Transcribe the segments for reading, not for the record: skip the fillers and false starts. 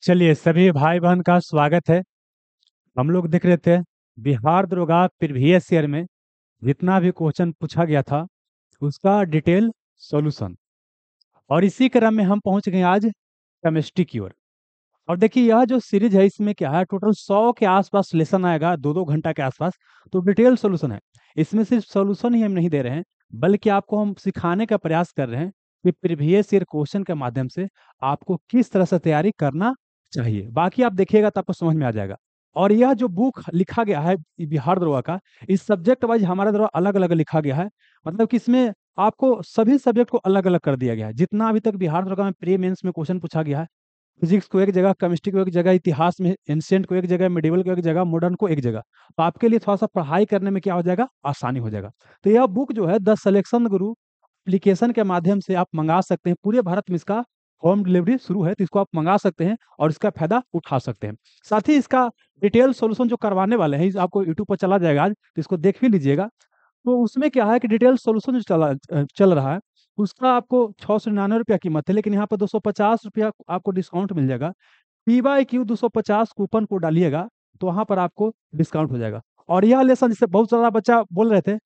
चलिए सभी भाई बहन का स्वागत है। हम लोग देख रहे थे बिहार दरोगा प्रीवियस ईयर में जितना भी क्वेश्चन पूछा गया था उसका डिटेल सॉल्यूशन। और इसी क्रम में हम पहुंच गए आज केमिस्ट्री की ओर। और देखिए यह जो सीरीज है इसमें क्या है, टोटल 100 के आसपास लेसन आएगा, 2-2 घंटा के आसपास। तो डिटेल सॉल्यूशन है। इसमें सिर्फ सॉल्यूशन ही हम नहीं दे रहे हैं, बल्कि आपको हम सिखाने का प्रयास कर रहे हैं कि प्रीवियस ईयर क्वेश्चन के माध्यम से आपको किस तरह से तैयारी करना चाहिए। बाकी आप देखिएगा तो आपको समझ में आ जाएगा। और यह जो बुक लिखा गया है बिहार दरोगा का, इस सब्जेक्ट वाइज हमारा दरोगा अलग अलग लिखा गया है। मतलब कि इसमें आपको सभी सब्जेक्ट को अलग अलग कर दिया गया है। जितना अभी तक बिहार दरोगा में प्री मेंस में क्वेश्चन पूछा गया है, फिजिक्स को एक जगह, केमिस्ट्री को एक जगह, इतिहास में एंशिएंट को एक जगह, मिडिवल को एक जगह, मॉडर्न को एक जगह, तो आपके लिए थोड़ा सा पढ़ाई करने में क्या हो जाएगा, आसानी हो जाएगा। तो यह बुक जो है द सिलेक्शन गुरु एप्लीकेशन के माध्यम से आप मंगा सकते हैं। पूरे भारत में इसका होम डिलीवरी शुरू है, तो इसको आप मंगा सकते हैं और इसका फायदा उठा सकते हैं। साथ ही इसका डिटेल सॉल्यूशन जो करवाने वाले हैं, आपको यूट्यूब पर चला जाएगा आज, तो इसको देख भी लीजिएगा। तो उसमें क्या है कि डिटेल सॉल्यूशन जो चल रहा है उसका आपको 699 रुपया कीमत है, लेकिन यहाँ पर 250 रुपया आपको डिस्काउंट मिल जाएगा। PYQ 250 कूपन को डालिएगा तो वहां पर आपको डिस्काउंट हो जाएगा। और यह लेसन, जिससे बहुत सारा बच्चा बोल रहे थे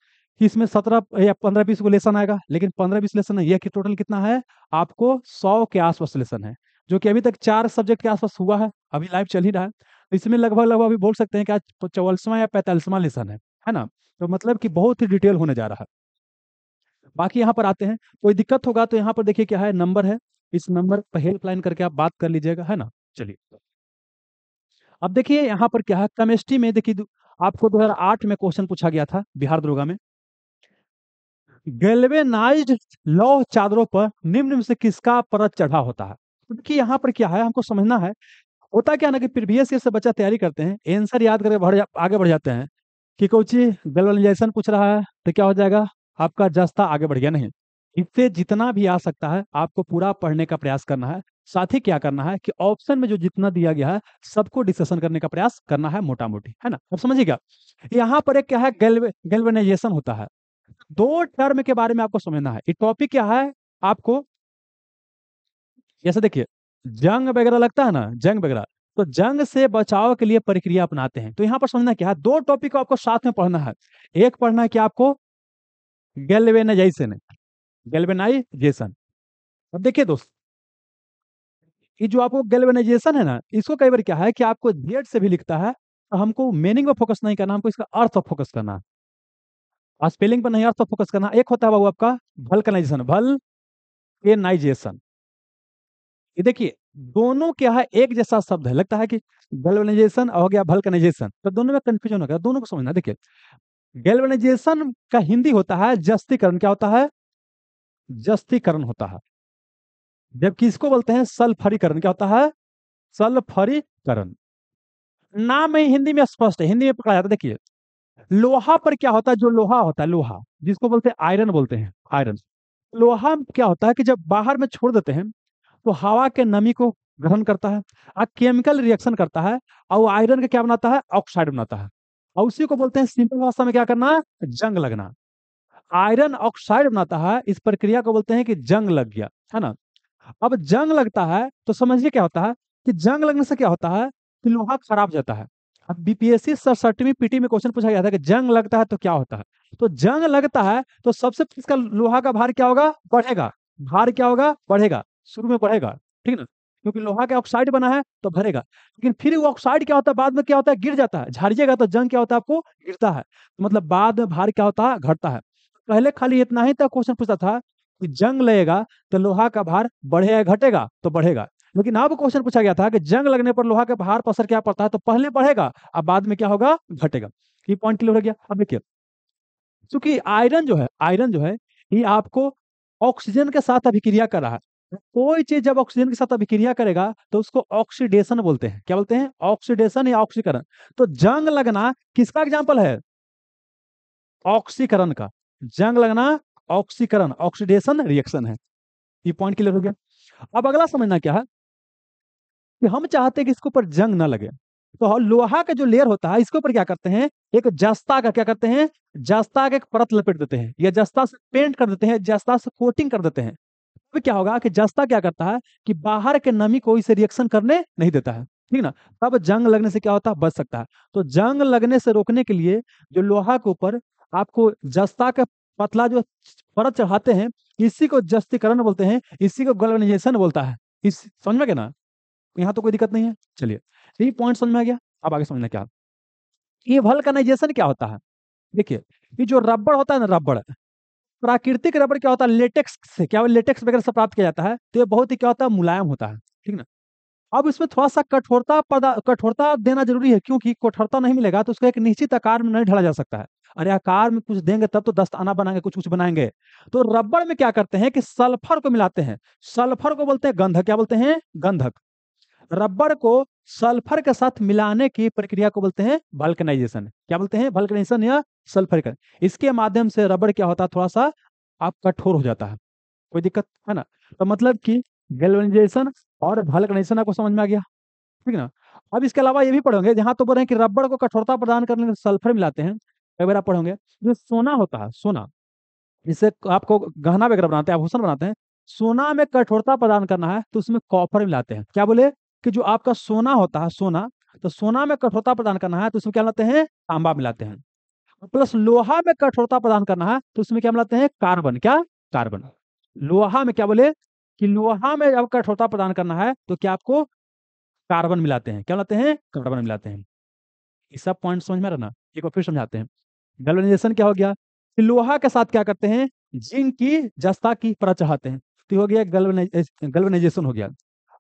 कि इसमें 17 या 15-20 को लेसन आएगा, लेकिन 15-20 लेसन नहीं है कि टोटल कितना है, आपको 100 के आसपास लेसन है। जो कि अभी तक 4 सब्जेक्ट के आसपास हुआ है, अभी लाइव चल ही रहा है। तो इसमें लगभग लगभग अभी बोल सकते हैं कि आज 44वां या 45वां लेसन है ना। तो मतलब कि बहुत ही डिटेल होने जा रहा है। बाकी यहाँ पर आते हैं, कोई दिक्कत होगा तो यहाँ पर देखिए क्या है, नंबर है। इस नंबर पर हेल्पलाइन करके आप बात कर लीजिएगा, है ना। चलिए अब देखिए यहाँ पर क्या है, केमिस्ट्री में देखिए आपको 2008 में क्वेश्चन पूछा गया था बिहार दरोगा में। गैल्वेनाइज्ड लौह चादरों पर निम्न में से किसका परत चढ़ा होता है। तो देखिए यहाँ पर क्या है, हमको समझना है। होता क्या ना कि प्रीवियस ईयर से बच्चा तैयारी करते हैं, आंसर याद करके आगे बढ़ जाते हैं कि कोई चीज गैल्वेनाइजेशन पूछ रहा है तो क्या हो जाएगा, आपका जस्ता आगे बढ़ गया। नहीं, इससे जितना भी आ सकता है आपको पूरा पढ़ने का प्रयास करना है। साथ ही क्या करना है कि ऑप्शन में जो जितना दिया गया है सबको डिस्कशन करने का प्रयास करना है, मोटा मोटी, है ना। अब समझिएगा यहाँ पर एक क्या है, गैल्वेनाइजेशन होता है। दो टर्म के बारे में आपको समझना है। ये टॉपिक क्या है आपको, जैसे देखिए जंग वगैरह लगता है ना, जंग वगैरह, तो जंग से बचाव के लिए प्रक्रिया अपनाते हैं। तो यहाँ पर समझना क्या है, दो टॉपिक को आपको साथ में पढ़ना है। एक पढ़ना है कि आपको गैल्वेनाइजेशन है, गैल्वेनाइजेशन। अब देखिए दोस्त, ये जो आपको गैल्वेनाइजेशन है ना, इसको कई बार क्या है कि आपको जेड से भी लिखता है, तो हमको मीनिंग पर फोकस नहीं करना, हमको इसका अर्थ पर फोकस करना है। और स्पेलिंग पर नहीं, अर्थ पर फोकस करना। एक होता है बाबू आपका वल्कनाइजेशन, वल्केनाइजेशन। ये देखिए दोनों क्या है, एक जैसा शब्द है, लगता है कि गैल्वेनाइजेशन हो गया वल्कनाइजेशन, तो दोनों में कंफ्यूजन हो गया। दोनों को समझना। देखिए गैल्वेनाइजेशन का हिंदी होता है जस्तीकरण। क्या होता है, जस्तीकरण होता है। जबकि इसको बोलते हैं सल्फरीकरण। क्या होता है, सल्फरीकरण। नाम ही हिंदी में स्पष्ट है, हिंदी में पकड़ा जाता है। देखिए लोहा पर क्या होता है, जो लोहा होता है, लोहा जिसको बोलते हैं आयरन बोलते हैं, आयरन। लोहा में क्या होता है कि जब बाहर में छोड़ देते हैं तो हवा के नमी को ग्रहण करता है और केमिकल रिएक्शन करता है, और वो आयरन का क्या बनाता है, ऑक्साइड बनाता है। और उसी को बोलते हैं सिंपल भाषा में क्या करना, जंग लगना। आयरन ऑक्साइड बनाता है, इस प्रक्रिया को बोलते हैं कि जंग लग गया, है ना। अब जंग लगता है तो समझिए क्या होता है कि जंग लगने से क्या होता है कि लोहा खराब हो जाता है। अब बीपीएससी 67वीं पीटी में क्वेश्चन पूछा गया था कि जंग लगता है तो क्या होता है। तो जंग लगता है तो सबसे पहले इसका लोहा का भार क्या होगा, बढ़ेगा। भार क्या होगा, बढ़ेगा, शुरू में बढ़ेगा, ठीक ना, क्योंकि लोहा का ऑक्साइड बना है तो भरेगा। लेकिन फिर वो ऑक्साइड क्या होता है, बाद में क्या होता है, गिर जाता है। झाड़िएगा तो जंग क्या होता है, आपको गिरता है। तो मतलब बाद में भार क्या होता है, घटता है। पहले खाली इतना ही तक क्वेश्चन पूछता था कि जंग लगेगा तो लोहा का भार बढ़ेगा घटेगा, तो बढ़ेगा। लेकिन अब क्वेश्चन पूछा गया था कि जंग लगने पर लोहा के भार पर असर क्या पड़ता है, तो पहले बढ़ेगा अब बाद में क्या होगा, घटेगा। ये पॉइंट क्लियर हो गया। अब देखिए क्योंकि आयरन जो है ये आपको ऑक्सीजन के साथ अभिक्रिया कर रहा है। कोई चीज जब ऑक्सीजन के साथ अभिक्रिया करेगा तो उसको ऑक्सीडेशन बोलते हैं। क्या बोलते हैं, ऑक्सीडेशन या ऑक्सीकरण। तो जंग लगना किसका एग्जाम्पल है, ऑक्सीकरण का। जंग लगना ऑक्सीकरण, ऑक्सीडेशन रिएक्शन है। ये पॉइंट क्लियर हो गया। अब अगला समझना क्या है कि हम चाहते हैं कि इसके ऊपर जंग ना लगे, तो लोहा का जो लेयर होता है इसके ऊपर क्या करते हैं, एक जस्ता का क्या करते हैं, जस्ता का एक परत लपेट देते हैं, या जस्ता से पेंट कर देते हैं, जस्ता से कोटिंग कर देते हैं। तो क्या होगा कि जस्ता क्या करता है कि बाहर के नमी को इसे रिएक्शन करने नहीं देता है, ठीक ना। तब जंग लगने से क्या होता है, बच सकता है। तो जंग लगने से रोकने के लिए जो लोहा के ऊपर आपको जस्ता का पतला जो परत चढ़ाते हैं, इसी को जस्तीकरण बोलते हैं, इसी को गैल्वेनाइजेशन बोलता है। इस समझ में गया ना, यहाँ तो कोई दिक्कत नहीं है। चलिए, यही पॉइंट समझ में आ गया। अब आगे समझना क्या, ये वल्कनाइजेशन क्या होता है। देखिए, ये जो रबड़ होता है ना, रबड़, प्राकृतिक रबड़ क्या होता है, लेटेक्स से, क्या लेटेक्स वगैरह से प्राप्त किया जाता है, तो ये बहुत ही क्या होता है, मुलायम होता है, ठीक ना। अब इसमें थोड़ा सा कठोरता देना जरूरी है, क्योंकि कठोरता नहीं मिलेगा तो उसको एक निश्चित आकार में नहीं ढाला जा सकता है। अरे आकार में कुछ देंगे तब तो दस्ताना बनाएंगे, कुछ कुछ बनाएंगे। तो रबड़ में क्या करते हैं कि सल्फर को मिलाते हैं। सल्फर को बोलते हैं गंधक, क्या बोलते हैं, गंधक। रबड़ को सल्फर के साथ मिलाने की प्रक्रिया को बोलते हैं वल्कनाइजेशन। क्या बोलते हैं, वल्कनाइजेशन या सल्फरीकरण। इसके माध्यम से रबड़ क्या होता है, थोड़ा सा आप कठोर हो जाता है। कोई दिक्कत है ना। तो मतलब कि गैल्वेनाइजेशन और वल्कनाइजेशन आपको समझ में आ गया, ठीक है ना। अब इसके अलावा ये भी पढ़ोगे, जहां तो बोल रहे हैं कि रबड़ को कठोरता प्रदान करने के लिए सल्फर मिलाते हैं, कई बार आप पढ़ोगे। जो सोना होता है, सोना, जिससे आपको गहना वगैरह बनाते हैं, आभूषण बनाते हैं, सोना में कठोरता प्रदान करना है तो उसमें कॉपर मिलाते हैं। क्या बोले कि जो आपका सोना होता है, सोना, तो सोना में कठोरता प्रदान करना है तो उसमें क्या मिलाते हैं, तांबा मिलाते हैं। प्लस लोहा में कठोरता प्रदान करना है तो उसमें क्या मिलाते हैं, कार्बन। क्या, कार्बन। लोहा में क्या बोले कि लोहा में अब कठोरता प्रदान करना है तो क्या आपको कार्बन मिलाते हैं। क्या मिलाते हैं, कार्बन मिलाते हैं। ये सब पॉइंट समझ में आ रहा ना। एक बार फिर समझाते हैं। गैल्वेनाइजेशन क्या हो गया कि लोहा के साथ क्या करते हैं, जिंक की जस्ता की परत चढ़ाते हैं, तो ये हो गया गैल्वेनाइजेशन हो गया।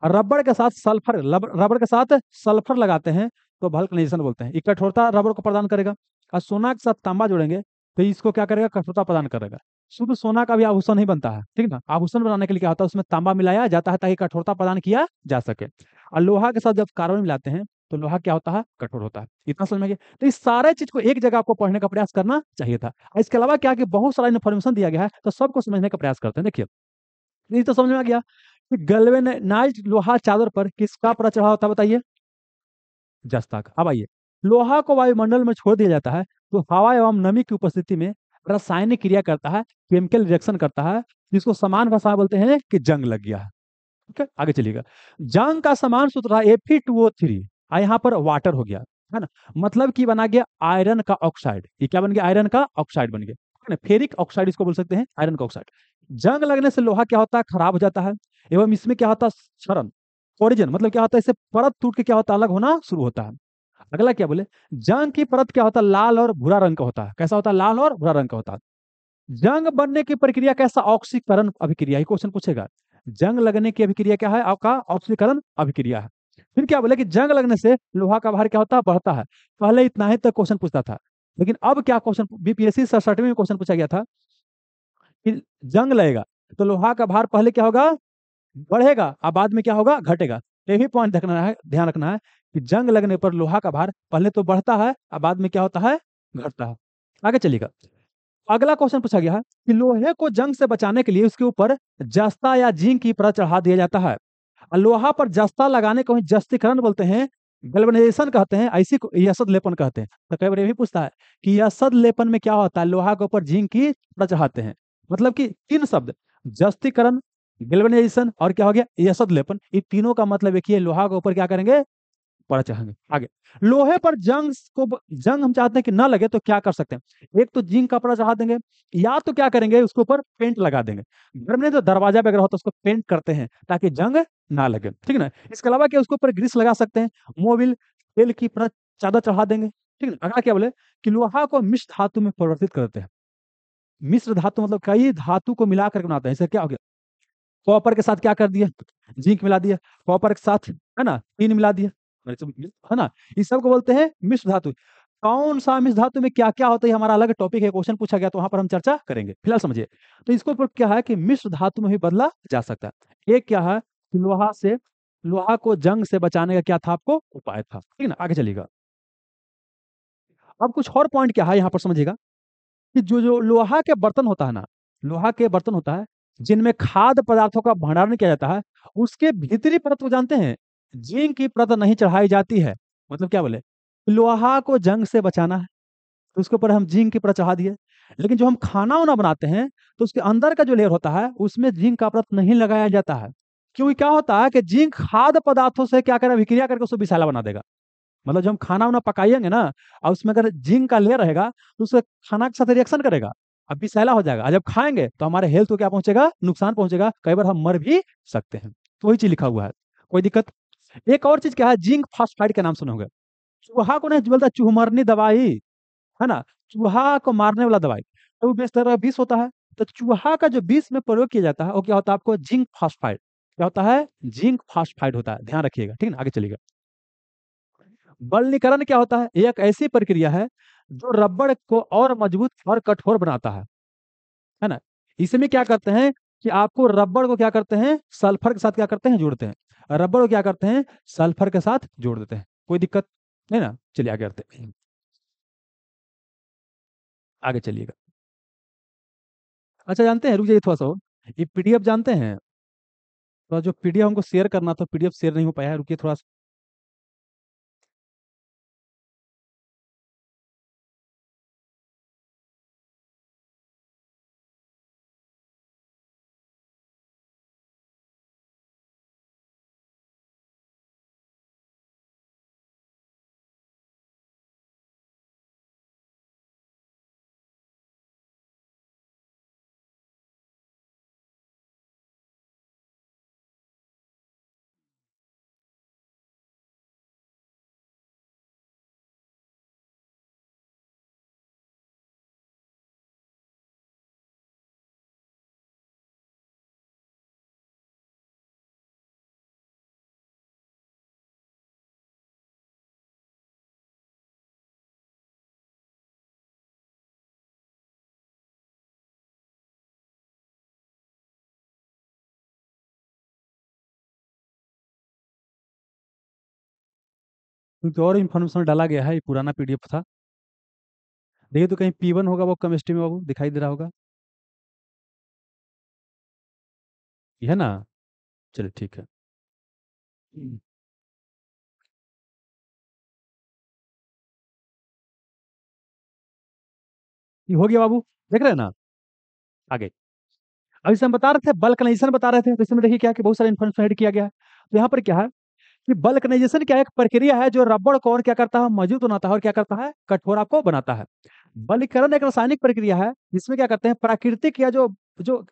और रबड़ के साथ सल्फर, रबड़ के साथ सल्फर लगाते हैं तो वल्कनाइजेशन बोलते हैं। ये कठोरता रबड़ को प्रदान करेगा। और सोना के साथ तांबा जोड़ेंगे तो इसको क्या करेगा, कठोरता प्रदान करेगा। शुद्ध सोना का भी आभूषण नहीं बनता है, ठीक ना। आभूषण बनाने के लिए क्या होता है, उसमें तांबा मिलाया जाता है ताकि कठोरता प्रदान किया जा सके। और लोहा के साथ जब कार्बन मिलाते हैं तो लोहा क्या होता है, कठोर होता है। इतना समझ में गया। तो इस सारे चीज को एक जगह आपको पढ़ने का प्रयास करना चाहिए था। और इसके अलावा क्या कि बहुत सारा इन्फॉर्मेशन दिया गया है, तो सबको समझने का प्रयास करते हैं। देखिए, ये तो समझ में आ गया कि गैल्वेनाइज्ड लोहा चादर पर किसका परत चढ़ा होता है, बताइए, जस्ता का। अब आइए, लोहा को वायुमंडल में छोड़ दिया जाता है तो हवा एवं नमी की उपस्थिति में रासायनिक क्रिया करता है, केमिकल रिएक्शन करता है, जिसको समान भाषा में बोलते हैं कि जंग लग गया है। ठीक है, आगे चलिएगा। जंग का समान सूत्र रहा Fe2O3, यहाँ पर वाटर हो गया, है ना। मतलब कि बना गया आयरन का ऑक्साइड। ये क्या बन गया, आयरन का ऑक्साइड बन गया, है ना। फेरिक ऑक्साइड इसको बोल सकते हैं, आयरन का ऑक्साइड। जंग लगने से लोहा क्या होता है, खराब हो जाता है। एवं इसमें क्या होता है, क्षरण, ओरिजिन, मतलब क्या होता है, इससे परत टूट के क्या होता है, अलग होना शुरू होता है। अगला क्या बोले, जंग की परत क्या होता है, लाल और भूरा रंग का होता है। कैसा होता है, लाल और भूरा रंग का होता है। जंग बनने की प्रक्रिया कैसा, ऑक्सीकरण अभिक्रिया, ये क्वेश्चन पूछेगा। जंग लगने की अभिक्रिया क्या है, आपका ऑक्सीकरण अभिक्रिया है। फिर क्या बोले कि जंग लगने से लोहा का भार क्या होता है, बढ़ता है। पहले इतना ही तक क्वेश्चन पूछता था, लेकिन अब क्या क्वेश्चन बीपीएससी 67 में क्वेश्चन पूछा गया था कि जंग लगेगा तो लोहा का भार पहले क्या होगा, बढ़ेगा, और बाद में क्या होगा, घटेगा। ये भी पॉइंट देखना है, ध्यान रखना है कि जंग लगने पर लोहा का भार पहले तो बढ़ता है और बाद में क्या होता है, घटता है। आगे चलिएगा। अगला क्वेश्चन पूछा गया है कि लोहे को जंग से बचाने के लिए उसके ऊपर जस्ता या जिंक की परत चढ़ा दिया जाता है। और लोहा पर जस्ता लगाने को ही जस्तीकरण बोलते हैं, गैल्वेनाइजेशन कहते हैं, ऐसी को यसद लेपन कहते हैं। तो कई बार ये भी पूछता है कि यसद लेपन में क्या होता है, लोहा के ऊपर जिंक की परत चढ़ाते हैं। मतलब कि तीन शब्द, जस्तीकरण, गैल्वेनाइजेशन और क्या हो गया, यसद लेपन, ये तीनों का मतलब एक ही है, लोहा के ऊपर क्या करेंगे, पड़ा चाहेंगे। आगे, लोहे पर जंग हम चाहते हैं कि ना लगे तो क्या कर सकते हैं, एक तो जिंक का पड़ा चढ़ा देंगे, या तो क्या करेंगे, उसके ऊपर पेंट लगा देंगे। घर में जो दरवाजा वगैरह होता है उसको पेंट करते हैं ताकि जंग ना लगे, ठीक है ना। इसके अलावा क्या उसके ऊपर ग्रीस लगा सकते हैं, मोबिल तेल की परत चादर चढ़ा देंगे, ठीक है। अगला क्या बोले कि लोहा को मिश्र धातु में परिवर्तित करते हैं। मिश्र धातु मतलब कई धातु को मिलाकर बनाते हैं। इससे क्या हो गया, कॉपर के साथ क्या कर दिया, जिंक मिला दिया, कॉपर के साथ, है ना, टीन मिला दिया, है ना। इस सब को बोलते हैं मिश्र धातु। कौन सा मिश्र धातु में क्या क्या होता है, हमारा अलग टॉपिक है, क्वेश्चन पूछा गया तो वहां पर हम चर्चा करेंगे, फिलहाल समझिए। तो इसको ऊपर क्या है कि मिश्र धातु में भी बदला जा सकता है। एक क्या है कि लोहा को जंग से बचाने का क्या था, आपको उपाय था, ठीक है ना। आगे चलिएगा। अब कुछ और पॉइंट क्या है यहाँ पर समझिएगा कि जो जो लोहा के बर्तन होता है ना, लोहा के बर्तन होता है जिनमें खाद्य पदार्थों का भंडारण किया जाता है, उसके भीतरी परत को जानते हैं, जिंक की परत नहीं चढ़ाई जाती है। मतलब क्या बोले, लोहा को जंग से बचाना है तो उसके ऊपर हम जिंक की परत चढ़ा दिए। लेकिन जो हम खाना वाना बनाते हैं तो उसके अंदर का जो लेयर होता है उसमें जिंक का परत नहीं लगाया जाता है। क्योंकि क्या होता है कि जिंक खाद्य पदार्थों से क्या करेगा, विक्रिया करके उसको विषैला बना देगा। मतलब जब हम खाना वाना पकाएंगे ना और उसमें अगर जिंक का लेयर रहेगा तो उससे खाना के साथ रिएक्शन करेगा, अब विषैला हो जाएगा, और जब खाएंगे तो हमारे हेल्थ को क्या पहुंचेगा, नुकसान पहुंचेगा, कई बार हम मर भी सकते हैं। तो वही चीज लिखा हुआ है, कोई दिक्कत। एक और चीज क्या है, जिंक फॉस्फाइड का नाम सुना होगा। चूहा को नहीं बोलता चूहमरनी दवाई, है ना, चूहा को मारने वाला दवाई, तो वो बेस तरह का विष होता है। तो चूहा का जो विष में प्रयोग किया जाता है वो क्या होता है, आपको जिंक फॉस्फाइड, क्या होता है, जिंक फॉस्फाइड होता है, ध्यान रखिएगा, ठीक है ना, आगे चलिएगा। बलनीकरण क्या होता है, ये एक ऐसी प्रक्रिया है जो रबड़ को और मजबूत और कठोर बनाता है ना। इसमें क्या करते हैं कि आपको रबड़ को क्या करते हैं, सल्फर के साथ क्या करते हैं, जोड़ते हैं, रबड़ को क्या करते हैं, सल्फर के साथ जोड़ देते हैं। कोई दिक्कत नहीं ना, चलिए आगे करते हैं, आगे चलिएगा। अच्छा जानते हैं, रुक जाइए थोड़ा सा और। ये पीडीएफ जानते हैं, तो जो पीडीएफ हमको शेयर करना था, पीडीएफ शेयर नहीं हो पाया है, रुकिए थोड़ा सा। क्योंकि और इन्फॉर्मेशन डाला गया है, ये पुराना पीडीएफ था। देखिए तो कहीं P1 होगा वो केमिस्ट्री में, बाबू दिखाई दे रहा होगा, ये है ना। चलिए ठीक है। हम्म। ये हो गया बाबू, देख रहे हैं ना, आगे। अब इसे हम बता रहे थे बल्कनाइजेशन बता रहे थे, तो इसमें देखिए क्या कि बहुत सारा इन्फॉर्मेशन ऐड किया गया है। तो यहाँ पर क्या है कि बल्कनाइजेशन क्या है, एक प्रक्रिया है जो रबड़ को और क्या करता है, मजबूत बनाता है और क्या करता है, कठोर आपको बनाता है। बलकीकरण एक रासायनिक प्रक्रिया है जिसमें क्या करते हैं, प्राकृतिक या जो जो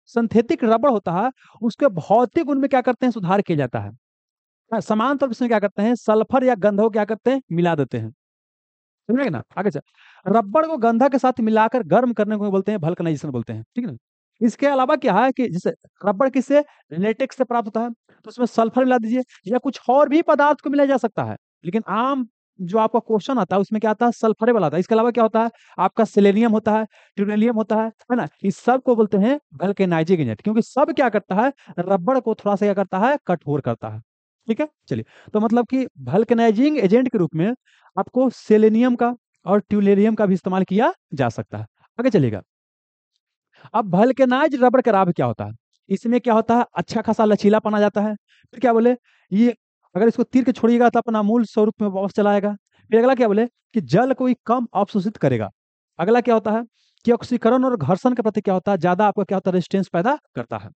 सिंथेटिक रबड़ होता है उसके भौतिक गुण में क्या करते हैं, सुधार किया जाता है। हाँ, समान तौर पर इसमें क्या करते हैं, सल्फर या गंधक क्या करते हैं, मिला देते हैं। समझे ना, आगे चल। रबड़ को गंधक के साथ मिलाकर गर्म करने को बोलते हैं वल्कनाइजेशन बोलते हैं, ठीक है ना। इसके अलावा क्या है कि जैसे रबड़ किससे, लेटेक्स से प्राप्त होता है, तो उसमें सल्फर मिला दीजिए या कुछ और भी पदार्थ को मिलाया जा सकता है, लेकिन आम जो आपका क्वेश्चन आता है उसमें क्या आता है, सल्फर वाला आता है। इसके अलावा क्या होता है, आपका सेलेनियम होता है, ट्यूटेरियम होता है ना, इस सब को बोलते हैं वल्केनाइजिंग एजेंट, क्योंकि सब क्या करता है, रबड़ को थोड़ा सा क्या करता है, कठोर करता है। ठीक है, चलिए। तो मतलब कि वल्केनाइजिंग एजेंट के रूप में आपको सेलेनियम का और ट्यूलेरियम का भी इस्तेमाल किया जा सकता है। आगे चलिएगा। अब वल्केनाइज रबड़ करार क्या होता है, इसमें क्या होता है, अच्छा खासा लचीलापन आ जाता है। फिर क्या बोले, ये अगर इसको तीर के छोड़िएगा तो अपना मूल स्वरूप में वापस चला आएगा। फिर अगला क्या बोले कि जल को ही कम अवशोषित करेगा। अगला क्या होता है कि ऑक्सीकरण और घर्षण के प्रति क्या होता है, ज्यादा आपका क्या होता है, रेजिस्टेंस पैदा करता है।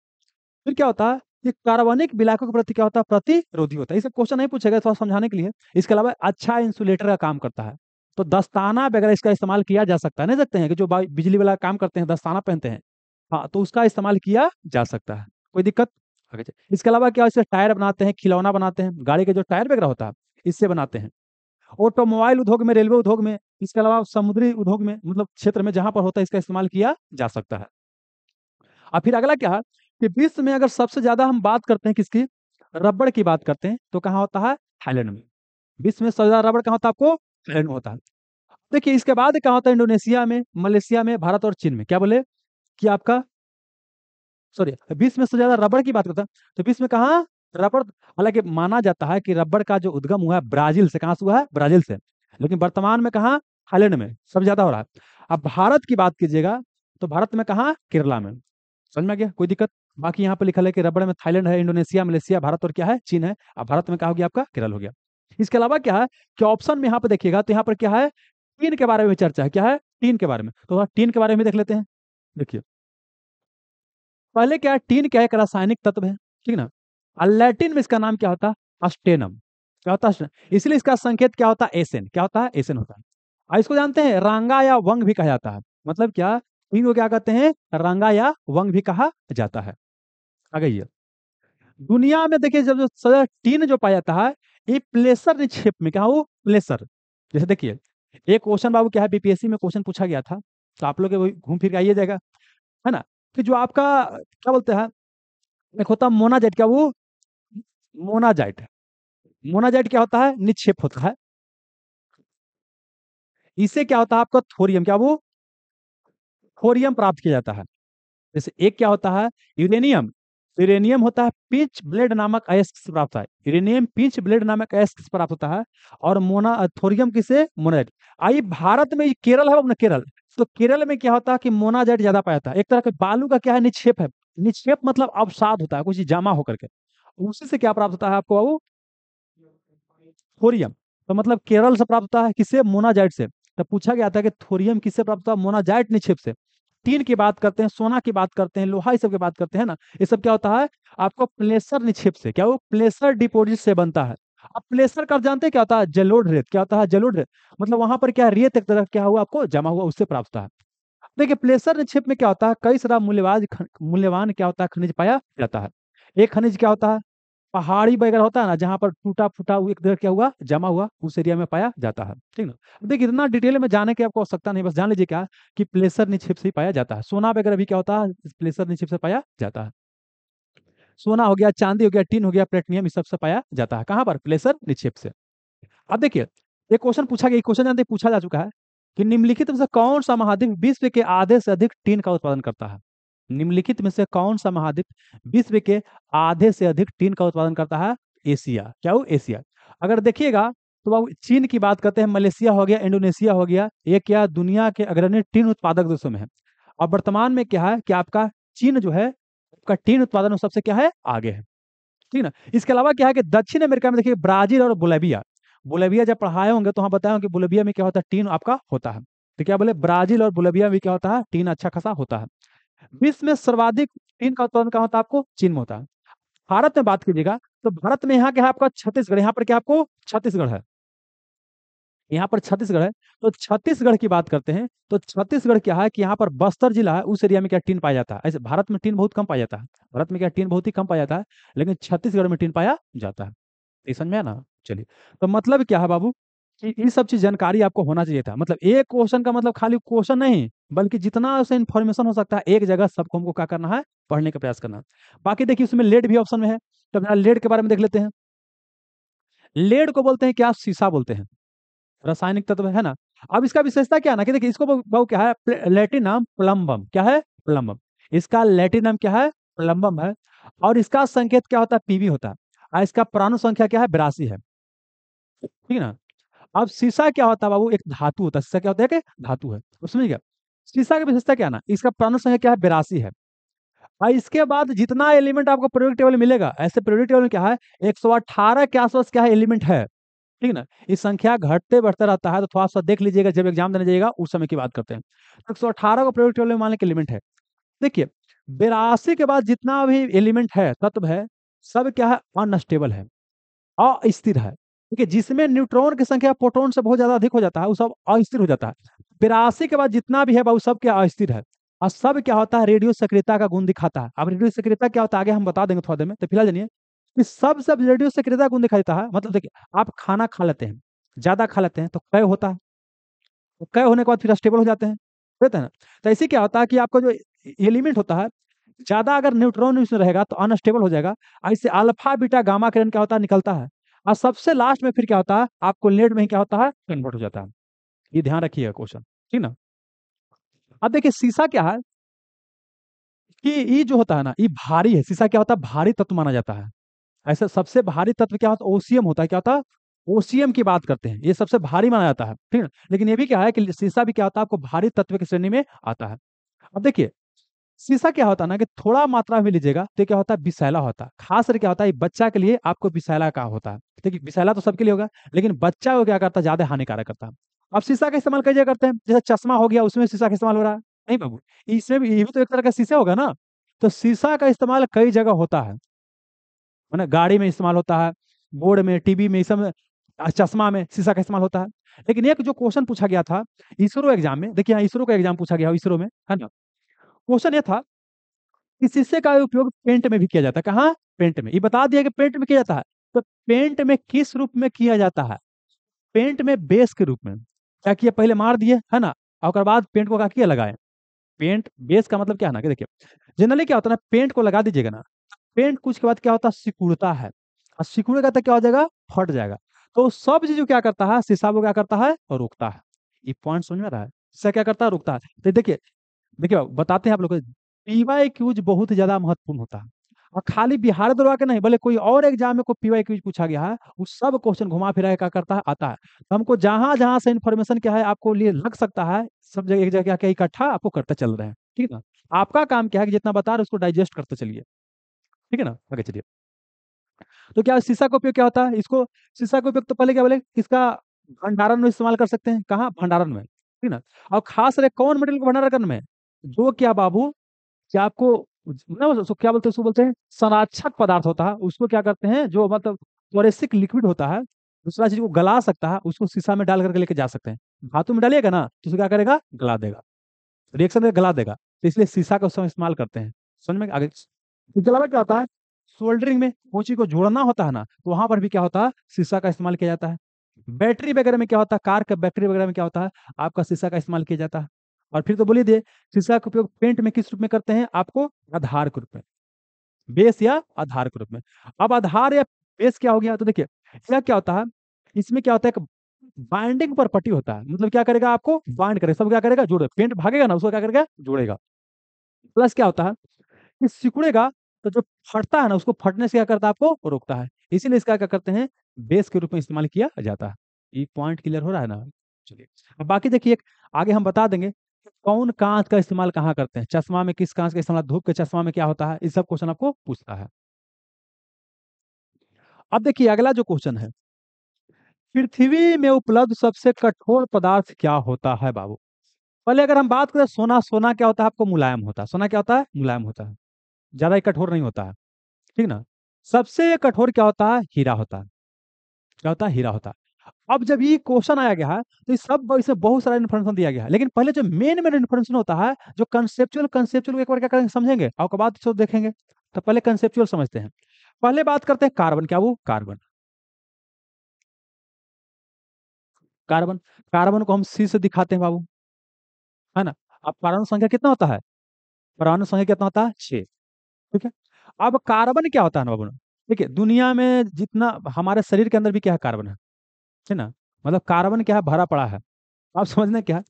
फिर क्या होता है, ये कार्बनिक विलायकों के प्रति क्या होता है, प्रतिरोधी होता है। इसे क्वेश्चन नहीं पूछेगा, थोड़ा समझाने के लिए। इसके अलावा अच्छा इंसुलेटर का काम करता है। तो दस्ताना वगैरह इसका इस्तेमाल किया जा सकता है, नहीं सकते हैं कि जो बिजली वाला काम करते हैं दस्ताना पहनते हैं, हाँ, तो उसका इस्तेमाल किया जा सकता है। कोई दिक्कत, आगे चलिए। इसके अलावा क्या, इससे टायर बनाते हैं, खिलौना बनाते हैं, गाड़ी के जो टायर वगैरह होता है इससे बनाते हैं। ऑटोमोबाइल उद्योग में, रेलवे उद्योग में, इसके अलावा समुद्री उद्योग में, मतलब क्षेत्र में जहां पर होता है इसका इस्तेमाल किया जा सकता है। और फिर अगला क्या है कि विश्व में अगर सबसे ज्यादा हम बात करते हैं किसकी, रबड़ की बात करते हैं, तो कहाँ होता है, थाईलैंड में। विश्व में सबसे ज्यादा रबड़ कहाँ होता है, आपको थाईलैंड में होता है। देखिए इसके बाद कहाँ होता है, इंडोनेशिया में, मलेशिया में, भारत और चीन में। क्या बोले कि आपका, सॉरी, विश्व में सबसे ज्यादा रबड़ की बात करता है, तो विश्व में कहाँ, रबड़। हालांकि माना जाता है कि रबड़ का जो उद्गम हुआ है ब्राजील से, कहाँ से हुआ है, ब्राजील से, लेकिन वर्तमान में कहाँ, थाईलैंड में सबसे ज्यादा हो रहा है। अब भारत की बात कीजिएगा तो भारत में कहाँ, केरला में। समझ में आ गया, कोई दिक्कत। बाकी यहाँ पे लिखा है कि रबड़ में थाईलैंड है, इंडोनेशिया, मलेशिया, भारत और क्या है, चीन है। अब भारत में कहा हो गया आपका, केरल हो गया। इसके अलावा क्या है कि ऑप्शन में यहाँ पे देखिएगा तो यहाँ पर क्या है, चीन के बारे में चर्चा है, क्या है, टीन के बारे में, तो टीन के बारे में देख लेते हैं। देखिए, पहले क्या है, टीन क्या है, एक रासायनिक तत्व है, ठीक ना। और लैटिन में इसका नाम क्या होता है, अस्टेनम। क्या होता है? इसलिए इसका संकेत क्या होता है, एसेन। क्या होता है, एसेन होता है। और इसको जानते हैं रांगा या वंग भी कहा जाता है। मतलब क्या, टीन को क्या कहते हैं, रांगा या वंग भी कहा जाता है। आ गई है। दुनिया में देखिए, जब जो सजा टीन जो पाया जाता है, ये प्लेसर निक्षेप में, क्या वो प्लेसर। जैसे देखिए, एक क्वेश्चन बाबू क्या है, बीपीएससी में क्वेश्चन पूछा गया था, तो आप लोग के वही घूम फिर के आइए जाएगा, है ना। कि जो आपका क्या बोलते हैं, एक होता है मोनाजाइट, क्या वो मोनाजाइट है। मोनाजाइट क्या होता है, निक्षेप होता है। इससे क्या होता है, आपका थोरियम, क्या वो थोरियम प्राप्त किया जाता है। जैसे एक क्या होता है, यूरेनियम। यूरेनियम होता है पिंच ब्लेड नामक अयस्क से प्राप्त है। यूरेनियम पिंच ब्लेड नामक अयस्क से प्राप्त होता है। और मोना थोरियम किसे, मोनाजाइट। आई भारत में, ये केरल है अपना, केरल। तो केरल में क्या होता है कि मोनाजाइट ज्यादा पाया जाता है। एक तरह के बालू का क्या है, निक्षेप है। निक्षेप मतलब अवसाद होता है, कुछ चीज जमा होकर के। उसी से क्या प्राप्त होता है आपको बाबू, थोरियम। तो मतलब केरल से प्राप्त होता है, किससे, मोनाजाइट से। तो पूछा गया था कि थोरियम किससे प्राप्त होता है, मोनाजाइट निक्षेप से। टीन की बात करते हैं, सोना की बात करते हैं, लोहा, इस सब की बात करते हैं ना, ये सब क्या होता है, आपको प्लेसर निक्षेप से, क्या वो प्लेसर डिपॉजिट से बनता है। अब प्लेसर का जानते हैं क्या होता है, जलोढ़ रेत। क्या होता है, जलोढ़ रेत। मतलब वहां पर क्या है, रेत एक तरह क्या हुआ आपको जमा हुआ, उससे प्राप्त होता है। देखिए, प्लेसर निक्षेप में क्या होता है, कई सारा मूल्यवान क्या होता है, खनिज पाया जाता है। एक खनिज क्या होता है, पहाड़ी वगैरह होता है ना, जहां पर टूटा फूटा एक तरह क्या हुआ, जमा हुआ, उस एरिया में पाया जाता है, ठीक ना। अब देखिए, इतना डिटेल में जाने की आपको आवश्यकता नहीं, बस जान लीजिए क्या, कि प्लेसर निक्षेप से ही पाया जाता है। सोना वगैरह भी क्या होता है, इस प्लेसर निक्षेप से पाया जाता है। सोना हो गया, चांदी हो गया, टीन हो गया, प्लेटिनियम, इस सब से पाया जाता है। कहाँ पर, प्लेसर निक्षेप से। अब देखिए, एक क्वेश्चन पूछा गया, क्वेश्चन जानते हैं, पूछा जा चुका है कि निम्नलिखित में से कौन सा महाद्वीप विश्व के आधे से अधिक टीन का उत्पादन करता है। निम्नलिखित में से कौन सा महाद्वीप विश्व के आधे से अधिक टीन का उत्पादन करता है, एशिया। क्या वो, एशिया। अगर देखिएगा, तो बाबू चीन की बात करते हैं, मलेशिया हो गया, इंडोनेशिया हो गया, ये क्या दुनिया के अग्रणी टीन उत्पादक देशों में है। और वर्तमान में क्या है कि आपका चीन जो है, आपका टीन उत्पादन में सबसे क्या है, आगे है, ठीक ना। इसके अलावा क्या है कि दक्षिण अमेरिका में देखिए, ब्राजील और बोलेविया। बोलेविया जब पढ़ाए होंगे तो हम बताए होंगे कि बोलेविया में क्या होता है, टीन आपका होता है। तो क्या बोले, ब्राजील और बोलेविया में क्या होता है, टीन अच्छा खासा होता है। विश्व में सर्वाधिक टीन का उत्पादन कहाँ होता है, आपको चीन में होता है। भारत में बात कीजिएगा, तो भारत में यहाँ क्या है, आपका छत्तीसगढ़। यहाँ पर क्या आपको छत्तीसगढ़ है, यहाँ पर छत्तीसगढ़ है। तो छत्तीसगढ़ की बात करते हैं, तो छत्तीसगढ़ क्या है कि यहाँ पर बस्तर जिला है, उस एरिया में क्या टीन पाया जाता है। ऐसे भारत में टीन बहुत कम पाया जाता है, भारत में क्या टीन बहुत ही कम पाया जाता है, लेकिन छत्तीसगढ़ में टीन पाया जाता है। ये समझ में आया ना। चलिए, तो मतलब क्या है बाबू, कि ये सब चीज जानकारी आपको होना चाहिए था। मतलब एक क्वेश्चन का मतलब खाली क्वेश्चन नहीं, बल्कि जितना उसे इन्फॉर्मेशन हो सकता है एक जगह सबको हमको क्या करना है, पढ़ने का प्रयास करना है। बाकी देखिए, उसमें लेड भी ऑप्शन में है, तो अब लेड के बारे में देख लेते हैं। लेड को बोलते हैं क्या, शीशा बोलते हैं, रासायनिक तत्व है ना। अब इसका विशेषता क्या है ना, कि देखिए इसको बहु क्या है, लैटिन नाम प्लम्बम। क्या है, प्लम्बम। इसका लैटिन नाम क्या है, प्लम्बम है। और इसका संकेत क्या होता है, पीवी होता है। और इसका परमाणु संख्या क्या है, 82 है, ठीक है ना। अब शीशा क्या होता है बाबू, एक धातु होता है। शीशा क्या होता है, कि धातु है, उसमें क्या, शीशा की विशेषता क्या है ना, इसका परमाणु संख्या क्या है, 82 है। और इसके बाद जितना एलिमेंट आपको पीरियोडिक टेबल में मिलेगा, ऐसे पीरियोडिक टेबल में क्या है, 118 के आसपास क्या है, एलिमेंट है, ठीक है ना। इस संख्या घटते बढ़ते रहता है, तो थोड़ा सा देख लीजिएगा, जब एग्जाम देने जाइएगा उस समय की बात करते हैं। 118 को पीरियोडिक टेबल में मान के एलिमेंट है। देखिए, 82 के बाद जितना भी एलिमेंट है, तत्व है, सब क्या है, अनस्टेबल है, अस्थिर है। देखिए, जिसमें न्यूट्रॉन की संख्या प्रोटॉन से बहुत ज्यादा अधिक हो जाता है, वो सब अस्थिर हो जाता है। 82 के बाद जितना भी है वो सब क्या, अस्थिर है। और सब क्या होता है, रेडियो सक्रियता का गुण दिखाता है। अब रेडियो सक्रियता क्या होता है, आगे हम बता देंगे थोड़ा देर में, तो फिलहाल जानिए कि सब रेडियो सक्रियता गुण दिखा देता है। मतलब देखिए, आप खाना खा लेते हैं, ज्यादा खा लेते हैं तो क्षय होता है, तो क्षय होने के बाद फिर स्टेबल हो जाते हैं, रहते हैं ना। तो ऐसे क्या होता है कि आपका जो एलिमेंट होता है, ज्यादा अगर न्यूट्रॉन इसमें रहेगा तो अनस्टेबल हो जाएगा। ऐसे अल्फा बीटा गामा किरण क्या होता है, निकलता है। और सबसे लास्ट में फिर क्या होता है, आपको लेड में ही क्या होता है, कन्वर्ट हो जाता है। ये ध्यान रखिएगा क्वेश्चन, ठीक ना। अब देखिए, शीशा क्या है, कि ये जो होता है ना, ये भारी है। शीशा क्या होता है, भारी तत्व माना जाता है। ऐसा सबसे भारी तत्व क्या होता है, ओसियम होता है। क्या होता है, ओसियम की बात करते हैं, ये सबसे भारी माना जाता है, ठीक है। लेकिन ये भी क्या है कि शीशा भी क्या होता है, आपको भारी तत्व की श्रेणी में आता है। अब देखिए, शीशा क्या होता है ना, कि थोड़ा मात्रा में लीजिएगा तो क्या होता है, विषैला होता है। खास करके क्या होता है, ये बच्चा के लिए आपको विषैला का होता है। देखिए, विषैला तो सबके लिए होगा, लेकिन बच्चा को क्या करता है, ज्यादा हानिकारक करता है। अब शीशा का इस्तेमाल कई जगह करते हैं, जैसे चश्मा हो गया उसमें शीशा का इस्तेमाल हो रहा है, नहीं बाबू, इसमें भी ये भी तो एक तरह का शीशा होगा ना। तो शीशा का इस्तेमाल कई जगह होता है ना, गाड़ी में इस्तेमाल होता है, बोर्ड में, टीवी में, इस सब में, चश्मा में शीशा का इस्तेमाल होता है। लेकिन एक जो क्वेश्चन पूछा गया था इसरो एग्जाम में, देखिए यहाँ इसरो का एग्जाम पूछा गया इसरो में, है ना। क्वेश्चन ये था कि शीशे का उपयोग पेंट में भी किया जाता है, कहाँ, पेंट में, ये बता दिया कि पेंट में किया जाता है। तो पेंट में किस रूप में किया जाता है? पेंट में बेस के रूप में। क्या किया, पहले मार दिए, है ना, और उसके बाद पेंट को क्या किया, लगाए। पेंट बेस का मतलब क्या है ना, कि देखिए जनरली क्या होता है ना, पेंट को लगा दीजिएगा ना, पेंट कुछ के बाद क्या होता है, सिकुड़ता है, और सिकुड़ेगा तो क्या हो जाएगा, फट जाएगा। तो सब चीज क्या करता है, शीशा को क्या करता है, और रोकता है। ये पॉइंट समझ में आ रहा है, शीशा क्या करता है, रुकता है। तो देखिए, देखिए बताते हैं आप लोग को, पीवाई क्यूज बहुत ज्यादा महत्वपूर्ण होता है। और खाली बिहार दरबार के नहीं, भले कोई और एग्जाम में कोई पीवाई क्यूज पूछा गया है, वो सब क्वेश्चन घुमा फिरा के क्या करता है, आता है। तो हमको जहां जहां से इन्फॉर्मेशन क्या है आपको लिए लग सकता है, सब जगह एक जगह क्या इकट्ठा आपको करते चल रहे हैं, ठीक है ना। आपका काम क्या है कि जितना बता रहे हैं उसको डाइजेस्ट करते चलिए, ठीक है ना, आगे चलिए। तो क्या शीशा का उपयोग क्या होता है, इसको, शीशा का उपयोग तो पहले क्या बोले, इसका भंडारण में इस्तेमाल कर सकते हैं, कहाँ, भंडारण में, ठीक है ना। और खास रहे कौन मटेरियल को भंडारण करने में, जो क्या बाबू, क्या आपको ना उसको क्या बोलते हैं, उसको बोलते हैं संरक्षक पदार्थ होता है, उसको क्या करते हैं, जो मतलब टॉरेसिक लिक्विड होता है, दूसरा चीज को गला सकता है, उसको शीशा में डाल करके लेके जा सकते हैं। धातु में डालिएगा ना तो उसको क्या करेगा, गला देगा, रिएक्शन में गला देगा, तो इसलिए शीशा का उसमें इस्तेमाल करते हैं। समझ में आगे, इसके अलावा क्या होता है, सोल्डरिंग में कोची को जोड़ना होता है ना, तो वहां पर भी क्या होता है, शीशा का इस्तेमाल किया जाता है। बैटरी वगैरह में क्या होता है, कार के बैटरी वगैरह में क्या होता है, आपका शीशा का इस्तेमाल किया जाता है। और फिर तो बोलिए दे, शीशा का उपयोग पेंट में किस रूप में करते हैं, आपको आधार के रूप में, बेस या आधार के रूप में। अब आधार या बेस क्या हो गया, तो देखिए यह क्या होता है, इसमें क्या होता है, एक बाइंडिंग प्रॉपर्टी होता है, मतलब क्या करेगा, आपको बाइंड करेगा, सब क्या करेगा, जोड़े, पेंट भागेगा ना उसको क्या करेगा, जोड़ेगा। प्लस क्या होता है कि सिकुड़ेगा, तो जो फटता है ना उसको फटने से क्या करता है, आपको रोकता है, इसीलिए इसका क्या करते हैं, बेस के रूप में इस्तेमाल किया जाता है। ये पॉइंट क्लियर हो रहा है ना। चलिए, अब बाकी देखिए, आगे हम बता देंगे कि कौन कांच का इस्तेमाल कहाँ करते हैं, चश्मा में किस कांच का इस्तेमाल, धूप के चश्मा में क्या होता है, इस सब क्वेश्चन आपको पूछता है। अब देखिए अगला जो क्वेश्चन है, पृथ्वी में उपलब्ध सबसे कठोर पदार्थ क्या होता है बाबू। पहले अगर हम बात करें सोना, सोना क्या होता है, आपको मुलायम होता है, सोना क्या होता है, मुलायम होता है, ज्यादा ही कठोर नहीं होता है, ठीक ना। सबसे कठोर क्या होता है, हीरा होता है, क्या होता है, हीरा होता है। अब जब ये क्वेश्चन आया गया है तो इस सब इसमें बहुत सारा इन्फॉर्मेशन दिया गया है, लेकिन पहले जो मेन मेन इन्फॉर्मेशन होता है, जो कंसेप्चुअल कंसेप्चुअल एक बार क्या करेंगे, समझेंगे, और उसके बाद इसको देखेंगे। तो पहले कंसेप्चुअल समझते हैं। पहले बात करते हैं कार्बन, क्या वो कार्बन, कार्बन, कार्बन को हम सी से दिखाते हैं बाबू, है ना। अब परमाणु संख्या कितना होता है, परमाणु संख्या कितना होता है, 6, ठीक है। अब कार्बन क्या होता है ना बाबू, देखिए दुनिया में जितना, हमारे शरीर के अंदर भी क्या है, कार्बन है ना। मतलब कार्बन क्या है, भरा पड़ा है। आप समझना क्या है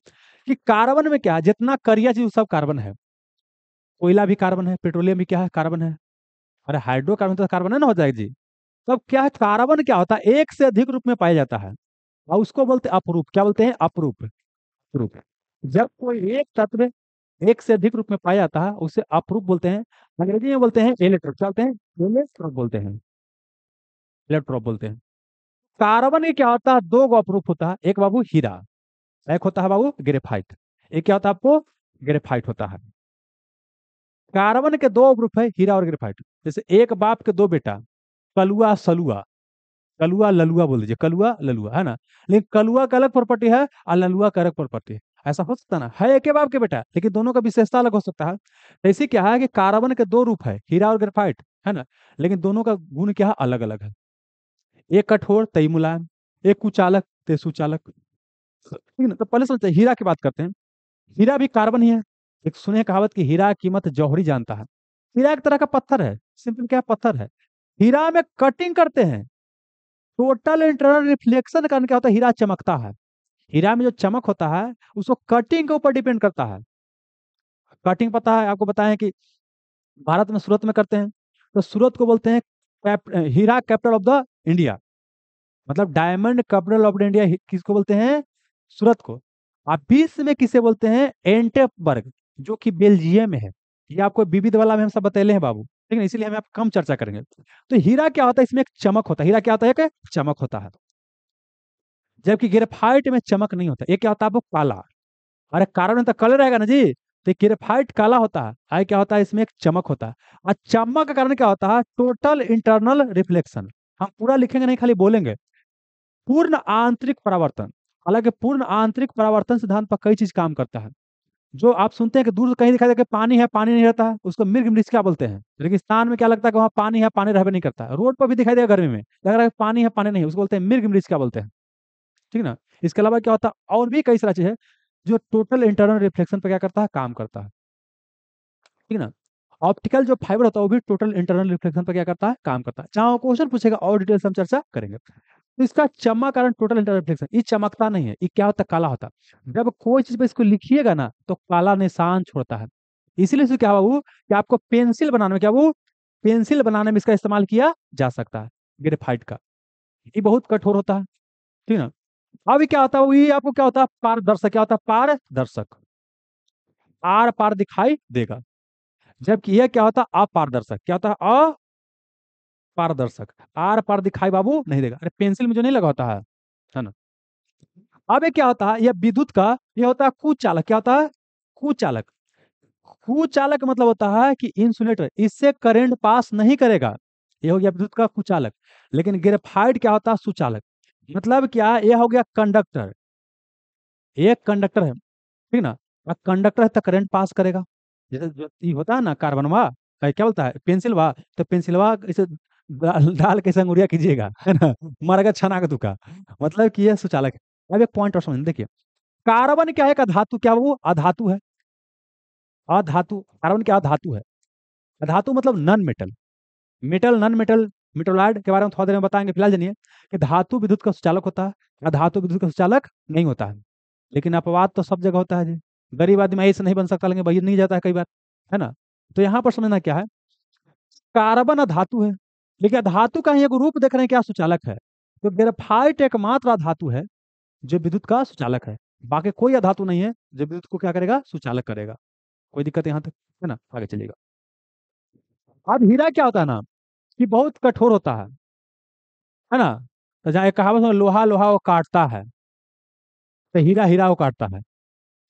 कि कार्बन में क्या है, जितना करिया चीज वो सब कार्बन है। कोयला भी कार्बन है, पेट्रोलियम भी क्या है, कार्बन है। अरे हाइड्रोकार्बन तो कार्बन है ना, हो जाएगा जी। तब क्या है, कार्बन क्या होता है, एक से अधिक रूप में पाया जाता है, और उसको बोलते हैं अपरूप, क्या बोलते हैं, अपरूप, रूप। जब कोई एक तत्व एक से अधिक रूप में पाया जाता है उसे अपरूप बोलते हैं। अंग्रेजी में बोलते हैं इलेक्ट्रोप, क्या बोलते हैं, इलेक्ट्रोप बोलते हैं, इलेक्ट्रोप बोलते हैं। कार्बन के क्या होता है, दो गो अपरूप होता है, एक बाबू हीरा, एक होता है बाबू ग्रेफाइट। एक क्या होता है आपको, ग्रेफाइट होता है। कार्बन के दो ग्रुप है, हीरा और ग्रेफाइट। जैसे एक बाप के दो बेटा, कलुआ सलुआ, कलुआ ललुआ बोल दीजिए, कलुआ ललुआ, है ना। लेकिन कलुआ का अलग प्रॉपर्टी है और ललुआ का अलग प्रॉपर्टी है। ऐसा हो सकता है ना, है एक ही बाप के बेटा लेकिन दोनों का विशेषता अलग हो सकता है। तो इसी क्या है कि कार्बन के दो रूप है, हीरा और ग्रेफाइट, है ना। लेकिन दोनों का गुण क्या है, अलग अलग है। एक कठोर तई मुलायम, एक कुचालक ते सुचालक, ठीक है ना। तो पहले समझते हैं, हीरा की बात करते हैं। हीरा भी कार्बन ही है। एक सुने कहावत कि हीरा की कीमत जौहरी जानता है। हीरा एक तरह का पत्थर है, सिंपल क्या है, पत्थर है। हीरा में कटिंग करते हैं, टोटल इंटरनल रिफ्लेक्शन कारण क्या होता है, हीरा चमकता है। हीरा में जो चमक होता है उसको कटिंग के ऊपर डिपेंड करता है। कटिंग पता है आपको, बताएं कि भारत में सूरत में करते हैं, तो सूरत को बोलते हैं हीरा कैपिटल ऑफ द इंडिया, मतलब diamond capital of the India किसको बोलते हैं, सूरत को। आप विश्व में किसे बोलते हैं, एंटेबर्ग, जो कि बेल्जियम में है। ये आपको विविध वाला में हम सब बतैले हैं बाबू, ठीक है, इसीलिए हम आप कम चर्चा करेंगे। तो हीरा क्या होता है, इसमें एक चमक होता है, हीरा क्या होता है, एक चमक होता है। जबकि ग्रेफाइट में चमक नहीं होता। ये क्या होता है, वो काला। अरे कार्बन में तो कलर रहेगा ना जी, तो ग्रेफाइट काला होता है, आई क्या होता है, इसमें एक चमक होता है। और चमक का कारण क्या होता है, टोटल इंटरनल रिफ्लेक्शन। हम पूरा लिखेंगे नहीं, खाली बोलेंगे पूर्ण आंतरिक परावर्तन। हालांकि पूर्ण आंतरिक परावर्तन सिद्धांत पर कई चीज काम करता है। जो आप सुनते हैं कि दूर से कहीं दिखाई दे कि पानी है, पानी नहीं रहता है, उसको मृग मृषिका बोलते हैं। रेगिस्तान में क्या लगता है कि वहाँ पानी है, पानी रहबे नहीं करता है। रोड पर भी दिखाई देगा गर्मी में, लग रहा है कि पानी है, पानी नहीं है, उसको बोलते हैं मृग मृषिका बोलते हैं। ठीक है ना। इसके अलावा क्या होता है, और भी कई सारा चीज है जो टोटल इंटरनल रिफ्लेक्शन पर क्या करता है, काम करता है। ठीक है ना। ऑप्टिकल जो फाइबर होता है वो भी टोटल इंटरनल रिफ्लेक्शन पर क्या करता है, काम करता है। जहाँ क्वेश्चन पूछेगा और डिटेल से हम चर्चा करेंगे। तो इसका चमक कारण टोटल इंटरनल रिफ्लेक्शन, ये चमकता नहीं है, ये क्या होता है, काला होता है। जब कोई चीज पे इसको लिखिएगा ना तो काला निशान छोड़ता है। इसीलिए इसको क्या बाबू, कि आपको पेंसिल बनाने में क्या वो, पेंसिल बनाने में इसका इस्तेमाल किया जा सकता है, ग्रेफाइट का। ये बहुत कठोर होता है। ठीक है ना। अभी क्या होता है, वो ये आपको क्या होता है, पारदर्शक। क्या होता है, पारदर्शक, आर पार दिखाई देगा। जबकि यह क्या होता है, अपारदर्शक। क्या होता है, अपारदर्शक, आर पार दिखाई बाबू नहीं देगा। अरे पेंसिल में जो नहीं लगा होता है ना। अब ये क्या होता है, यह विद्युत का, यह होता है कुचालक। क्या होता है, कुचालक। कुचालक का मतलब होता है कि इंसुलेटर, इससे करंट पास नहीं करेगा। ये हो गया विद्युत का कुचालक। लेकिन ग्रेफाइट क्या होता है, सुचालक। मतलब क्या, यह हो गया कंडक्टर, एक कंडक्टर है। ठीक ना। अब कंडक्टर है तो करंट पास करेगा। जैसे जो ये होता है ना कार्बनवा, क्या बोलता है, पेंसिलवा, तो पेंसिलवा इसे डाल के संगुरिया कीजिएगा, है ना, मरगा छना का तुका। मतलब कि यह सुचालक है। अब एक पॉइंट और समझ देखिए, कार्बन क्या है, एक अधातु। क्या वो अधातु है, अधातु। कार्बन क्या अधातु है, अधातु मतलब non metal. Metal, non metal, metalloid के बारे में थोड़ा देर में बताएंगे। फिलहाल जानिए कि धातु विद्युत का सुचालक होता है, अधातु विद्युत का सुचालक नहीं होता है। लेकिन अपवाद तो सब जगह होता है जी। गरीब आदमी ऐसे नहीं बन सकता, लेकिन वही नहीं जाता है कई बार, है ना। तो यहाँ पर समझना क्या है, कार्बन अधातु है, लेकिन धातु का ही एक रूप देख रहे हैं, क्या सुचालक है। तो ग्रेफाइट एकमात्र अधातु है जो विद्युत का सुचालक है। बाकी कोई अधातु नहीं है जो विद्युत को क्या करेगा, सुचालक करेगा। कोई दिक्कत यहाँ तक, है ना, आगे चलिएगा। अब हीरा क्या होता है ना, कि बहुत कठोर होता है ना। तो जहाँ एक कहावत है, लोहा लोहा वो काटता है, तो हीरा हीरा वो काटता है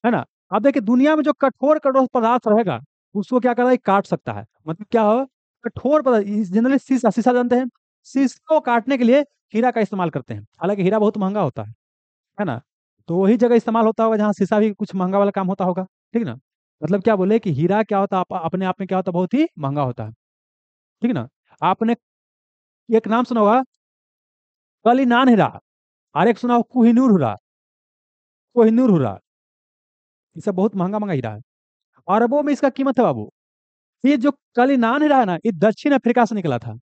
ना। अब देखिए दुनिया में जो कठोर कठोर पदार्थ रहेगा, उसको क्या करता है, काट सकता है। मतलब क्या हो, कठोर पदार्थ, जनरली शीशा, शीशा जानते हैं, शीशा को काटने के लिए हीरा का इस्तेमाल करते हैं। हालांकि हीरा बहुत महंगा होता है ना। तो वही जगह इस्तेमाल होता होगा जहाँ शीशा भी कुछ महंगा वाला काम होता होगा। ठीक ना। मतलब क्या बोले कि हीरा क्या होता है, अपने आप में क्या होता है, बहुत ही महंगा होता है। ठीक ना। आपने एक नाम सुना होगा, कलिनान हीरा, और एक सुना होगा कोहिनूर हीरा, कोहिनूर हीरा। ये सब बहुत महंगा महंगा हीरा है, अरबों में इसका कीमत है बाबू। ये जो कलिनान हीरा है ना, ये दक्षिण अफ्रीका से निकला था,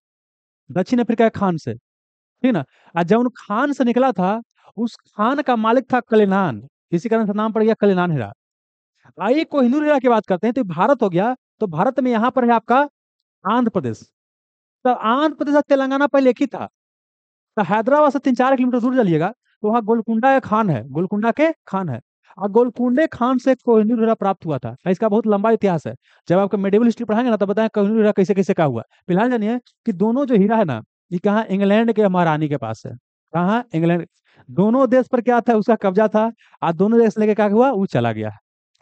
दक्षिण अफ्रीका के खान से। ठीक ना। और जब उन खान से निकला था, उस खान का मालिक था कलिनान, इसी कारण से नाम पड़ गया कलिनान हीरा। आइए कोहिनूर हीरा की बात करते हैं, तो भारत हो गया। तो भारत में यहाँ पर है आपका आंध्र प्रदेश। तो आंध्र प्रदेश और तेलंगाना पहले एक ही था। तो हैदराबाद से 3-4 किलोमीटर दूर चलिएगा, तो वहाँ गोलकुंडा के खान है, गोलकुंडा के खान है। और गोलकुंडे खान से कोहिनूर हीरा प्राप्त हुआ था। इसका बहुत लंबा इतिहास है। जब आपको मेडिवल हिस्ट्री पढ़ाएंगे ना, तब बताएं कोहिनूर हीरा कैसे कैसे का हुआ। फिलहाल जानिए कि दोनों जो हीरा है ना, ये कहाँ, इंग्लैंड के महारानी के पास है। कहाँ, इंग्लैंड। दोनों देश पर क्या था, उसका कब्जा था। और दोनों देश लेके क्या हुआ, वो चला गया।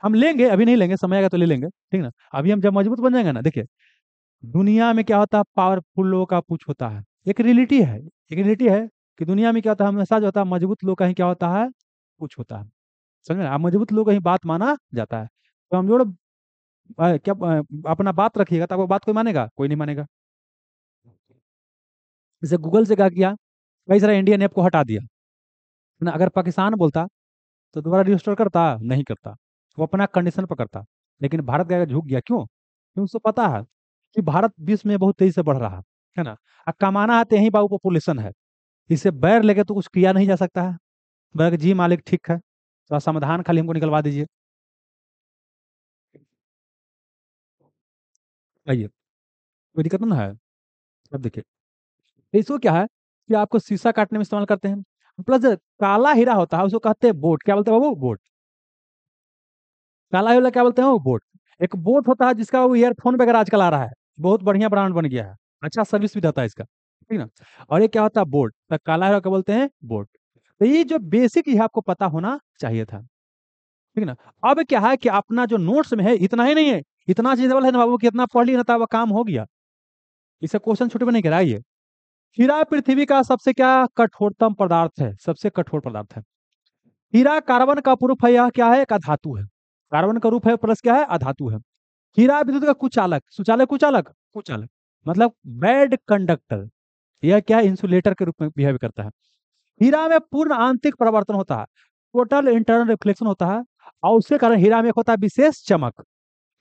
हम लेंगे, अभी नहीं लेंगे, समय आएगा तो ले लेंगे। ठीक ना। अभी हम जब मजबूत बन जाएंगे ना, देखिए दुनिया में क्या होता है, पावरफुल लोगों का कुछ होता है। एक रियलिटी है, एक रियलिटी है कि दुनिया में क्या होता है, हमेशा जो होता है मजबूत लोग का ही क्या होता है, कुछ होता है। समझ रहे हैं? आप मजबूत लोग का ही बात माना जाता है। तो हम जोड़ क्या अपना बात रखिएगा तो आपको बात कोई मानेगा, कोई नहीं मानेगा। जैसे गूगल से क्या किया, कई सारे इंडियन ऐप को हटा दिया ना। अगर पाकिस्तान बोलता तो दोबारा रिस्टोर करता, नहीं करता। वो अपना कंडीशन पर करता। लेकिन भारत का झुक गया, क्यों, क्योंकि उसको पता है कि भारत विश्व में बहुत तेजी से बढ़ रहा है ना। अब कमाना आते यही बाबू पॉपुलेशन है। इसे बैर लेके तो कुछ किया नहीं जा सकता है। बैर जी मालिक ठीक है, तो समाधान खाली हमको निकलवा दीजिए। आइए, कोई दिक्कत ना है। अब देखिए, तो इसको क्या है कि आपको शीशा काटने में इस्तेमाल करते हैं। प्लस काला हीरा होता है, उसको कहते हैं बोट। क्या बोलते हैं बाबू, बोट। काला हीरा क्या बोलते हैं, वो बोट। एक बोट होता है जिसका वो ईयरफोन वगैरह आजकल आ रहा है, बहुत बढ़िया ब्रांड बन गया है, अच्छा सर्विस भी देता है इसका। ठीक ना। और ये क्या होता है, बोट। तो काला हीरा क्या बोलते हैं, बोट। तो ये जो बेसिक है आपको पता होना चाहिए था, ठीक है ना। अब क्या है कि अपना जो नोट्स में है इतना ही नहीं है, इतना चीज है ना बाबू कि इतना पढ़ लिया ना था वो काम हो गया। इसे क्वेश्चन छोटे में नहीं कराइए। हीरा पृथ्वी का सबसे क्या कठोरतम पदार्थ है, सबसे कठोर पदार्थ है। हीरा कार्बन का रूप है, यह क्या है, एक अधातु है। कार्बन का रूप है प्लस क्या है, अधातु है। हीरा विद्युत का कुचालक, सुचालक कुचालक कुचालक मतलब बैड कंडक्टर। यह क्या है, इंसुलेटर के रूप में बिहेव करता है। हीरा में पूर्ण आंतरिक परावर्तन होता है, टोटल इंटरनल रिफ्लेक्शन होता है। और उसके कारण हीरा में एक होता है विशेष चमक।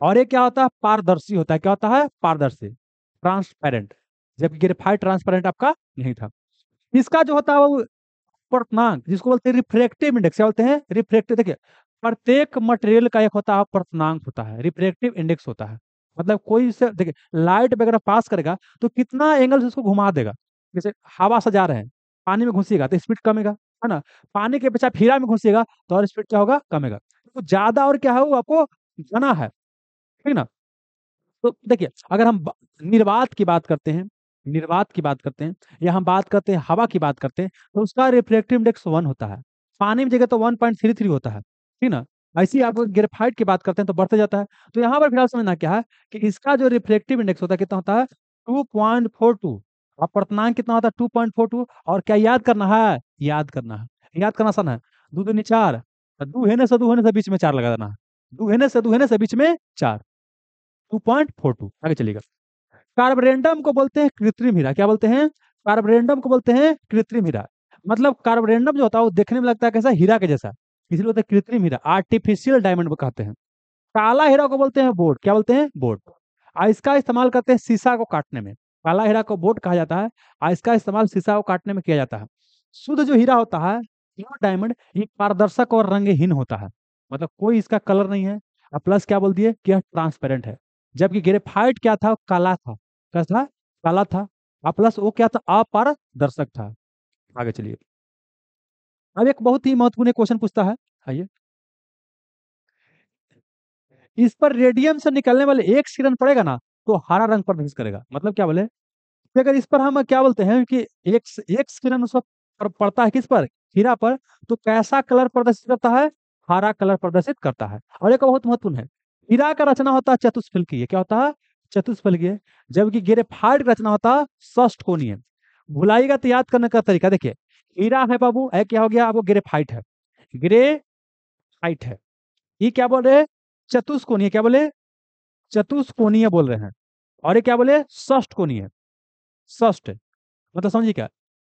और ये क्या होता है, पारदर्शी होता है। क्या होता है, पारदर्शी, ट्रांसपेरेंट। जबकि ग्रेफाइट ट्रांसपेरेंट आपका नहीं था। इसका जो होता है वो पर्तनांक, जिसको बोलते हैं रिफ्रैक्टिव इंडेक्स, क्या बोलते हैं, रिफ्रैक्टिव। देखिए, प्रत्येक मटेरियल का एक होता है पर्तनांक होता है, रिफ्रैक्टिव इंडेक्स होता है। मतलब कोई से देखिए लाइट वगैरह पास करेगा तो कितना एंगल से उसको घुमा देगा। जैसे हवा से जा रहे हैं, पानी में घुसिएगा तो स्पीड कमेगा, है ना। पानी के बजाय हीरा में घुसिएगा तो और स्पीड क्या होगा, कमेगा। तो ज्यादा और क्या है वो आपको जाना है, ठीक ना। तो देखिए अगर हम निर्वात की बात करते हैं, निर्वात की बात करते हैं, या हम बात करते हैं हवा की बात करते हैं, तो उसका रिफ्रैक्टिव इंडेक्स 1 होता है। पानी में जगह तो 1.33 होता है, ठीक ना। ऐसे ही आप ग्रेफाइट की बात करते हैं तो बढ़ते जाता है। तो यहाँ पर फिलहाल समझना क्या है कि इसका जो रिफ्रैक्टिव इंडेक्स होता है कितना होता है, 2.42। और पर्तनांक कितना होता है, 2.42। और क्या याद करना है, याद करना है, याद करना आसान है। दो दूनी चार, दू हेने से बीच में चार लगा देना है। दू हेने से बीच में चार, 2.42। आगे चलिएगा। कार्बोरेंडम को बोलते हैं कृत्रिम हीरा। क्या बोलते हैं, कार्बोरेंडम को बोलते हैं कृत्रिम हीरा। मतलब कार्बोरेंडम जो होता है वो देखने में लगता है कैसा, हीरा के जैसा, इसलिए बोलते हैं कृत्रिम हीरा, आर्टिफिशियल डायमंड कहते हैं। काला हीरा को बोलते हैं बोर्ड। क्या बोलते हैं, बोर्ड। और इसका इस्तेमाल करते हैं शीशा को काटने में। काला हीरा को बोर्ड कहा जाता है, और इसका इस्तेमाल शीशा को काटने में किया जाता है। शुद्ध जो हीरा होता है, प्योर डायमंड, ये पारदर्शक और रंगहीन होता है। मतलब कोई इसका कलर नहीं है। और प्लस क्या बोल दिए कि यह ट्रांसपेरेंट है। जबकि ग्रेफाइट क्या था, काला था। क्या था, काला था। और प्लस वो क्या था, अपारदर्शक था। आगे चलिए। अब एक बहुत ही महत्वपूर्ण क्वेश्चन पूछता है, आइए। इस पर रेडियम से निकलने वाले एक किरण पड़ेगा ना तो हरा रंग प्रदर्शित करेगा। मतलब क्या बोले कि अगर इस पर हम क्या बोलते हैं कि एक किरण उस पर पड़ता है, किस पर, हीरा पर, तो कैसा कलर प्रदर्शित करता है, हरा कलर प्रदर्शित करता है। और एक बहुत महत्वपूर्ण है, हीरा का रचना होता है चतुष्फलकीय। क्या होता है, चतुष्फलकीय। जबकि ग्रेफाइट का रचना होता है षष्ठकोणीय। भुलाइएगा तो याद करने का तरीका देखिए, हीरा है बाबू, क्या हो गया आपको, ग्रेफाइट है, ग्रेफाइट है। ये क्या बोल रहे हैं, चतुष्कोणीय। क्या बोले, चतुष्कोणीय बोल रहे हैं। और ये क्या बोले, षष्ठकोणीय। षष्ठ मतलब समझिए क्या,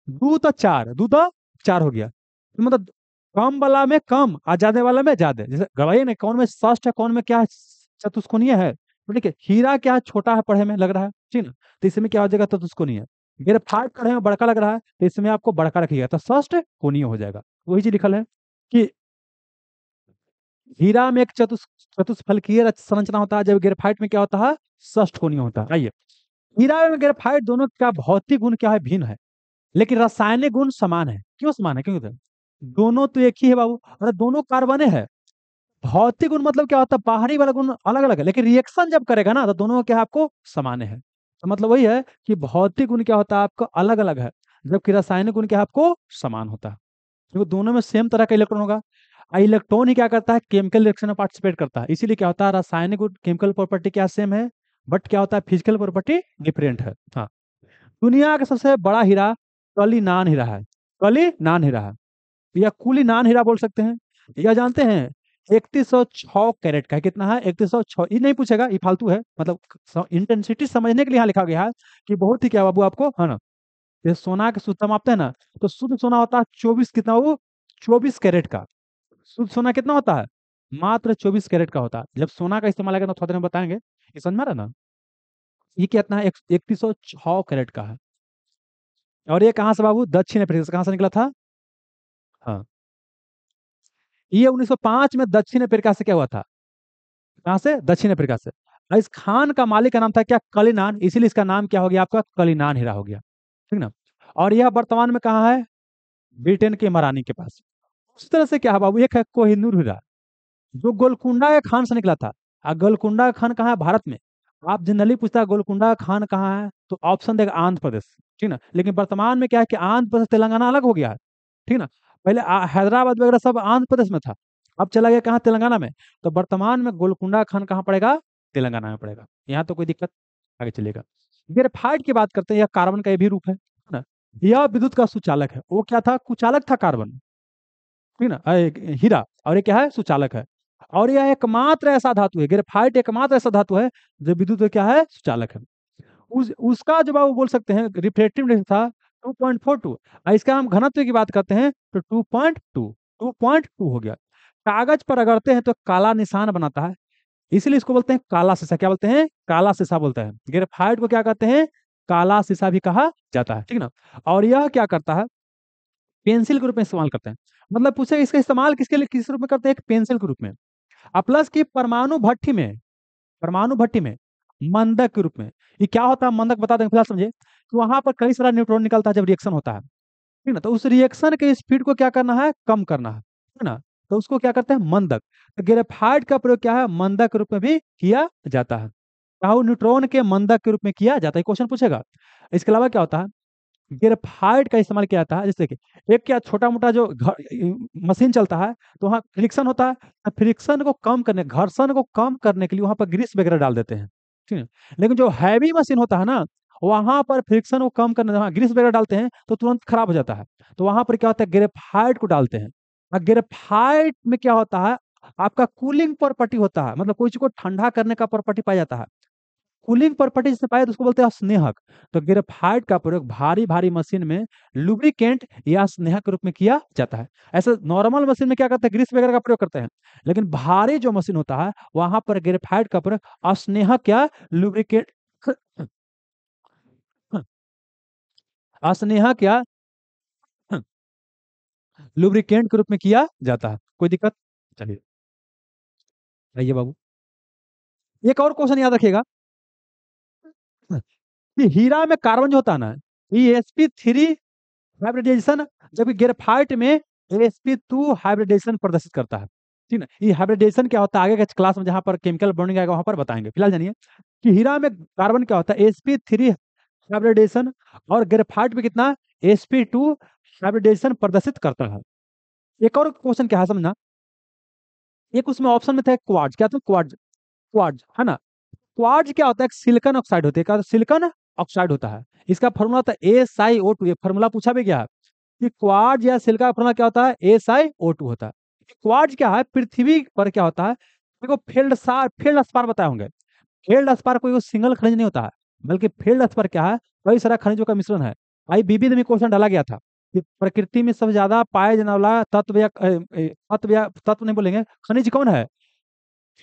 दो तो चार, दो तो चार हो गया। तो मतलब कम वाला में कम और ज्यादा वाला में ज्यादा। जैसे गवाही ने कौन में षष्ठ है, कौन में क्या है, चतुष्कोणीय है। तो देखिए हीरा क्या है, छोटा है पढ़े में लग रहा है, ठीक ना, तो इसमें क्या हो जाएगा, चतुष्कोणीय। ग्रेफाइट पढ़े में बड़का लग रहा है तो इसमें आपको बड़का रखिएगा तो षष्ठ कोणीय हो जाएगा। वही चीज लिखल है कि हीरा में एक चतुष्फलकीय संरचना होता है, जब ग्रेफाइट में क्या होता है, षष्ठकोणीय होता है। आइए, हीरा और ग्रेफाइट दोनों का भौतिक गुण क्या है, भिन्न है। लेकिन रासायनिक गुण समान है। क्यों समान है, क्योंकि दोनों तो एक ही है बाबू, और दोनों कार्बने है। भौतिक गुण मतलब क्या होता है, बाहरी वाला गुण अलग अलग है, लेकिन रिएक्शन जब करेगा ना तो दोनों क्या है, आपको समान है। तो मतलब वही है कि भौतिक गुण क्या होता है आपको अलग अलग है, जबकि रासायनिक गुण क्या है, आपको समान होता है। क्योंकि दोनों में सेम तरह का इलेक्ट्रॉन होगा। इलेक्ट्रॉन ही क्या करता है, केमिकल रिएक्शन में पार्टिसिपेट करता है। इसीलिए क्या होता है, रासायनिक और केमिकल प्रॉपर्टी क्या सेम है, बट क्या होता है, फिजिकल प्रॉपर्टी डिफरेंट है। हाँ, दुनिया का सबसे बड़ा हीरा कलीनान हीरा है। कलीनान हीरा है, या कुलीनान हीरा बोल सकते हैं। यह जानते हैं 3106 कैरेट का है। कितना है, 3106। ये नहीं पूछेगा, ये फालतू है, मतलब इंटेंसिटी समझने के लिए यहाँ लिखा गया है कि बहुत ही क्या बाबू आपको, है ना। ये सोना के शुद्ध मापते हैं ना, तो शुद्ध सोना होता है 24, कितना वो, 24 कैरेट का। शुद्ध सोना कितना होता है, मात्र 24 कैरेट का होता है। जब सोना का इस्तेमाल आएगा तो थोड़ा देर में बताएंगे, ये समझ में आ रहा है ना। ये कितना है, 3106 कैरेट का है। और ये कहाँ से बाबू, दक्षिण अफ्रीका से। कहाँ से निकला था, हाँ, ये 1905 में दक्षिण अफ्रीका से क्या हुआ था, कहाँ से, दक्षिण अफ्रीका से। और इस खान का मालिक का नाम था क्या, कलिनान, इसीलिए इसका नाम क्या हो गया आपका, कलिनान हीरा हो गया, ठीक ना। और यह वर्तमान में कहाँ है, ब्रिटेन के महारानी के पास। उस तरह से क्या है बाबू, एक है कोहिनूर हीरा, जो गोलकुंडा के खान से निकला था। और गोलकुंडा का खान कहाँ है, भारत में। आप जनरली पूछता है गोलकुंडा का खान कहाँ है, तो ऑप्शन देगा आंध्र प्रदेश, ठीक ना। लेकिन वर्तमान में क्या है कि आंध्र प्रदेश तेलंगाना अलग हो गया है, ठीक ना। पहले हैदराबाद वगैरह सब आंध्र प्रदेश में था, अब चला गया कहाँ, तेलंगाना में। तो वर्तमान में गोलकुंडा खान कहाँ पड़ेगा, तेलंगाना में पड़ेगा। यहाँ तो कोई दिक्कत, आगे चलिएगा। ग्रेफाइट की बात करते हैं, यह कार्बन का ये भी रूप है ना। यह विद्युत का सुचालक है, वो क्या था, कुचालक था कार्बन, ठीक ना। हीरा, और ये क्या है, सुचालक है। और यह एकमात्र ऐसा धातु है, ग्रेफाइट एकमात्र ऐसा धातु है जो विद्युत में क्या है, सुचालक है। उसका जब आप बोल सकते हैं रिफ्रैक्टिव इंडेक्स था 2.42, और इसका हम घनत्व की बात करते हैं तो 2.2 हो गया। कागज पर रगड़ते हैं तो काला निशान बनाता है, इसलिए इसको बोलते हैं काला शीशा। क्या बोलते हैं, काला शीशा बोलते हैं। ग्रेफाइट को क्या कहते हैं, काला शीशा भी कहा जाता है, ठीक ना। और यह क्या करता है, पेंसिल के रूप में इस्तेमाल करते हैं। मतलब पूछे इसका इस्तेमाल किसके लिए, किस रूप में करते हैं, एक पेंसिल के रूप में। और प्लस की परमाणु भट्टी में मंदक के रूप में। ये क्या होता है मंदक, बता देंगे फिलहाल समझे। तो वहां पर कई सारा न्यूट्रॉन निकलता है जब रिएक्शन होता है, ठीक ना। तो उस रिएक्शन के स्पीड को क्या करना है, कम करना है, ठीक ना। तो उसको क्या करते हैं, मंदक। तो ग्रेफाइट का प्रयोग क्या है, मंदक के रूप में भी किया जाता है। राहुल न्यूट्रॉन के मंदक के रूप में किया जाता है, क्वेश्चन पूछेगा। इसके अलावा क्या होता है, ग्रेफाइट का इस्तेमाल किया जाता है, जैसे कि एक क्या छोटा मोटा जो मशीन चलता है, तो वहाँ फ्रिक्शन होता है, फ्रिक्शन को कम करने, घर्षण को कम करने के लिए वहां पर ग्रीस वगैरह डाल देते हैं, ठीक है। लेकिन जो हैवी मशीन होता है ना, वहां पर फ्रिक्शन को कम करने, वहां ग्रीस वगैरह डालते हैं तो तुरंत खराब हो जाता है। तो वहां पर क्या होता है, ग्रेफाइट को डालते हैं। और ग्रेफाइट में क्या होता है, आपका कूलिंग प्रॉपर्टी होता है, मतलब कोई चीज को ठंडा करने का प्रॉपर्टी पाया जाता है। कूलिंग प्रॉपर्टी जिससे पाए तो उसको बोलते हैं स्नेहक। तो ग्रेफाइट का प्रयोग भारी भारी मशीन में लुब्रिकेंट या स्नेहक के रूप में किया जाता है। ऐसे नॉर्मल मशीन में क्या करते हैं, ग्रीस वगैरह का प्रयोग करते हैं। लेकिन भारी जो मशीन होता है वहां पर ग्रेफाइट का प्रयोग अस्नेहक या लुब्रिकेंट, अस्नेहक या लुब्रिकेंट के रूप में किया जाता है। कोई दिक्कत, चलिए आइए बाबू, एक और क्वेश्चन याद रखिएगा कि हीरा में कार्बन जो होता है ना, ये sp3 हाइब्रिडाइजेशन, जबकि ग्रेफाइट में sp2 हाइब्रिडाइजेशन प्रदर्शित करता है, ठीक ना। ये हाइब्रिडाइजेशन क्या होता है आगे के क्लास में जहां पर केमिकल बॉन्डिंग आएगा वहां पर बताएंगे। फिलहाल जानिए कि हीरा में कार्बन क्या होता है, sp3 हाइब्रिडाइजेशन, और ग्रेफाइट में कितना, sp2 हाइब्रिडाइजेशन प्रदर्शित करता है। एक और क्वेश्चन क्या है समझना, एक उसमें ऑप्शन में था क्वार्ट्ज, क्या था क्वार्ट्ज, क्वार्ट्ज है ना। क्वार्ट्ज क्या होता है, सिलिकॉन ऑक्साइड होता है, क्या सिलिकॉन ऑक्साइड होता है। इसका फॉर्मूला होता है SiO2, ये फॉर्मूला पूछा भी गया है कि क्वार्ट्ज या सिलिका का फॉर्मूला क्या होता है, SiO2 होता है। क्वार्ट्ज क्या है, पृथ्वी पर क्या होता है, देखो फील्ड स्पार बताए होंगे। फील्ड स्पार कोई सिंगल खनिज नहीं होता है, बल्कि फील्ड स्पार क्या है, कई सारा खनिजों का मिश्रण है। IBB में क्वेश्चन डाला गया था कि प्रकृति में सबसे ज्यादा पाए जाने वाला तत्व नहीं बोलेंगे, खनिज कौन है,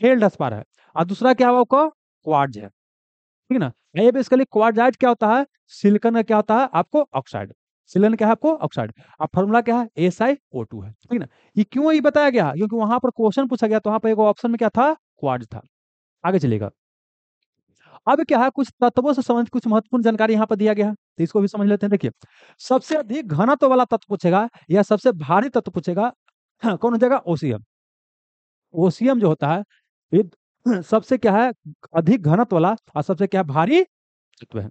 फील्ड स्पार है। और दूसरा क्या हुआ, आपको क्वार्ट्ज है, ठीक है ना। ये बेसिकली क्वार्ट्जाइट क्या होता है, सिलिकॉन का क्या होता है आपको ऑक्साइड, सिलिकॉन क्या है आपको ऑक्साइड। अब फॉर्मूला क्या है, SiO2 है, ठीक ना। ये क्यों ये बताया गया, क्योंकि वहां पर क्वेश्चन पूछा गया तो वहां पर एक ऑप्शन में क्या था, क्वार्ट्ज था। आगे चलेगा। अब क्या है, कुछ तत्वों से संबंधित कुछ महत्वपूर्ण जानकारी यहाँ पर दिया गया है, तो इसको भी समझ लेते हैं। देखिए, सबसे अधिक घनत्व वाला तत्व पूछेगा या सबसे भारी तत्व पूछेगा, कौन हो जाएगा, ओसियम। ओसियम जो होता है ये सबसे क्या है, अधिक घनत्व वाला, और सबसे क्या है, भारी तत्व है।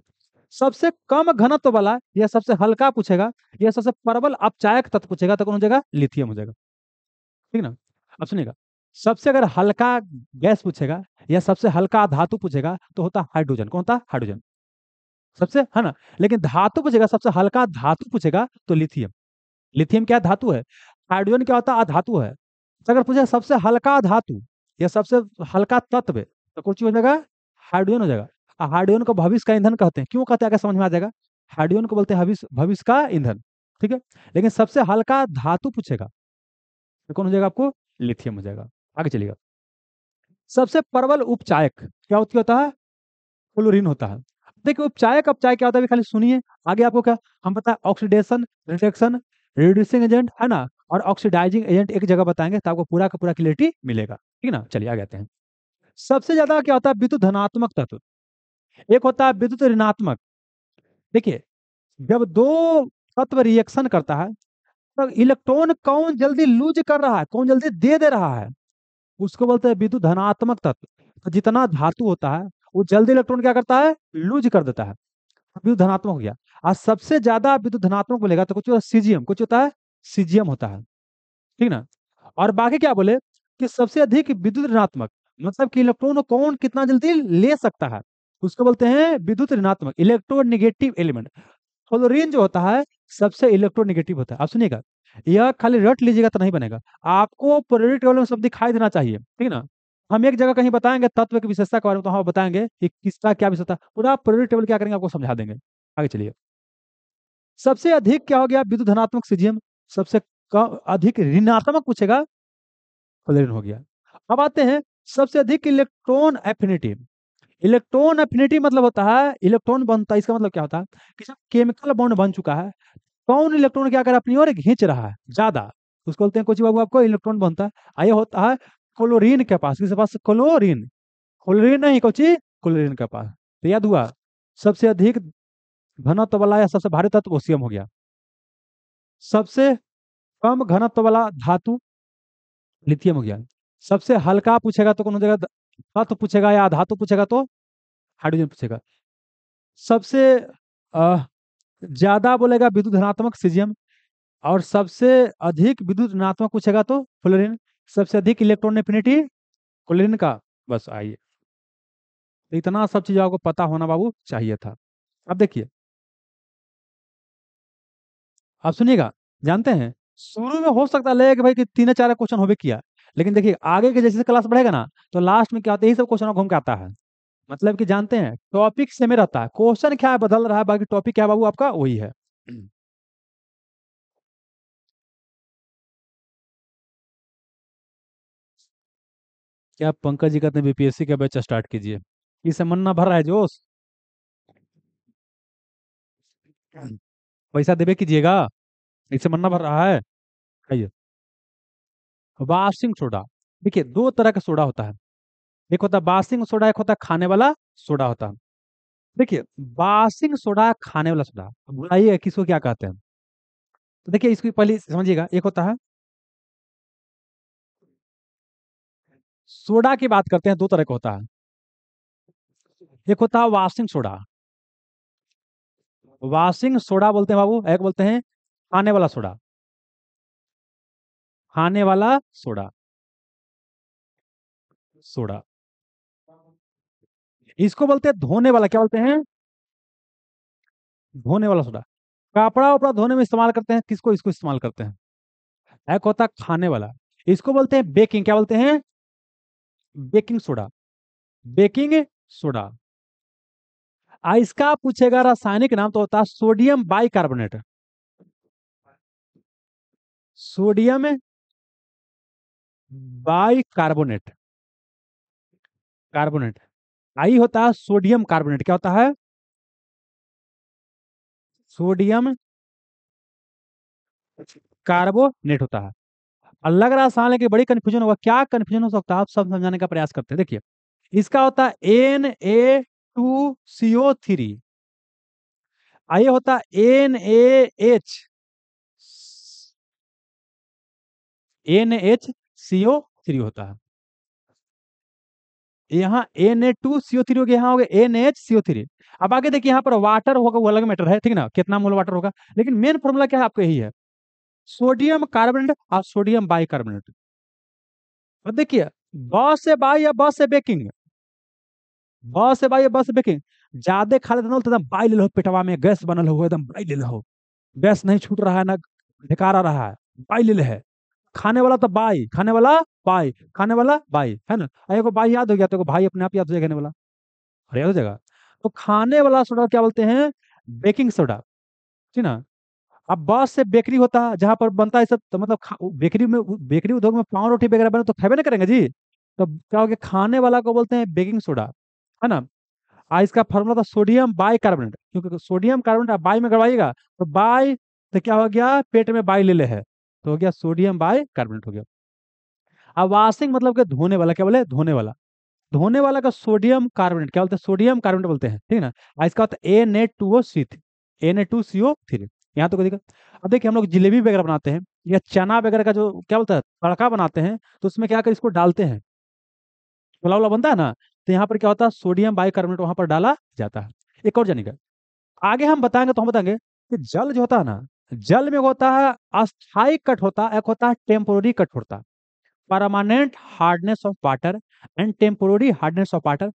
सबसे कम घनत्व वाला या सबसे हल्का पूछेगा या सबसे प्रबल अपचायक तत्व पूछेगा तो कौन हो जाएगा, लिथियम हो जाएगा, ठीक ना। अब सुनिएगा, सबसे अगर हल्का गैस पूछेगा या सबसे हल्का धातु पूछेगा तो होता हाइड्रोजन, कौन होता हाइड्रोजन सबसे, है ना। लेकिन धातु पूछेगा, सबसे हल्का धातु पूछेगा तो लिथियम। लिथियम क्या धातु है, हाइड्रोजन क्या होता है अधातु है। तो अगर पूछे सबसे हल्का धातु या सबसे हल्का तत्व तो कौन चीज हो जाएगा, हाइड्रोजन हो जाएगा। और हाइड्रोजन को भविष्य का ईंधन कहते हैं, क्यों कहते हैं आगे समझ में आ जाएगा। हाइड्रोजन को बोलते हैं भविष्य भविष्य का ईंधन, ठीक है। लेकिन सबसे हल्का धातु पूछेगा तो कौन हो जाएगा आपको, लिथियम हो जाएगा। आगे चलिएगा, सबसे प्रबल उपचायक क्या होता है, क्लोरीन होता है। देखिए उपचायक अपचायक क्या होता है अभी खाली सुनिए, आगे आपको क्या हम पता है, ऑक्सीडेशन, रिडक्शन, रिड्यूसिंग एजेंट, है ना, और ऑक्सीडाइजिंग एजेंट एक जगह बताएंगे तो आपको पूरा का पूरा क्लियरिटी मिलेगा, ठीक है ना। चलिए आगे आते हैं। सबसे ज्यादा क्या होता है, विद्युत धनात्मक तत्व, एक होता है विद्युत ऋणात्मक। देखिए, जब दो तत्व रिएक्शन करता है तो इलेक्ट्रॉन कौन जल्दी लूज कर रहा है, कौन जल्दी दे रहा है, उसको बोलते हैं विद्युत धनात्मक तत्व। तो जितना धातु होता है वो जल्दी इलेक्ट्रॉन क्या करता है, लूज कर देता है, विद्युत धनात्मक हो गया। और सबसे ज्यादा विद्युत धनात्मक बोलेगा तो कुछ होता है सीजियम, कुछ होता है सीजियम होता है, ठीक ना। और बाकी क्या बोले कि सबसे अधिक विद्युत ऋणात्मक, मतलब कि इलेक्ट्रॉन को कौन कितना जल्दी ले सकता है, उसको बोलते हैं विद्युत ऋणात्मक, इलेक्ट्रोनेगेटिव एलिमेंट। फ्लोरीन जो होता है सबसे इलेक्ट्रोनेगेटिव होता है। आप सुनिएगा, यह खाली रट लीजिएगा तो नहीं बनेगा, आपको पीरियोडिक टेबल में सब दिखाई देना चाहिए, ठीक ना। हम एक जगह कहीं बताएंगे तत्व की विशेषता के बारे में, तो हम बताएंगे कि किसका क्या विशेषता, पूरा पीरियोडिक टेबल क्या करेंगे आपको समझा देंगे। आगे चलिए। सबसे अधिक क्या हो गया, विद्युत धनात्मक सीजियम। सबसे कम अधिक ऋणात्मक पूछेगा, फ्लोरीन हो गया। अब आते हैं सबसे अधिक इलेक्ट्रॉन एफिनिटी। इलेक्ट्रॉन एफिनिटी मतलब होता है इलेक्ट्रॉन बनता है, इसका मतलब क्या होता है कि जब केमिकल बॉन्ड बन चुका है, कौन इलेक्ट्रॉन क्या कर रहा है, अपनी ओर खींच रहा है ज्यादा, उसको बोलते हैं कुछ बाबू आपको इलेक्ट्रॉन बनता है। आइए होता है क्लोरीन के पास, किसके पास, क्लोरीन। क्लोरीन नहीं कोची, क्लोरीन के पास। तो याद हुआ, सबसे अधिक घनत्व वाला या सबसे भारी तत्व ओसियम हो गया। सबसे कम घनत्व वाला धातु लिथियम हो गया। सबसे हल्का पूछेगा तो कौन हो जाएगा, तत्व पूछेगा या धातु पूछेगा तो हाइड्रोजन पूछेगा। सबसे अ, ज्यादा बोलेगा विद्युत धनात्मक सीजियम, और सबसे अधिक विद्युत ऋणात्मक पूछेगा तो फ्लोरीन। सबसे अधिक इलेक्ट्रॉन एफिनिटी क्लोरीन का। बस आइए, तो इतना सब चीज आपको पता होना बाबू चाहिए था। अब देखिए, आप सुनिएगा, जानते हैं शुरू में हो सकता है कि भाई कि तीन चार क्वेश्चन होबे किया, लेकिन देखिए आगे के जैसे क्लास बढ़ेगा ना, तो लास्ट में क्या होता है, यही सब क्वेश्चन घूम के आता है। मतलब कि जानते हैं टॉपिक सेम ही रहता है, क्वेश्चन क्या है बदल रहा है, बाकी टॉपिक क्या है बाबू आपका वही है। क्या पंकज जी कहते हैं बीपीएससी का बैच स्टार्ट कीजिए, इससे मन ना भर रहा है जोश, पैसा देवे कीजिएगा, इससे मन ना भर रहा है। आइए, वाशिंग सोडा। देखिए दो तरह का सोडा होता है, एक होता है वाशिंग सोडा, एक होता है खाने वाला सोडा होता है। देखिए वाशिंग सोडा खाने वाला सोडा, अब बुलाइए किसको क्या कहते हैं। तो देखिए इसको पहले समझिएगा, एक होता है सोडा की बात करते हैं, दो तरह का होता है। एक होता है वाशिंग सोडा, वाशिंग सोडा बोलते हैं बाबू, एक बोलते हैं खाने वाला सोडा, खाने वाला सोडा, सोडा। इसको बोलते हैं धोने वाला, क्या बोलते हैं, धोने वाला सोडा। कपड़ा वपड़ा धोने में इस्तेमाल करते हैं, किसको, इसको इस्तेमाल करते हैं। एक होता है खाने वाला, इसको बोलते हैं बेकिंग, क्या बोलते हैं, बेकिंग सोडा, बेकिंग सोडा। इसका पूछेगा रासायनिक नाम तो होता है sodium bicarbonate, sodium bicarbonate, carbonate. आई होता है सोडियम कार्बोनेट, क्या होता है, सोडियम कार्बोनेट होता है। अलग रसायन है कि बड़ी कंफ्यूजन होगा, क्या कंफ्यूजन हो सकता है, आप सब समझाने का प्रयास करते हैं। देखिए इसका होता है Na2CO3, ये होता है NaHNH CO3 होता है। यहाँ Na2CO3 हो गया, यहाँ हो गया NaHCO3। अब आगे देखिए यहाँ पर वाटर होगा, वो अलग मैटर है, ठीक ना, कितना मोल वाटर होगा, लेकिन मेन फॉर्मूला क्या है आपको यही है, सोडियम कार्बोनेट और सोडियम बाइकार्बोनेट। अब देखिए ब से बाई या ब से बेकिंग, ब से बाई या ब से बेकिंग, ज्यादा खा लेते ना तो एकदम बाई ले लो, पेटवा में गैस बनल हो एकदम बाई ले लो, गैस नहीं छूट रहा है ना, ढेकारा रहा है, बाई ले ले है। खाने वाला तो बाई, खाने वाला बाई, खाने वाला बाई है ना, को बाई याद हो गया तो भाई अपने आप याद हो जाएगा, खाने वाला और याद हो जाएगा। तो खाने वाला सोडा क्या बोलते हैं, बेकिंग सोडा, ठीक ना। अब बहुत से बेकरी होता है जहां पर बनता है सब, तो मतलब बेकरी में, बेकरी उद्योग में पाव रोटी वगैरह बने तो खावे ना करेंगे जी। तो क्या हो गया, खाने वाला को बोलते हैं बेकिंग सोडा, है ना। इसका फॉर्मूला था सोडियम बाई कार्बोनेट, क्योंकि सोडियम कार्बोनेट आप बाई में गड़वाइएगा तो बाई, तो क्या हो गया, पेट में बाई ले ले है, तो हो गया सोडियम बाई कार्बोनेट हो गया। अब वाशिंग मतलब कि धोने वाला, क्या बोले, धोने वाला, धोने वाला का सोडियम कार्बोनेट, क्या बोलते हैं, सोडियम कार्बोनेट बोलते हैं, ठीक है ना। इसका होता है Na2CO3, यहाँ तो देखा। अब देखिए हम लोग जलेबी वगैरह बनाते हैं या चना वगैरह का जो क्या बोलता है तड़का बनाते हैं, तो उसमें क्या कर इसको डालते हैं, छोला वाला बनता है ना, तो यहाँ पर क्या होता है सोडियम बाइकार्बोनेट वहां पर डाला जाता है। एक और जानेगा, आगे हम बताएंगे तो हम बताएंगे कि जल जो होता है ना, जल में होता है अस्थाई कठोरता, एक होता है टेम्पोररी कठोरता। Permanent hardness of water and temporary hardness of water.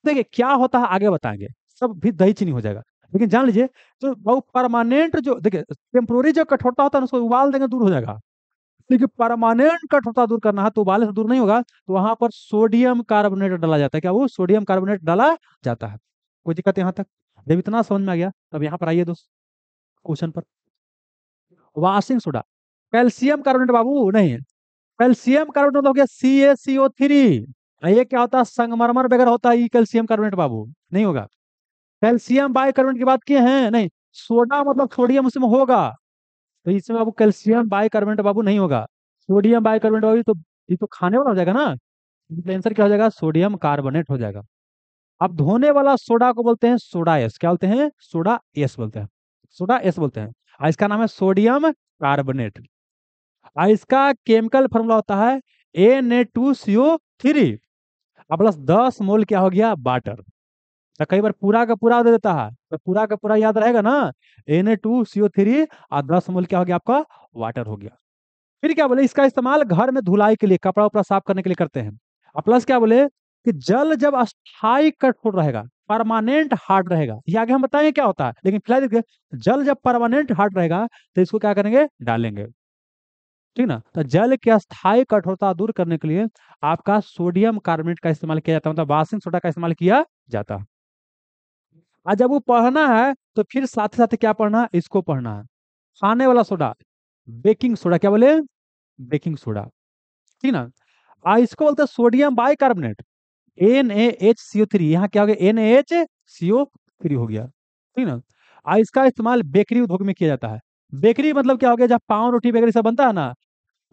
देखिए क्या होता है आगे बताएंगे, सब भी दही चीनी हो जाएगा। लेकिन जान लीजिए, तो वो परमानेंट जो देखिए, टेम्पोररी जो कठोरता होता है ना, उसको उबाल देंगे दूर हो जाएगा। देखिए परमानेंट कठोरता दूर करना है तो उबाले से दूर नहीं होगा, तो वहां पर सोडियम कार्बोनेट डाला जाता है। क्या वो सोडियम कार्बोनेट डाला जाता है? कोई दिक्कत यहाँ तक? जब इतना समझ में आ गया, तब यहाँ पर आइए दोस्त क्वेश्चन पर। वाशिंग सोडा, कैल्शियम कार्बोनेट बाबू नहीं, कैल्शियम कार्बोनेट हो गया CaCO3। ये क्या होता है? संगमरमर वगैरह होता है, ये कैल्शियम कार्बोनेट बाबू नहीं होगा। कैल्शियम बाइकार्बोनेट की बात किए हैं नहीं। सोडा मतलब सोडियम उसमें होगा, तो इसमें बाबू कैल्शियम बाइकार्बोनेट बाबू नहीं होगा। सोडियम बाइकार्बोनेट बाबू ये तो खाने वाला हो जाएगा ना। आंसर क्या हो जाएगा? सोडियम कार्बोनेट हो जाएगा। अब धोने वाला सोडा को बोलते हैं सोडा एस। क्या बोलते हैं? सोडा एस बोलते हैं। सोडा एस बोलते हैं। और इसका नाम है सोडियम कार्बोनेट। और इसका केमिकल फॉर्मूला होता है Na2CO3 और प्लस 10 मोल क्या हो गया? वाटर। तो कई बार पूरा का पूरा दे देता है, तो पूरा का पूरा याद रहेगा ना। Na2CO3 और 10 मोल क्या हो गया आपका? वाटर हो गया। फिर क्या बोले? इसका इस्तेमाल घर में धुलाई के लिए, कपड़ा उपड़ा साफ करने के लिए करते हैं। और प्लस क्या बोले कि जल जब अस्थाई कठोर रहेगा, परमानेंट हार्ड रहेगा, ये आगे हम बताएंगे क्या होता है, लेकिन फिलहाल देखिए, जल जब परमानेंट हार्ड रहेगा तो इसको क्या करेंगे? डालेंगे। ठीक ना? तो जल की अस्थाई कठोरता दूर करने के लिए आपका सोडियम कार्बोनेट का इस्तेमाल किया जाता है, मतलब वाशिंग सोडा का इस्तेमाल किया जाता है। और जब वो पढ़ना है तो फिर साथ साथ क्या पढ़ना है? इसको पढ़ना है। खाने वाला सोडा, बेकिंग सोडा। क्या बोले? Baking soda. ठीक ना? इसको बोलते हैं सोडियम बाइकार्बोनेट, NaHCO3। यहाँ क्या हो गया? NaHCO3 हो गया। ठीक ना? इसका इस्तेमाल बेकरी उद्योग में किया जाता है। बेकरी मतलब क्या हो गया? जब पाव रोटी वगैरह सब बनता है ना,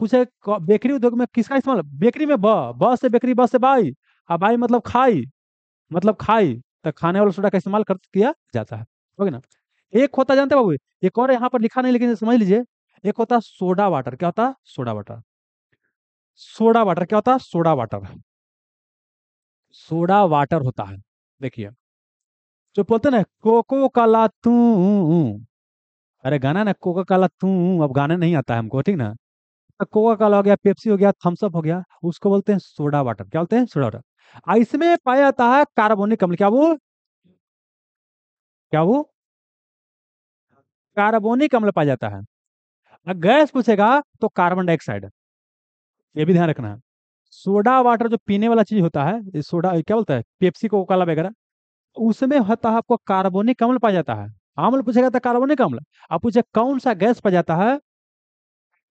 पूछे बेकरी उद्योग में किसका इस्तेमाल? बेकरी में ब से बेकरी, ब से बाई, बाई मतलब खाई, मतलब खाई। तो खाने वाला सोडा का इस्तेमाल कर किया जाता है। हो गया ना? एक होता जानते हैं बाबू, एक और यहाँ पर लिखा नहीं लेकिन समझ लीजिए, एक होता है सोडा वाटर। क्या होता है? Soda water. सोडा वाटर क्या होता है? Soda water. सोडा वाटर होता है। देखिए, जो बोलते हैं ना कोको काला तू, अरे गाना ना कोका काला तू, अब गाने नहीं आता है हमको, ठीक ना? तो कोका कोला हो गया, पेप्सी हो गया, थम्स अप हो गया, उसको बोलते हैं सोडा वाटर। क्या बोलते हैं? Soda water. इसमें पाया जाता है कार्बोनिक अम्ल। क्या वो कार्बोनिक अम्ल पाया जाता है। अगर गैस पूछेगा तो कार्बन डाइऑक्साइड। ये भी ध्यान रखना है। सोडा वाटर जो पीने वाला चीज होता है, ये सोडा क्या बोलता है, पेप्सी कोका कोला वगैरह, उसमें होता है आपको कार्बोनिक अम्ल पाया जाता है। अम्ल पूछेगा तो कार्बोनिक अम्ल। आप पूछे कौन सा गैस पाया जाता है?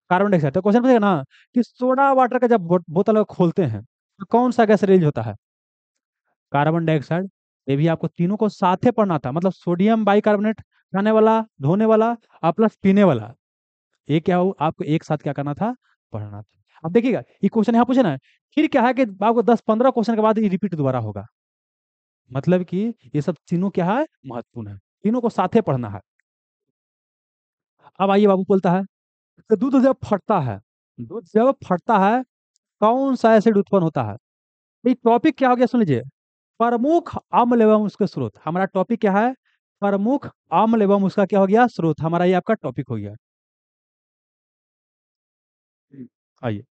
Carbon dioxide. तो क्वेश्चन पूछेगा ना कि सोडा वाटर का जब बोतल को खोलते हैं तो कौन सा गैस रिलीज होता है? Carbon dioxide. ये भी आपको तीनों को साथे पढ़ना था, मतलब सोडियम बाइकार्बोनेट, खाने वाला, धोने वाला और प्लस पीने वाला। ये क्या हो आपको एक साथ क्या करना था? पढ़ना था। अब देखिएगा ये क्वेश्चन यहाँ पूछे ना, फिर क्या है कि आपको 10-15 क्वेश्चन के बाद ये रिपीट दोबारा होगा। मतलब कि ये सब तीनों क्या है? महत्वपूर्ण है। तीनों को साथे पढ़ना है। अब आइए बाबू बोलता है, तो दूध जब फटता है, दूध जब फटता है कौन सा एसिड उत्पन्न होता है? ये टॉपिक क्या हो गया सुन लीजिए। प्रमुख अम्ल एवं उसके स्रोत। हमारा टॉपिक क्या है? प्रमुख अम्ल एवं उसका क्या हो गया? स्रोत। हमारा ये आपका टॉपिक हो गया। आइए,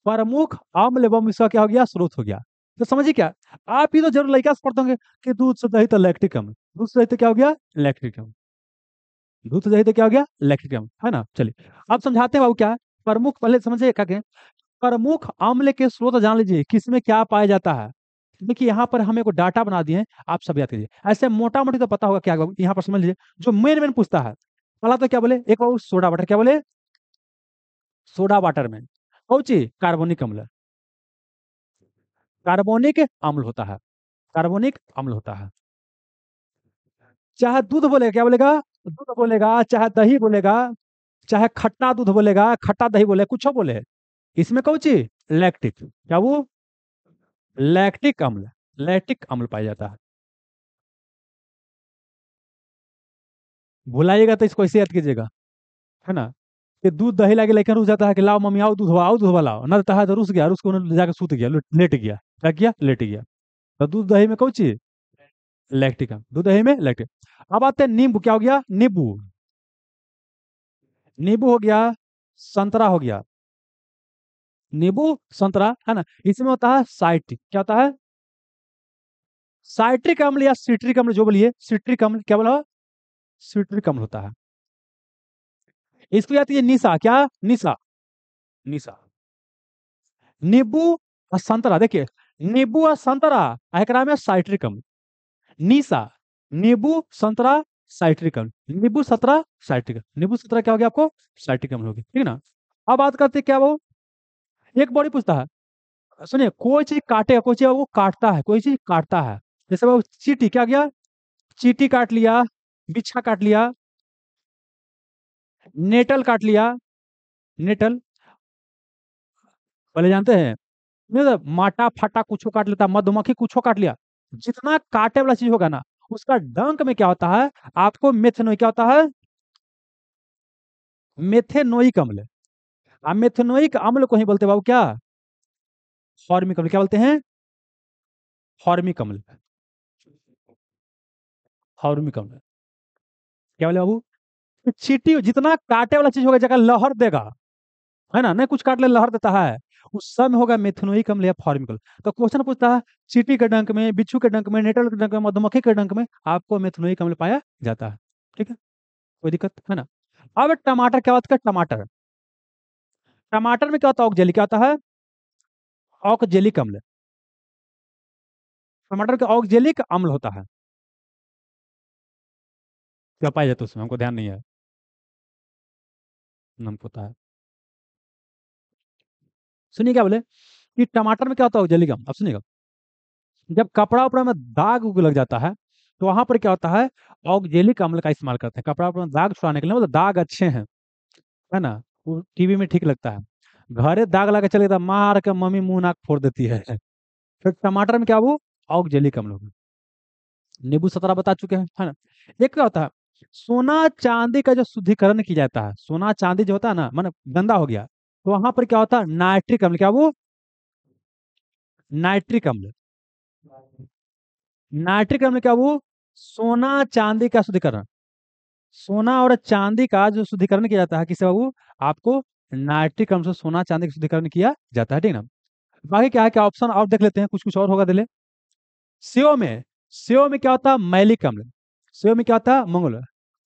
प्रमुख अम्ल एवं इसका क्या हो गया? स्रोत हो गया। तो समझिए क्या, आप ही तो जरूर लड़का से पढ़ते होंगे कि दूध से दही तो लैक्टिक अम्ल, दूध से दही तो क्या हो गया? लैक्टिक अम्ल, दूध से दही तो क्या हो गया? लैक्टिक अम्ल, है ना? चलिए अब समझाते हैं बाबू क्या है प्रमुख, पहले समझिए क्या क्या प्रमुख अम्ल के स्रोत जान लीजिए किसमें क्या पाया जाता है। देखिए यहाँ पर हमें को डाटा बना दिए हैं, आप सब याद कीजिए। ऐसे मोटा मोटी तो पता होगा क्या बाबू, यहाँ पर समझ लीजिए जो मेन मेन पूछता है। पहला तो क्या बोले, एक बाबू सोडा वाटर। क्या बोले? सोडा वाटर में कौन चीज? कार्बोनिक अम्ल। कार्बोनिक अम्ल होता है, कार्बोनिक अम्ल होता है। चाहे दूध बोलेगा, क्या बोलेगा? दूध बोलेगा, चाहे दही बोलेगा, चाहे खट्टा दूध बोलेगा, खट्टा दही बोले, कुछ बोले, इसमें कौन चीज? लैक्टिक। क्या वो? लैक्टिक अम्ल, लैक्टिक अम्ल पाया जाता है। भुलाइएगा तो इसको ऐसे याद कीजिएगा, है ना? कि दूध दही लाके लेकर रुस जाता है कि लाओ मम्मी आओ दूध लाओ, ना देता है तो रुस गया, रुस के उन्हें जाकर सूत गया, लेट गया। क्या किया? लेट गया। तो दूध दही में कौन चीज? लैक्टिक अम्ल। दूध दही में लैक्टिक। अब आते हैं नींबू। क्या हो गया? नींबू। नींबू हो गया, संतरा हो गया, नींबू संतरा है ना, इसमें होता है साइट्रिक, क्या होता है, साइट्रिक अम्ल या सिट्रिक अम्ल जो बोलिए, सिट्रिक अम्ल क्या बोला, सिट्रिक अम्ल होता है। इसको आती है निशा, क्या, निशा, निशा। नींबू और संतरा, देखिए, नींबू और संतरा एकरा में साइट्रिक अम्ल, निशा, नींबू संतरा साइट्रिक अम्ल, नींबू संतरा साइट्रिक अम्ल, नींबू संतरा क्या हो गया आपको, साइट्रिक अम्ल होगी, ठीक है ना। अब बात करते हैं क्या वो, एक बॉडी पूछता है, सुनिए, कोई चीज काटेगा, कोई चीज वो काटता है, कोई चीज काटता है, जैसे वो चींटी, क्या गया, चींटी काट लिया, बिच्छा काट लिया, नेटल काट लिया, नेटल, पहले जानते हैं, नहीं तो माटा फाटा कुछो काट लेता, मधुमक्खी कुछो काट लिया, जितना काटे वाला चीज होगा ना, उसका डंक में क्या होता है, आपको मेथनोई क्या होता है, मेथेनोइक अम्ल। अब मेथेनोइक अम्ल को ही बोलते हैं बाबू क्या, फॉर्मिक अम्ल, क्या बोलते हैं, फॉर्मिक अम्ल, फॉर्मिक अम्ल, क्या बोले बाबू, तो चींटी जितना काटे वाला चीज होगा, जगह लहर देगा, है ना, नहीं कुछ काट ले लहर देता है, उस सब में होगा मेथनोइक अम्ल या फॉर्मिक अम्ल। तो क्वेश्चन पूछता है, चींटी के डंक में, बिच्छू के डंक में, नेटल के डंक में, मधुमक्खी के डंक में आपको मेथनोइक अम्ल पाया जाता है, ठीक है, कोई दिक्कत है ना। अब टमाटर, क्या बात कर, टमाटर, टमाटर में क्या होता है, ऑक्जेलिक, क्या होता है, ऑक्जेलिक अम्ल, टमाटर का ऑक्जेलिक अम्ल होता है, क्या पाया जाता है उसमें, हमको ध्यान नहीं है, हमको पता है। सुनिए क्या बोले, कि टमाटर में क्या होता है, ऑक्जेलिक अम्ल, अब सुनिएगा, जब कपड़ा उपड़ा में दाग उग लग जाता है, तो वहां पर क्या होता है, ऑक्जेलिक अम्ल का इस्तेमाल करते हैं, कपड़ा उपड़ा में दाग छुड़ाने के लिए, मतलब दाग अच्छे हैं, है ना, वो टीवी में ठीक लगता है, घरे दाग लगा चले जाता है, मार के मम्मी मुंह नाक फोड़ देती है। फिर टमाटर में क्या, वो ऑक्जेलिक अम्ल होगा। नींबू सतरा बता चुके हैं, है ना। एक क्या होता है, सोना चांदी का जो शुद्धिकरण किया जाता है, सोना चांदी जो होता है ना, मतलब गंदा हो गया, तो वहां पर क्या होता है, नाइट्रिक अम्ल, क्या वो, नाइट्रिक अम्ल, नाइट्रिक अम्ल क्या वो, सोना चांदी का शुद्धिकरण, सोना और चांदी का जो शुद्धिकरण किया जाता है किससे बाबू, आपको नाइट्रिक अम्ल से सोना चांदी का शुद्धिकरण किया जाता है, ठीक है ना। बाकी क्या है, क्या ऑप्शन और देख लेते हैं, कुछ कुछ और होगा दिले। सेव में, सेव में क्या होता है, मैलिक अम्ल, सेव में क्या होता है, मंगल,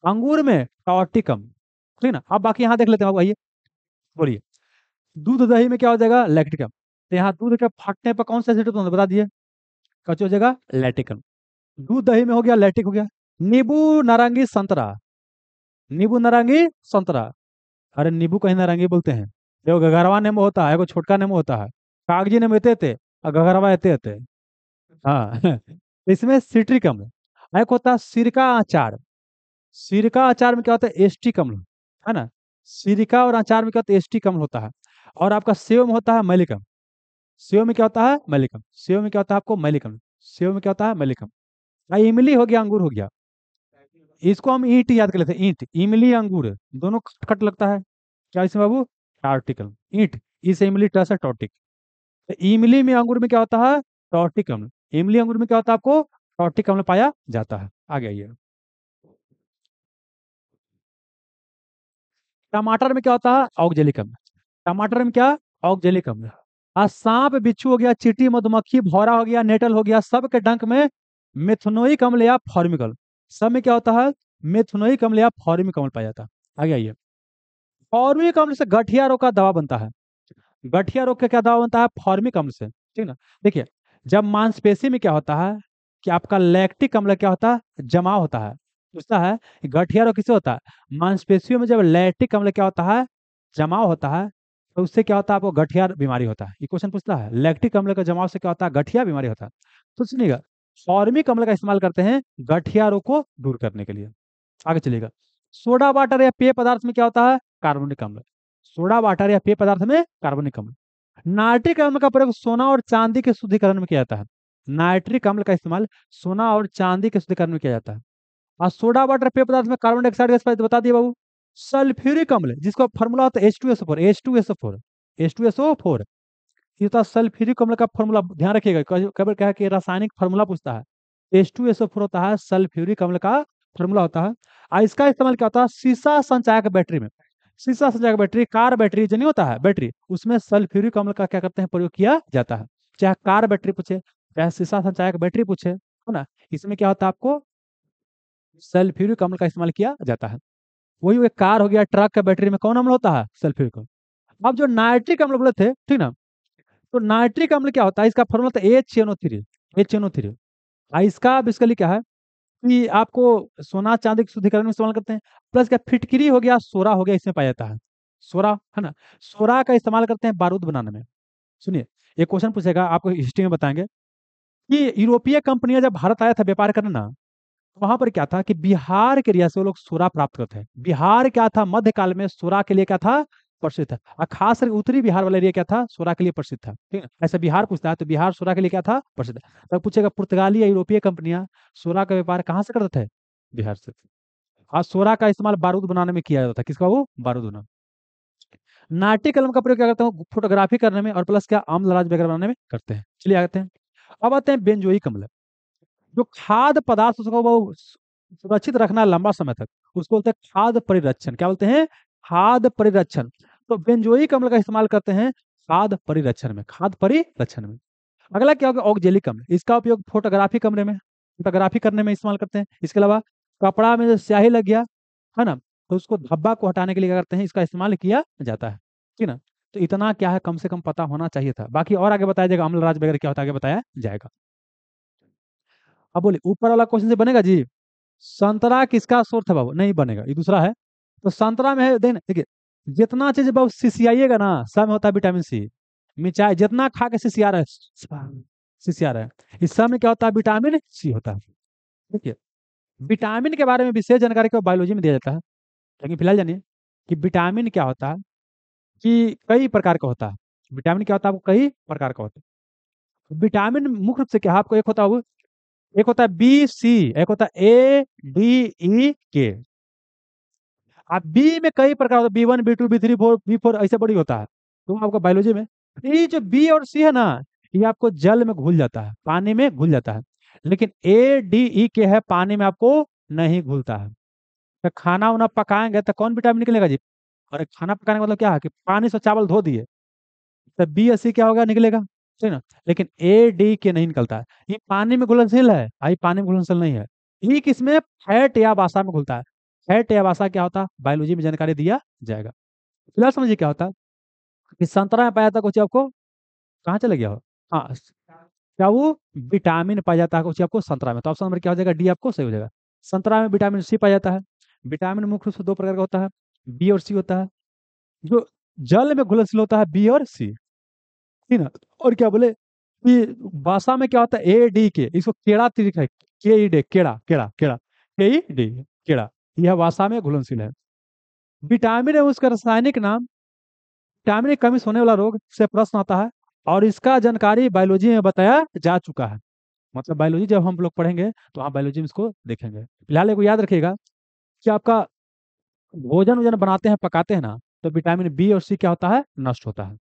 अंगूर में टार्टिक अम्ल, ठीक है ना। अब बाकी यहाँ देख लेते हैं बाबू, आइए बोलिए, दूध दही में क्या हो जाएगा, लैक्टिक अम्ल, तो यहाँ दूध के फटने पर कौन सा एसिड होता है बता दिए, कच हो जाएगा लैक्टिक अम्ल, दूध दही में हो गया लैक्टिक हो गया। नींबू नारंगी संतरा, नींबू नारंगी संतरा, अरे नींबू कहीं नारंगी बोलते हैं, देखो गगरवा नींबू होता है, एगो छोटका नींबू होता है, कागजी नींबू एते थे और गगरवा एते थे, हाँ। इसमें सिट्रिक अम्ल, एक होता है सिरका अचार, सिरका अचार में क्या होता है, एस्टिक अम्ल, है ना, सिरका और अचार में क्या होता है, एस्टिक अम्ल होता है। और आपका सेव में होता है मैलिक अम्ल, सेव में क्या होता है, मैलिक अम्ल, सेव में क्या होता है आपको, मैलिक अम्ल, सेव में क्या होता है, मैलिक अम्ल। इमली हो गया, अंगूर हो गया, इसको हम ईंट याद कर लेते हैं, ईंट, इमली अंगूर दोनों खट खट लगता है, क्या इसमें बाबू, टार्टिकल, ईंट, इस इमली टस है टॉटिक, तो इमली में अंगूर में क्या होता है, टॉटिक अम्ल, इमली अंगूर में क्या होता है आपको, टॉटिक अम्ल पाया जाता है। आगे आइए, टमाटर में क्या होता है, ऑक्जेलिक अम्ल, टमाटर में क्या, ऑक्जेलिक अम्ल। आ सांप बिच्छू हो गया, चींटी मधुमक्खी भौरा हो गया, नेटल हो गया, सब के डंक में मेथनोइक अम्ल या फॉर्मिक अम्ल, सब में क्या होता है, मेथनोइक अम्ल या फॉर्मिक अम्ल पाया जाता है। आगे आइए, फॉर्मिक अम्ल से गठिया रोग का दवा बनता है, गठिया रोग का क्या दवा बनता है, फॉर्मिक अम्ल से, ठीक ना। देखिए, जब मांसपेशी में क्या होता है, कि आपका लैक्टिक अम्ल क्या होता है, जमा होता है, पूछता है कि गठिया रोग किसे होता है, मांसपेशियों में जब लैक्टिक अम्ल क्या होता है, जमा होता है, तो उससे क्या होता है, आपको गठिया बीमारी होता है, ये क्वेश्चन पूछता है, लैक्टिक अम्ल का जमाव से क्या होता है, गठिया बीमारी होता है। तो सुनिएगा, फॉर्मिक अम्ल का इस्तेमाल करते हैं गठिया रोग को दूर करने के लिए। आगे चलिएगा, सोडा वाटर या पेय पदार्थ में क्या होता है, कार्बोनिक अम्ल, सोडा वाटर या पेय पदार्थ में कार्बोनिक अम्ल। नाइट्रिक अम्ल का प्रयोग सोना और चांदी के शुद्धिकरण में किया जाता है, नाइट्रिक अम्ल का इस्तेमाल सोना और चांदी के शुद्धिकरण में किया जाता है। और सोडा वाटर पेय पदार्थ में कार्बन डाइऑक्साइड गैस पाई, तो बता दिए बाबू। सल्फ्यूरिक अम्ल जिसका फॉर्मूला होता है H2SO4, H2SO4, H2SO4, ये होता है सल्फ्यूरिक अम्ल का फॉर्मूला, ध्यान रखिएगा, कभी क्या है कि रासायनिक फॉर्मूला पूछता है, H2SO4 होता है सल्फ्यूरिक अम्ल का फॉर्मूला होता है। और इसका इस्तेमाल क्या होता है, शीशा संचायक बैटरी में, शीशा सजाकर बैटरी, कार बैटरी जो नहीं होता है बैटरी, उसमें सल्फ्यूरिक अम्ल का क्या करते हैं प्रयोग किया जाता है। चाहे कार बैटरी पूछे, चाहे शीशा सजाकर बैटरी पूछे, है ना, इसमें क्या होता है आपको सल्फ्यूरिक अम्ल का इस्तेमाल किया जाता है। वही एक कार हो गया, ट्रक का बैटरी में कौन अम्ल होता है? सल्फ्यूरिक अम्ल। अब जो नाइट्रिक अम्ल बोले थे, ठीक ना, तो नाइट्रिक अम्ल क्या होता है? इसका फॉर्मूला था HNO3। HNO3। इसका बेसिकली क्या है कि आपको सोना चांदी के शुद्धिकरण में इस्तेमाल करते हैं। प्लस क्या फिटकिरी हो गया, सोरा हो गया, इसमें पाया जाता है। सोरा, है ना, सोरा का इस्तेमाल करते हैं बारूद बनाने में। सुनिए, एक क्वेश्चन पूछेगा आपको, हिस्ट्री में बताएंगे कि यूरोपीय कंपनियां जब भारत आया था व्यापार करने ना, वहां पर क्या था कि बिहार के एरिया से वो लोग सोरा प्राप्त करते हैं। बिहार क्या था मध्यकाल में सोरा के लिए क्या था? प्रसिद्ध था। और खास करके उत्तरी बिहार वाला एरिया क्या था? सोरा के लिए प्रसिद्ध था। ठीक है, ऐसा बिहार पूछता है तो बिहार सोरा के लिए क्या था? प्रसिद्ध। तब पूछेगा पुर्तगाली या यूरोपीय कंपनियां सोरा का व्यापार कहाँ से करते थे? बिहार से। और सोरा का इस्तेमाल बारूद बनाने में किया जाता था। किसका? वो बारूद बनाना। नाट्य कलम का प्रयोग क्या करते हैं? फोटोग्राफी करने में, और प्लस क्या अम्ल राज वगैरह बनाने में करते हैं। चलिए आते हैं। अब आते हैं बेंजोइक अम्ल। जो खाद्य पदार्थ उसको वो सुरक्षित रखना लंबा समय तक, उसको बोलते हैं खाद्य परिरक्षण। क्या बोलते हैं? खाद्य परिरक्षण। तो बेंजोइक अम्ल का इस्तेमाल करते हैं खाद्य परिरक्षण में, खाद्य परिरक्षण में। अगला क्या होगा? ऑक्जेलिक अम्ल। इसका उपयोग फोटोग्राफी कमरे में, फोटोग्राफी करने में इस्तेमाल करते हैं। इसके अलावा कपड़ा में जो स्याही लग गया, है ना, तो उसको धब्बा को हटाने के लिए क्या करते हैं? इसका इस्तेमाल किया जाता है। ठीक ना। तो इतना क्या है कम से कम पता होना चाहिए था। बाकी और आगे बताया जाएगा, अम्लराज वगैरह क्या होता है आगे बताया जाएगा। अब बोले ऊपर वाला क्वेश्चन से बनेगा जी? संतरा किसका सोर्स है बाबू? नहीं बनेगा, ये दूसरा है। तो संतरा में है, देखिए, जितना चीज बाबू सिसियाइएगा ना, सब में होता है विटामिन सी। मिर्चाई जितना खा के सिसिया रहा है, सिसिया रहा है, इस सब में क्या होता है? विटामिन सी होता है। देखिए, विटामिन के बारे में विशेष जानकारी को बायोलॉजी में दिया जाता है। लेकिन फिलहाल जानिए कि विटामिन क्या होता है, कि कई प्रकार का होता है। विटामिन क्या होता है? आपको कई प्रकार का होता है विटामिन। मुख्य रूप से क्या है आपको? एक होता है एक होता है B C, एक होता है A D E K। अब बी में कई प्रकार होता है, B1 B2 B3 B4 ऐसे बड़ी होता है। तो आपका बायोलॉजी में ये जो बी और सी है ना, ये आपको जल में घुल जाता है, पानी में घुल जाता है। लेकिन A D E K है, पानी में आपको नहीं घुलता है। तो खाना उना पकाएंगे तो कौन विटामिन निकलेगा जी? और खाना पकाने का मतलब क्या है कि पानी से चावल धो दिए, तो B और C क्या होगा? निकलेगा। ठीक ना। लेकिन A D K नहीं निकलता है। ये पानी में घुलनशील है, आई पानी में घुलनशील नहीं है। ये किसमें? फैट या वसा में घुलता है। फैट या वसा क्या होता है बायोलॉजी में जानकारी दिया जाएगा। फिलहाल समझिए क्या होता है कि संतरा में पाया जाता है कुछ आपको, कहाँ चले गया हो? हाँ, क्या वो विटामिन पाया जाता है कुछ आपको संतरा में? तो ऑप्शन नंबर क्या हो जाएगा? डी आपको सही हो जाएगा। संतरा में विटामिन सी पाया जाता है। विटामिन मुख्य रूप से दो प्रकार का होता है, B और C होता है। जो जल में घुलनशील होता है B और C, ठीक ना। और क्या बोले कि भाषा में क्या होता है? A D K, इसको केड़ा तिरिक है, K E D, केड़ा केड़ा केड़ा, K E D, केड़ा। यह भाषा में घुलनशील है। विटामिन है उसका रासायनिक नाम। विटामिन की कमी से होने वाला रोग से प्रश्न आता है, और इसका जानकारी बायोलॉजी में बताया जा चुका है। मतलब बायोलॉजी जब हम लोग पढ़ेंगे तो वहाँ बायोलॉजी में इसको देखेंगे। फिलहाल एक याद रखिएगा कि आपका भोजन वोजन बनाते हैं पकाते हैं ना, तो विटामिन B और C क्या होता है? नष्ट होता है।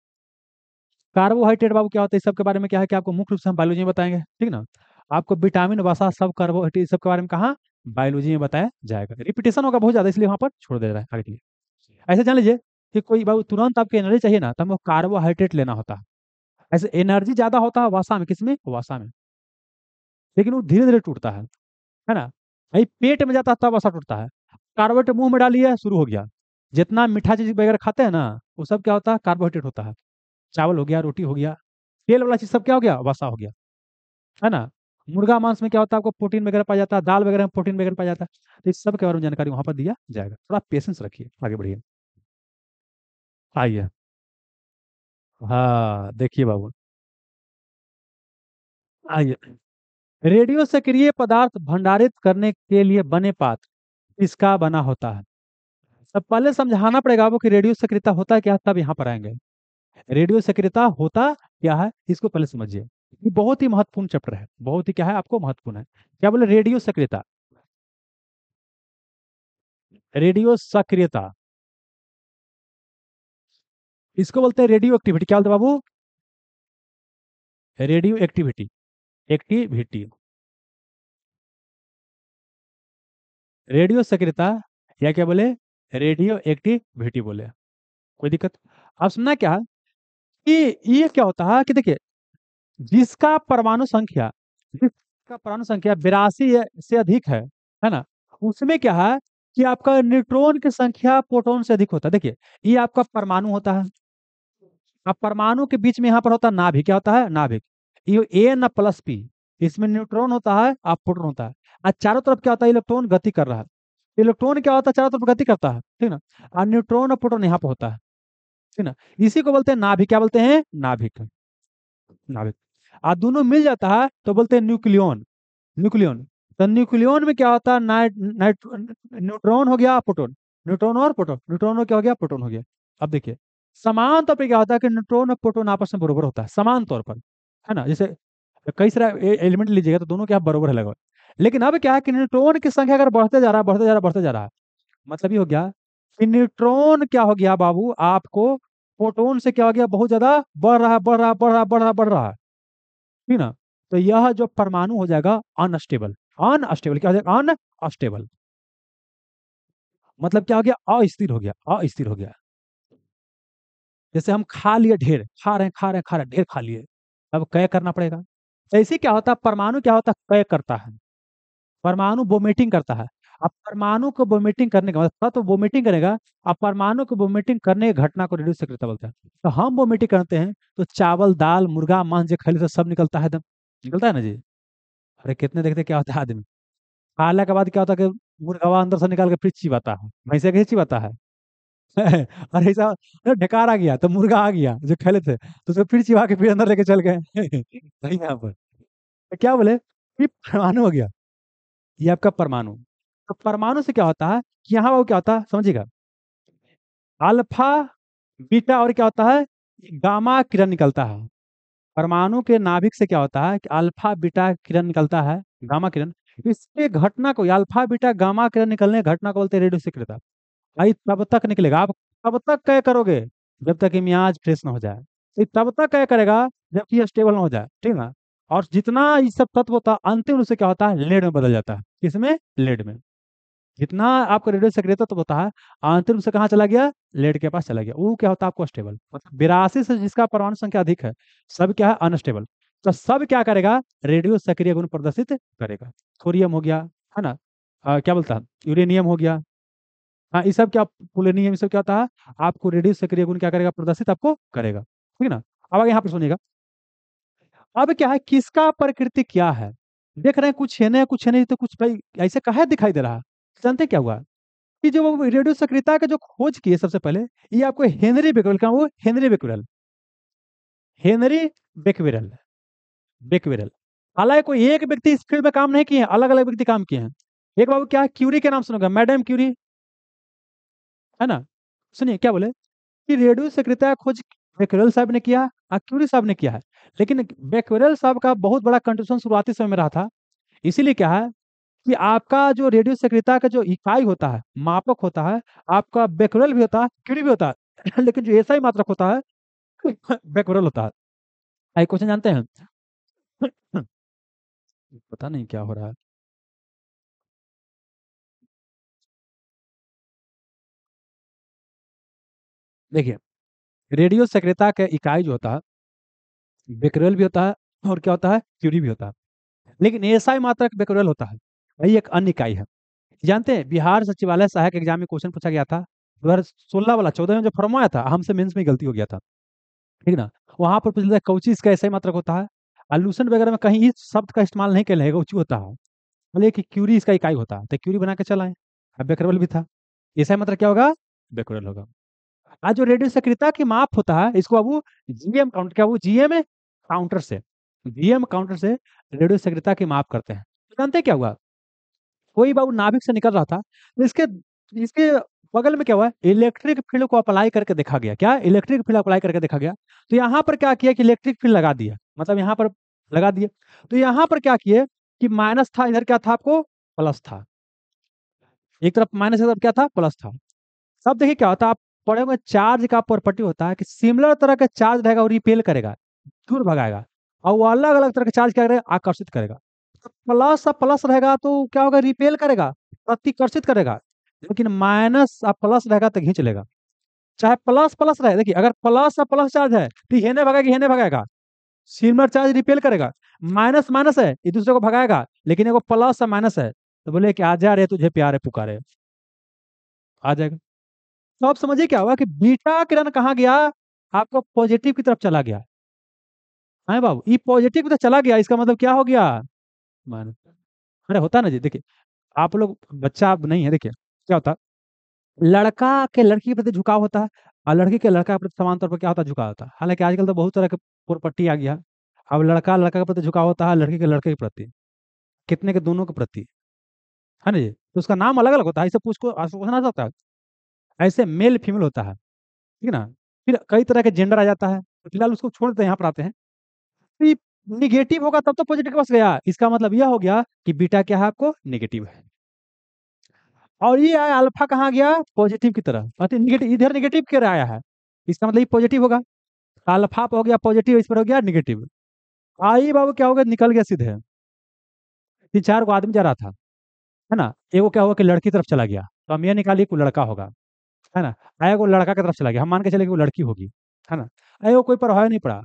कार्बोहाइड्रेट बाबू क्या होता है? इस सब के बारे में क्या है कि आपको मुख्य रूप से हम बायोलॉजी में बताएंगे। ठीक ना। आपको विटामिन वसा सब कार्बोहाइड्रेट सब के बारे में कहाँ? बायोलॉजी में बताया जाएगा। रिपीटेशन होगा बहुत ज्यादा, इसलिए वहां पर छोड़ दे रहा है आगे के लिए। ऐसे जान लीजिए कि कोई बाबू तुरंत आपको एनर्जी चाहिए ना, तो हमको कार्बोहाइड्रेट लेना होता है। ऐसे एनर्जी ज्यादा होता है वसा में, किसमें? वसा में। लेकिन वो धीरे धीरे टूटता है ना। भाई पेट में जाता है तब वसा टूटता है। कार्बोहाइड्रेट मुंह में डालिए शुरू हो गया। जितना मीठा चीज वगैरह खाते हैं ना, वो सब क्या होता है? कार्बोहाइड्रेट होता है। चावल हो गया, रोटी हो गया, तेल वाला चीज सब क्या हो गया? वसा हो गया, है ना। मुर्गा मांस में क्या होता है? आपको प्रोटीन वगैरह पाया जाता है, दाल वगैरह में प्रोटीन वगैरह पाया जाता है। तो इस सब के बारे में जानकारी वहां पर दिया जाएगा। थोड़ा पेशेंस रखिए, आगे बढ़िए। आइए। हाँ देखिए बाबू, आइए। रेडियो सक्रिय पदार्थ भंडारित करने के लिए बने पात्र किसका बना होता है? सब पहले समझाना पड़ेगा आपको कि रेडियो सक्रियता होता है क्या, तब यहाँ पर आएंगे। रेडियो सक्रियता होता क्या है इसको पहले समझिए। ये बहुत ही महत्वपूर्ण चैप्टर है, बहुत ही क्या है आपको महत्वपूर्ण है। क्या बोले? रेडियो सक्रियता। रेडियो सक्रियता, इसको बोलते हैं रेडियो एक्टिविटी। क्या बोलते हैं बाबू? Radio activity, activity. रेडियो सक्रियता या क्या बोले? रेडियो एक्टिविटी बोले। कोई दिक्कत? अब सुनना क्या है कि ये क्या होता है कि देखिए, जिसका परमाणु संख्या जिसका परमाणु संख्या 82 से अधिक है ना, उसमें क्या है कि आपका न्यूट्रॉन की संख्या प्रोटॉन से अधिक होता है। देखिए, ये आपका परमाणु होता है। अब परमाणु के बीच में यहाँ पर होता है नाभिक। क्या होता है? नाभिक। ये ए न प्लस पी, इसमें न्यूट्रॉन होता है और प्रोटॉन होता है। और चारों तरफ क्या होता है? इलेक्ट्रॉन गति कर रहा है। इलेक्ट्रॉन क्या होता है? चारों तरफ गति करता है, ठीक ना। और न्यूट्रॉन और प्रोटॉन यहाँ पर होता है, ठीक ना। इसी को बोलते हैं नाभिक। क्या बोलते हैं? नाभिक। नाभिक। और दोनों मिल जाता है तो बोलते हैं न्यूक्लियन। न्यूक्लियन। तो न्यूक्लियन में क्या होता है? नाइट नाइट न्यूट्रॉन हो गया, प्रोटॉन। न्यूट्रॉन और प्रोटॉन, न्यूट्रॉन हो क्या हो गया? प्रोटॉन हो गया। अब देखिए, समान तौर पर क्या होता है कि न्यूट्रॉन और प्रोटॉन आपस में बराबर होता है, समान तौर पर, है ना। जैसे कई सारे एलिमेंट लीजिएगा तो दोनों क्या बराबर है लगभग। लेकिन अब क्या है कि न्यूट्रॉन की संख्या अगर बढ़ते जा रहा है, बढ़ते जा रहा है, बढ़ते जा रहा है, मतलब ये हो गया कि न्यूट्रॉन क्या हो गया बाबू आपको, प्रोटॉन से क्या हो गया? बहुत ज्यादा बढ़ रहा है, बढ़ रहा है, बढ़ रहा है, बढ़ रहा है, बढ़ रहा है, ठीक ना। तो यह जो परमाणु हो जाएगा अनस्टेबल। अनस्टेबल क्या हो जाएगा? अनस्टेबल। मतलब क्या हो गया? अस्थिर हो गया, अस्थिर हो गया। जैसे हम खा लिए ढेर, खा रहे हैं, खा रहे हैं, खा रहे हैं, ढेर खा लिए, अब कय करना पड़ेगा। ऐसे क्या होता है? परमाणु क्या होता है? कय करता है। परमाणु वोमिटिंग करता है। अब परमाणु को वोमिटिंग करने का मतलब, तो वोमिटिंग करेगा। अब परमाणु को वोमिटिंग करने की घटना को रेडियो सक्रियता बोलते हैं। तो हम वोमिटिंग करते हैं तो चावल, दाल, मुर्गा, मांस जो खाली, तो सब निकलता है, एकदम निकलता है ना जी। अरे कितने देखते क्या होता है आदमी, खाने के बाद क्या होता है कि मुर्गावा अंदर से निकाल के फिर चिबाता है, भैंसे के चिबाता है। और ऐसा ढकार आ गया तो मुर्गा आ गया जो खेले थे तो उसको फिर चिबा के फिर अंदर लेके चल गए। सही यहाँ पर। तो क्या बोले कि परमाणु हो गया, ये आपका परमाणु। तो परमाणु से क्या होता है कि यहाँ वो क्या होता है समझिएगा, अल्फा, बीटा और क्या होता है? गामा किरण निकलता है। परमाणु के नाभिक से क्या होता है कि अल्फा बीटा किरण निकलता है, गामा किरण। इसके घटना को, अल्फा बीटा गामा किरण निकलने की घटना को बोलते हैं रेडियो सक्रियता। भाई तब तक निकलेगा, आप तब तक क्या करोगे जब तक कि मियाज फ्रेश ना हो जाए। ये तब तक क्या करेगा जबकि ये स्टेबल ना हो जाए, ठीक ना। और जितना ये सब तत्व होता है अंतिम रूप से क्या होता है? लेड में बदल जाता है। किसमें? लेड में। जितना आपको रेडियो सक्रियता तो होता है, अंतिम रूप से कहाँ चला गया? लेड के पास चला गया। वो क्या होता है आपको? स्टेबल। मतलब 82 से जिसका परमाणु संख्या अधिक है, सब क्या है? अनस्टेबल। तो सब क्या करेगा? रेडियो सक्रिय गुण प्रदर्शित करेगा। थोरियम हो गया, है ना। क्या बोलता है? यूरेनियम हो गया। हाँ, ये सब क्या, पोलोनियम, ये सब क्या होता है? आपको रेडियो सक्रिय गुण क्या करेगा? प्रदर्शित आपको करेगा, ठीक है ना। अब आगे यहाँ पर सुनिएगा। अब क्या है, किसका प्रकृति क्या है? देख रहे हैं कुछ है ना, कुछ है नहीं, तो कुछ भाई ऐसे कहा दिखाई दे रहा है। जानते हैं क्या हुआ कि जो वो रेडियो सक्रियता का जो खोज किए सबसे पहले, ये आपको हेनरी बेकवेल का, वो Henry Bakewell, Henry Bakewell, Bakewell. हालांकि कोई एक व्यक्ति इस फील्ड में काम नहीं किए हैं, अलग अलग व्यक्ति काम किए हैं। एक बाबू क्या है, क्यूरी के नाम सुनोगा, मैडम क्यूरी, है ना। सुनिए क्या बोले कि रेडियो सक्रियता का खोज बेकवेल साहब ने किया और क्यूरी साहब ने किया है। लेकिन बेकवेल साहब का बहुत बड़ा कंट्रीब्यूशन शुरुआती समय में रहा था। इसीलिए क्या है कि आपका जो रेडियो सक्रियता का जो इकाई होता है, मापक होता है, आपका बेकवेल भी होता है, क्यूरी भी होता है। लेकिन जो ऐसा ही मात्रक होता है, बेकवेल होता है। आई क्वेश्चन जानते हैं? पता नहीं क्या हो रहा है। देखिए, रेडियो सक्रियता का इकाई जो होता है, बेकवेल भी होता है और क्या होता है? क्यूरी भी होता है। लेकिन ऐसा ही मात्रक बेकवेल होता है, वही एक अन्य इकाई है। जानते हैं, बिहार सचिवालय सहायक एग्जाम में क्वेश्चन पूछा गया था 2016 वाला, 14 में जो फॉर्म आया था, हमसे मेंस में गलती हो गया था, ठीक ना। वहां पर पूछा कौची इसका ऐसा ही मात्रक होता है। आलूसन वगैरह में कहीं इस शब्द का इस्तेमाल नहीं किया कौची होता है, बोले कि क्यूरी इसका इकाई होता है, तो क्यूरी बना के चलाएं। अब बेकरल भी था, ऐसा ही मतलब क्या होगा? बेकरल होगा। आज जो रेडियो सक्रियता की माप होता है, इसको अब वो जीएम काउंट, क्या वो जीएम काउंटर से, जीएम काउंटर से रेडियो सक्रियता की माप करते हैं। तो जानते हैं क्या हुआ, कोई बाबू नाभिक से निकल रहा था, तो इसके इसके बगल में क्या हुआ, इलेक्ट्रिक फील्ड को अप्लाई करके देखा गया। क्या? इलेक्ट्रिक फील्ड अप्लाई करके देखा गया। तो यहाँ पर क्या किया कि इलेक्ट्रिक फील्ड लगा दिया, मतलब यहाँ पर लगा दिए। तो यहाँ पर क्या किए कि माइनस था, इधर क्या था आपको? प्लस था। एक तरफ माइनस, एक तरफ क्या था? प्लस था। सब देखिए क्या होता है, आप पढ़े होंगे, चार्ज का प्रॉपर्टी होता है कि सिमिलर तरह का चार्ज रहेगा वो रिपेल करेगा, दूर भगाएगा। और वो अलग अलग तरह का चार्ज क्या करेगा? आकर्षित करेगा। प्लस प्लस रहेगा तो क्या होगा? रिपेल करेगा, प्रतिकर्षित करेगा। लेकिन माइनस और प्लस रहेगा तो घींच लेगा। चाहे प्लस प्लस रहे, देखिए अगर प्लस और प्लस चार्ज है तो हेने भगाएगा, हेने भगाएगा, सिमिलर चार्ज रिपेल करेगा। माइनस माइनस है, एक दूसरे को भगाएगा, लेकिन एगो प्लस और माइनस है तो बोले कि आजा रे तुझे प्यार है पुकारे, आ जाएगा। तो आप समझिए क्या हुआ कि बीटा किरण कहाँ गया, आपको पॉजिटिव की तरफ चला गया। है बाबू, ये पॉजिटिव की तरफ चला गया, इसका मतलब क्या हो गया, माइनस। अरे होता है ना जी, देखिए आप लोग बच्चा आप नहीं है, देखिए क्या होता है, लड़का के लड़की के प्रति झुकाव होता है, और लड़की के लड़का के प्रति समान तौर पर क्या होता है, झुकाव होता है। हालांकि आजकल तो बहुत तरह के प्रॉपर्टी आ गया। अब लड़का लड़का के प्रति झुकाव होता है, लड़की के लड़के के प्रति, कितने के दोनों के प्रति, है ना जी। तो उसका नाम अलग अलग होता है, इसे पूछना सकता है। ऐसे मेल फीमेल होता है, ठीक है ना। फिर कई तरह के जेंडर आ जाता है, तो फिलहाल उसको छोड़ देते हैं, यहाँ पर आते हैं। तो निगेटिव होगा तब तो पॉजिटिव के पास गया, इसका मतलब यह हो गया कि बीटा क्या है, आपको निगेटिव है। और ये आया अल्फा कहाँ गया, पॉजिटिव की तरफ, मतलब निगेटिव, इधर निगेटिव क्यों आया है, इसका मतलब ये पॉजिटिव होगा। अल्फा पे हो गया पॉजिटिव, इस पर हो गया निगेटिव। आई बाबू क्या हो गया, निकल गया सीधे। 3 4 को आदमी जा रहा था, है ना, एगो क्या हुआ कि लड़की तरफ चला गया, तो हम ये निकालिए कि वो लड़का होगा, है ना। आया वो लड़का की तरफ चला गया, हम मान के चले कि वो लड़की होगी, है ना। आया वो कोई प्रभाव नहीं पड़ा,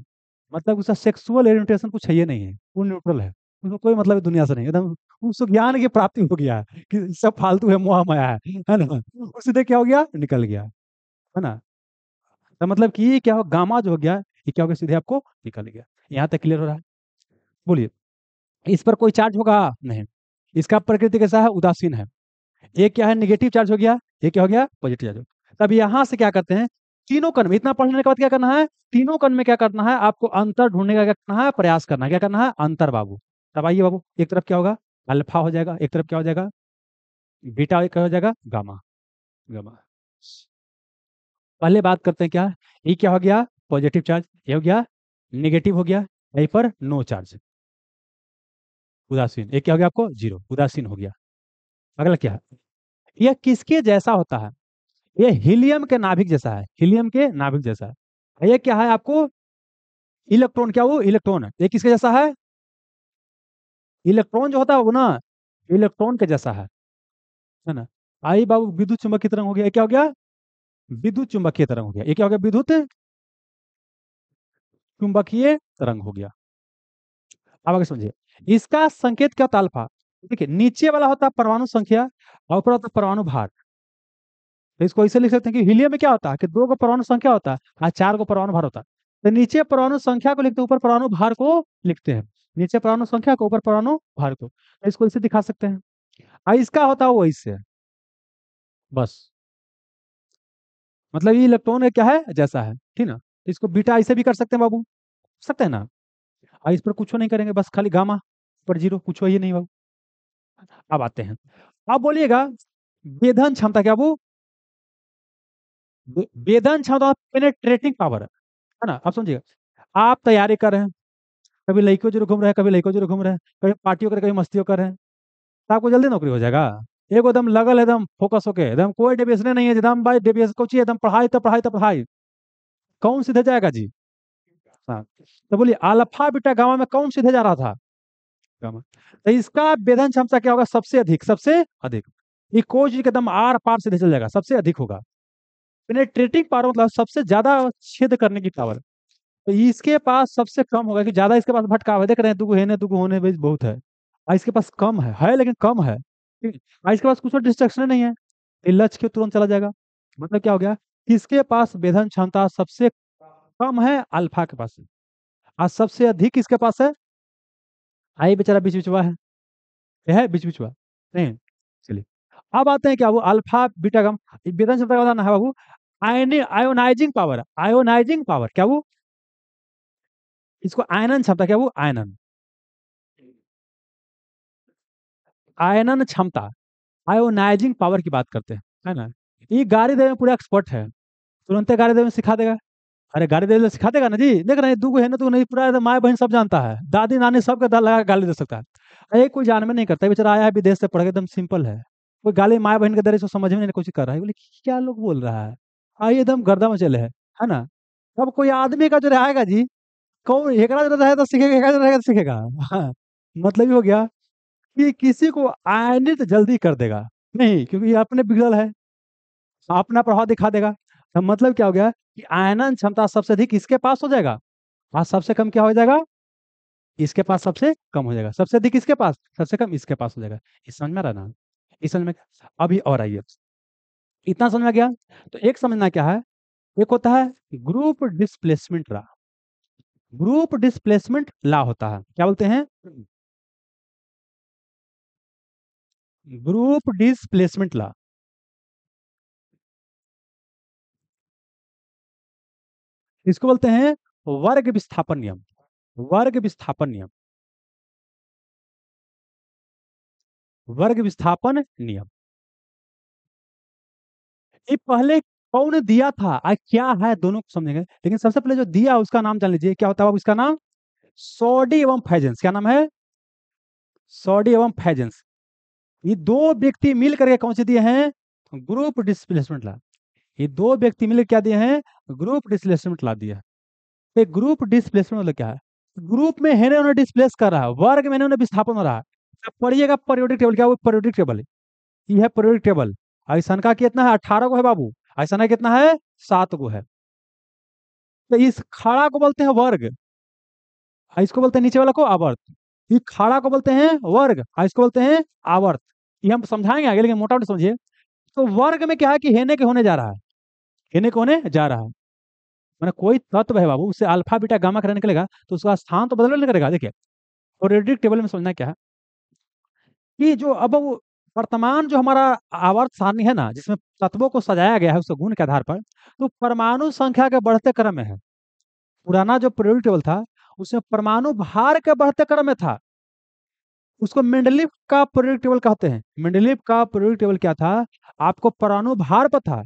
मतलब उसका सेक्सुअल ओरिएंटेशन कुछ है ही नहीं है, वो न्यूट्रल है, उसको कोई मतलब दुनिया से नहीं, एकदम उसको ज्ञान की प्राप्ति हो गया है कि सब फालतू है, मोह माया है ना। उससे देख क्या हो गया, निकल गया, है ना। तो मतलब कि ये क्या हो, गामा जो हो गया, ये क्या हो गया, सीधे आपको निकल गया। यहाँ तक क्लियर हो रहा है। बोलिए, इस पर कोई चार्ज होगा नहीं, इसका प्रकृति कैसा है, उदासीन है। ये क्या है, नेगेटिव चार्ज हो गया, ये क्या हो गया, पॉजिटिव चार्ज हो गया। तब यहाँ से क्या करते हैं, तीनों कण में, इतना पढ़ने के बाद क्या करना है, तीनों कण में क्या करना है, आपको अंतर ढूंढने का क्या करना है, प्रयास करना है, क्या करना है, अंतर बाबू। तब आइए बाबू, एक तरफ क्या होगा, अल्फा हो जाएगा, एक तरफ क्या हो जाएगा, बीटा, एक हो जाएगा गामा। गामा, पहले बात करते हैं क्या, ये क्या हो गया, पॉजिटिव चार्ज, ये हो गया नेगेटिव हो गया, यहीं पर नो चार्ज, उदासीन, एक क्या हो गया, आपको जीरो, उदासीन हो गया। अगला क्या है, यह किसके जैसा होता है, ये हीलियम के नाभिक जैसा है, हीलियम के नाभिक जैसा है। ये क्या है, आपको इलेक्ट्रॉन, क्या वो इलेक्ट्रॉन है, ये किसके जैसा है, इलेक्ट्रॉन जो होता है वो ना, इलेक्ट्रॉन के जैसा है ना। आई बाबू, विद्युत चुंबकीय तरंग हो गया, ये क्या हो गया, विद्युत चुंबकीय तरंग हो गया, ये क्या हो गया, विद्युत चुंबकीय तरंग हो गया। अब आगे समझिए, इसका संकेत क्या होता है, अल्फा। देखिए नीचे वाला होता है परमाणु संख्या, और ऊपर होता है परमाणु भार। तो इसको ऐसे लिख सकते हैं कि हीलियम में क्या होता है कि 2 को परमाणु संख्या होता है और 4 को परमाणु भार होता है। तो नीचे परमाणु संख्या को लिखते हैं, ऊपर परमाणु भार को लिखते हैं, नीचे परमाणु संख्या को, ऊपर परमाणु भार को, तो इसको इसे दिखा सकते हैं। और इसका होता है वो इससे, बस, मतलब ये इलेक्ट्रॉन है क्या है, जैसा है, ठीक ना। इसको बीटा ऐसे भी कर सकते हैं बाबू, सकते हैं ना। और इस पर कुछ नहीं करेंगे, बस खाली गामा पर जीरो, कुछ ही नहीं बाबू। अब आते हैं, अब बोलिएगा वेधन क्षमता, क्या वो वेधन क्षमता, पेनेट्रेटिंग पावर, है ना। अब समझिएगा, आप तैयारी कर रहे हैं, कभी लड़कियों जरूर घूम रहे हैं, कभी लड़कों जरूर घूम रहे हैं, कभी पार्टियों कर रहे हैं, कभी मस्तियों कर रहे हैं, तो आपको जल्दी नौकरी हो जाएगा। एक एकदम लगल है, एकदम फोकस होके, एकदम कोई डेविएशन नहीं है, एकदम भाई डेविएशन को चाहिए, एकदम पढ़ाई तो पढ़ाई तो पढ़ाई, कौन सीधे जाएगा जी। हाँ, तो बोलिए अल्फा बीटा गामा में कौन सीधे जा रहा था, गामा। तो इसका वेधन क्षमता क्या होगा, सबसे अधिक, सबसे अधिक। ये कोई चीज के एकदम आर पार सीधे चल जाएगा, सबसे अधिक होगा। पेनेट्रेटिंग पावर मतलब सबसे ज्यादा छेद करने की पावर। तो इसके पास सबसे कम होगा, कि ज्यादा इसके पास भटकाव है, देख रहे हैं दुगो है ने दुगो होने में बहुत है, और इसके पास कम है लेकिन कम है, ठीक है? और इसके पास कुछ डिस्ट्रक्शन नहीं है, ये लक्ष्य के तुरंत चला जाएगा। मतलब क्या हो गया, किसके पास वेधन क्षमता सबसे कम है, अल्फा के पास है, और सबसे अधिक किसके पास है, आई बेचारा बीच बिचवा है, ये है बीच बिचवा नहीं। चलिए, अब आते हैं क्या, वो अल्फा बीटा गम, वेधन क्षमता का बताना है बाबू। आयोनाइजिंग पावर, आयोनाइजिंग पावर क्या वो, इसको आयनन क्षमता, क्या वो आयनन, आयनन क्षमता, आयोनाइजिंग पावर की बात करते हैं, है ना। ये गाड़ी देने में पूरा एक्सपर्ट है, तुरंत गाड़ी देने में सिखा देगा। अरे गाड़ी देने में सिखा देगा ना जी, देख रहे हैं दू है ना, तू नहीं पूरा एकदम माँ बहन सब जानता है, दादी नानी सबके दाल लगा के गाली दे सकता है। अरे कोई जानवे नहीं करता, बेचारा आया है विदेश से पढ़ के, एकदम सिंपल है, कोई गाली माँ बहन के दर इसको समझ में नहीं कोशिश कर रहा है, बोले क्या लोग बोल रहा है, आइए एकदम गर्दा में चले है ना। अब कोई आदमी का जो रहेगा जी, कौन एकरा जो रहे तो सीखेगा, एकरा जो रहेगा तो सीखेगा। हाँ, मतलब ये हो गया कि किसी को आयनित जल्दी कर देगा, नहीं, क्योंकि ये अपने बिगड़ल है, अपना प्रभाव दिखा देगा। तो मतलब क्या हो गया कि आयनन क्षमता सबसे अधिक इसके पास हो जाएगा और सबसे कम क्या हो जाएगा, इसके पास सबसे कम हो जाएगा। सबसे अधिक इसके पास, सबसे कम इसके पास हो जाएगा। इस समझ में आ रहा ना? इस समझ में? अभी और आइए, इतना समझ में आ गया। तो एक समझना क्या है, एक होता है group displacement law. Group displacement law होता है, क्या बोलते हैं, ग्रुप डिस्प्लेसमेंट लॉ। इसको बोलते हैं वर्ग विस्थापन नियम। वर्ग विस्थापन नियम, वर्ग विस्थापन नियम। ये पहले कौन दिया था आ क्या है दोनों को समझेंगे, लेकिन सबसे पहले जो दिया उसका नाम जान लीजिए, क्या होता है बाबू इसका नाम, सॉडी एवं फैजेंस। क्या नाम है, सॉडी एवं फैजेंस। ये दो व्यक्ति मिल करके कौन से दिए हैं, ग्रुप डिस्प्लेसमेंट ला। ये दो व्यक्ति मिलकर क्या दिए हैं, ग्रुप डिस्प्लेसमेंट ला दिया। तो ग्रुप डिस्प्लेसमेंट मतलब क्या है, ग्रुप में है उन्हें डिस्प्लेस कर रहा है, वर्ग में उन्हें विस्थापन हो रहा है। अब पढ़िएगा पीरियोडिक टेबल, क्या वो पीरियोडिक टेबल है, ये है पीरियोडिक टेबल। ऐसा का कितना है, 18 को है बाबू। ऐसा कितना है, 7 को है। तो इस खड़ा को बोलते हैं वर्ग, और इसको बोलते हैं नीचे वाला को आवर्त। ये खड़ा को बोलते हैं वर्ग, और इसको बोलते हैं आवर्त। ये हम समझाएंगे आगे, लेकिन मोटा मोटी समझिए। तो वर्ग में क्या है कि हेने के होने जा रहा है, हेने के होने जा रहा है। मैंने कोई तत्व है बाबू, उससे अल्फा बीटा गामा करने निकलेगा तो उसका स्थान तो बदल नहीं करेगा। देखिए पीरियोडिक टेबल में समझना क्या है कि जो अब वो वर्तमान जो हमारा आवर्त सारणी है ना, जिसमें तत्वों को सजाया गया है उसके गुण के आधार पर, तो परमाणु संख्या के बढ़ते क्रम में है। पुराना जो पीरियोडिक टेबल था उसमें परमाणु भार के बढ़ते क्रम में था, उसको मेंडलीव का पीरियोडिक टेबल कहते हैं। मेंडलीव का पीरियोडिक टेबल क्या था, आपको परमाणु भार पर था,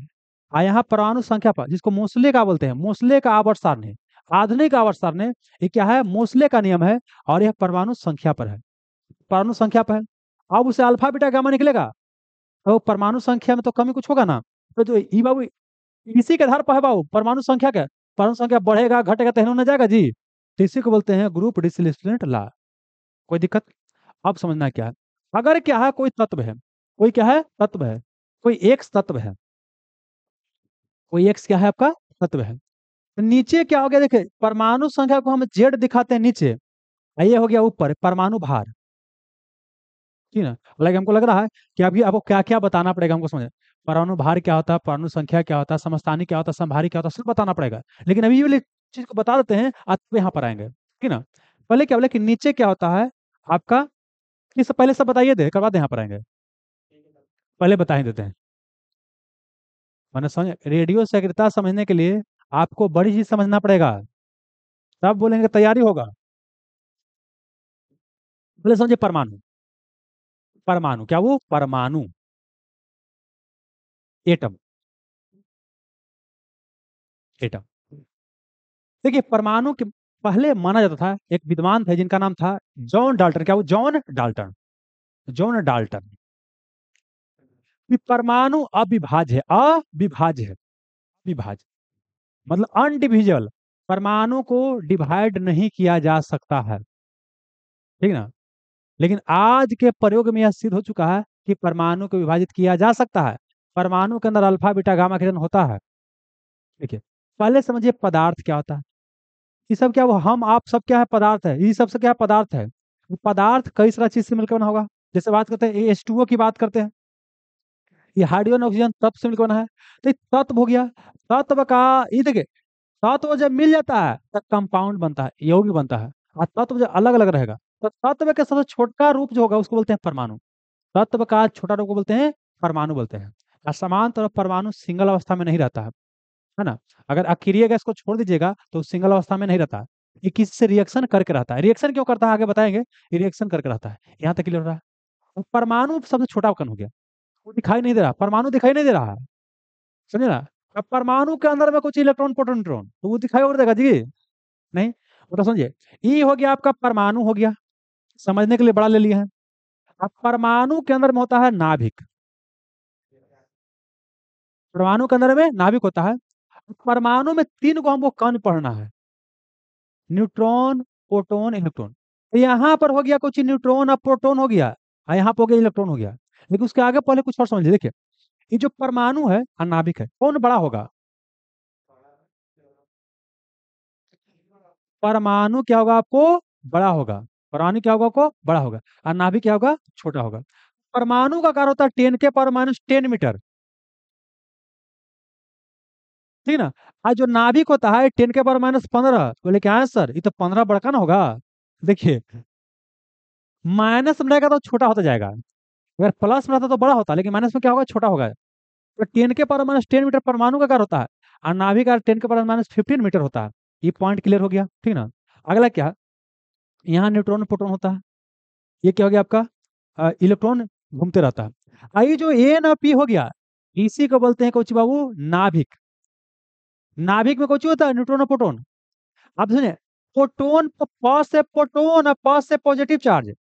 और यहाँ परमाणु संख्या पर, जिसको मोसले का बोलते हैं, मोसले का आवर्त सारणी। आधुनिक आवर्त सारणी ये क्या है, मोसले का नियम है, और यह परमाणु संख्या पर है, परमाणु संख्या पर है। अब उसे अल्फा बीटा गामा निकलेगा, तो परमाणु संख्या में तो कमी कुछ होगा ना। तो जो ई बाबू इसी के आधार पर है बाबू, परमाणु संख्या का, परमाणु संख्या बढ़ेगा घटेगा तो होने जाएगा जी। तो इसी को बोलते हैं ग्रुप डिस्प्लेसमेंट लॉ। कोई दिक्कत? अब समझना क्या है, अगर क्या है कोई तत्व है, कोई क्या है तत्व है, कोई एक्स तत्व है, कोई एक्स क्या है आपका तत्व है। तो नीचे क्या हो गया, देखिए परमाणु संख्या को हम जेड दिखाते हैं नीचे, और ये हो गया ऊपर परमाणु भार। ठीक है, लाइक हमको लग रहा है कि अभी आपको क्या क्या बताना पड़ेगा हमको समझ, परमाणु भार क्या होता है, परमाणु संख्या क्या होता है, समस्थानिक क्या होता है, समभारी क्या होता है, सब बताना पड़ेगा। लेकिन अभी ये वाली चीज को बता देते हैं, आज यहाँ पर आएंगे, ठीक है ना। पहले क्या बोले कि नीचे क्या होता है आपका, ये सब पहले सब बताइए दे, करवा दे, यहाँ पर आएंगे, पहले बता ही देते हैं। मैंने समझ, रेडियो सक्रियता समझने के लिए आपको बड़ी चीज समझना पड़ेगा, तब बोलेंगे तैयारी होगा। पहले समझिए परमाणु। परमाणु क्या, वो परमाणु, एटम, एटम। देखिए परमाणु के पहले माना जाता था, एक विद्वान थे जिनका नाम था जॉन डाल्टन। क्या, वो जॉन डाल्टन, जॉन डाल्टन। कि परमाणु अविभाज्य है, अविभाज्य है, विभाज्य मतलब अनडिविजिबल। परमाणु को डिवाइड नहीं किया जा सकता है, ठीक ना। लेकिन आज के प्रयोग में यह सिद्ध हो चुका है कि परमाणु को विभाजित किया जा सकता है। परमाणु के अंदर अल्फा बीटा गामा किरण होता है। देखिए पहले समझिए पदार्थ क्या होता है। ये सब क्या, वो हम आप सब क्या है, पदार्थ है। ये सबसे क्या है, पदार्थ है। वो पदार्थ कई सारा चीज से मिलकर बना होगा। जैसे बात करते हैं H2O की बात करते हैं, ये हाइड्रोजन ऑक्सीजन तत्व से मिलकर बना है। तो ये तत्व हो गया। तत्व का, ये देखिए तत्व जब मिल जाता है तब कंपाउंड बनता है, यौगिक बनता है। और तत्व जब अलग अलग रहेगा तो तत्व का सबसे छोटा रूप जो होगा उसको बोलते हैं परमाणु। तत्व का छोटा रूप को बोलते हैं परमाणु बोलते हैं। और समान तरह परमाणु सिंगल अवस्था में नहीं रहता है ना। अगर अक्रिय गैस को छोड़ दीजिएगा तो सिंगल अवस्था में नहीं रहता है। ये किसी से रिएक्शन करके रहता है। रिएक्शन क्यों करता है आगे बताएंगे। ये रिएक्शन करके रहता है, यहाँ तक क्लियर हो रहा है। और परमाणु सबसे छोटा कण हो गया, वो दिखाई नहीं दे रहा, परमाणु दिखाई नहीं दे रहा है, समझे ना। अब परमाणु के अंदर में कुछ इलेक्ट्रॉन प्रोटॉन न्यूट्रॉन तो वो दिखाई और देगा जी, नहीं। वो तो समझिए, ये हो गया आपका परमाणु हो गया, समझने के लिए बड़ा ले लिया है। अब परमाणु के अंदर में होता है नाभिक। परमाणु के अंदर में नाभिक होता है। परमाणु में 3 को हमको कण पढ़ना है, न्यूट्रॉन प्रोटॉन इलेक्ट्रॉन। यहाँ पर हो गया कुछ न्यूट्रॉन, अब प्रोटॉन हो गया, और यहाँ पर हो गया इलेक्ट्रॉन हो गया। लेकिन उसके आगे पहले कुछ और समझ लीजिए। देखिए, ये जो परमाणु है और नाभिक है, कौन बड़ा होगा? परमाणु क्या होगा आपको? बड़ा होगा। परमाणु क्या होगा आपको? बड़ा होगा। और नाभिक क्या होगा? छोटा होगा। परमाणु का आकार होता है 10 के पावर -10 मीटर। ठीक है ना? और जो नाभिक होता है 10 के पावर -15। बोले क्या है सर, ये तो 15 बड़का ना होगा? देखिए, माइनस में रहेगा तो छोटा होता जाएगा। अगर प्लस में रहता तो बड़ा होता, लेकिन माइनस में क्या होगा? छोटा होगा। तो 10 के पावर -10 मीटर परमाणु का आकार होता है। और नाभिक का 10 के पावर -15 मीटर होता है। ये पॉइंट क्लियर हो गया, ठीक ना? अगला क्या? यहाँ न्यूट्रॉन प्रोटॉन होता है। ये क्या हो गया आपका? इलेक्ट्रॉन घूमते रहता है। ये जो एन और पी हो गया, इसी को बोलते हैं कोची बाबू? नाभिक। नाभिक में कोची होता है? न्यूट्रॉन और प्रोटॉन। अब सुनिए, प्रोटॉन प से प्रोटॉन और प से पॉजिटिव चार्ज।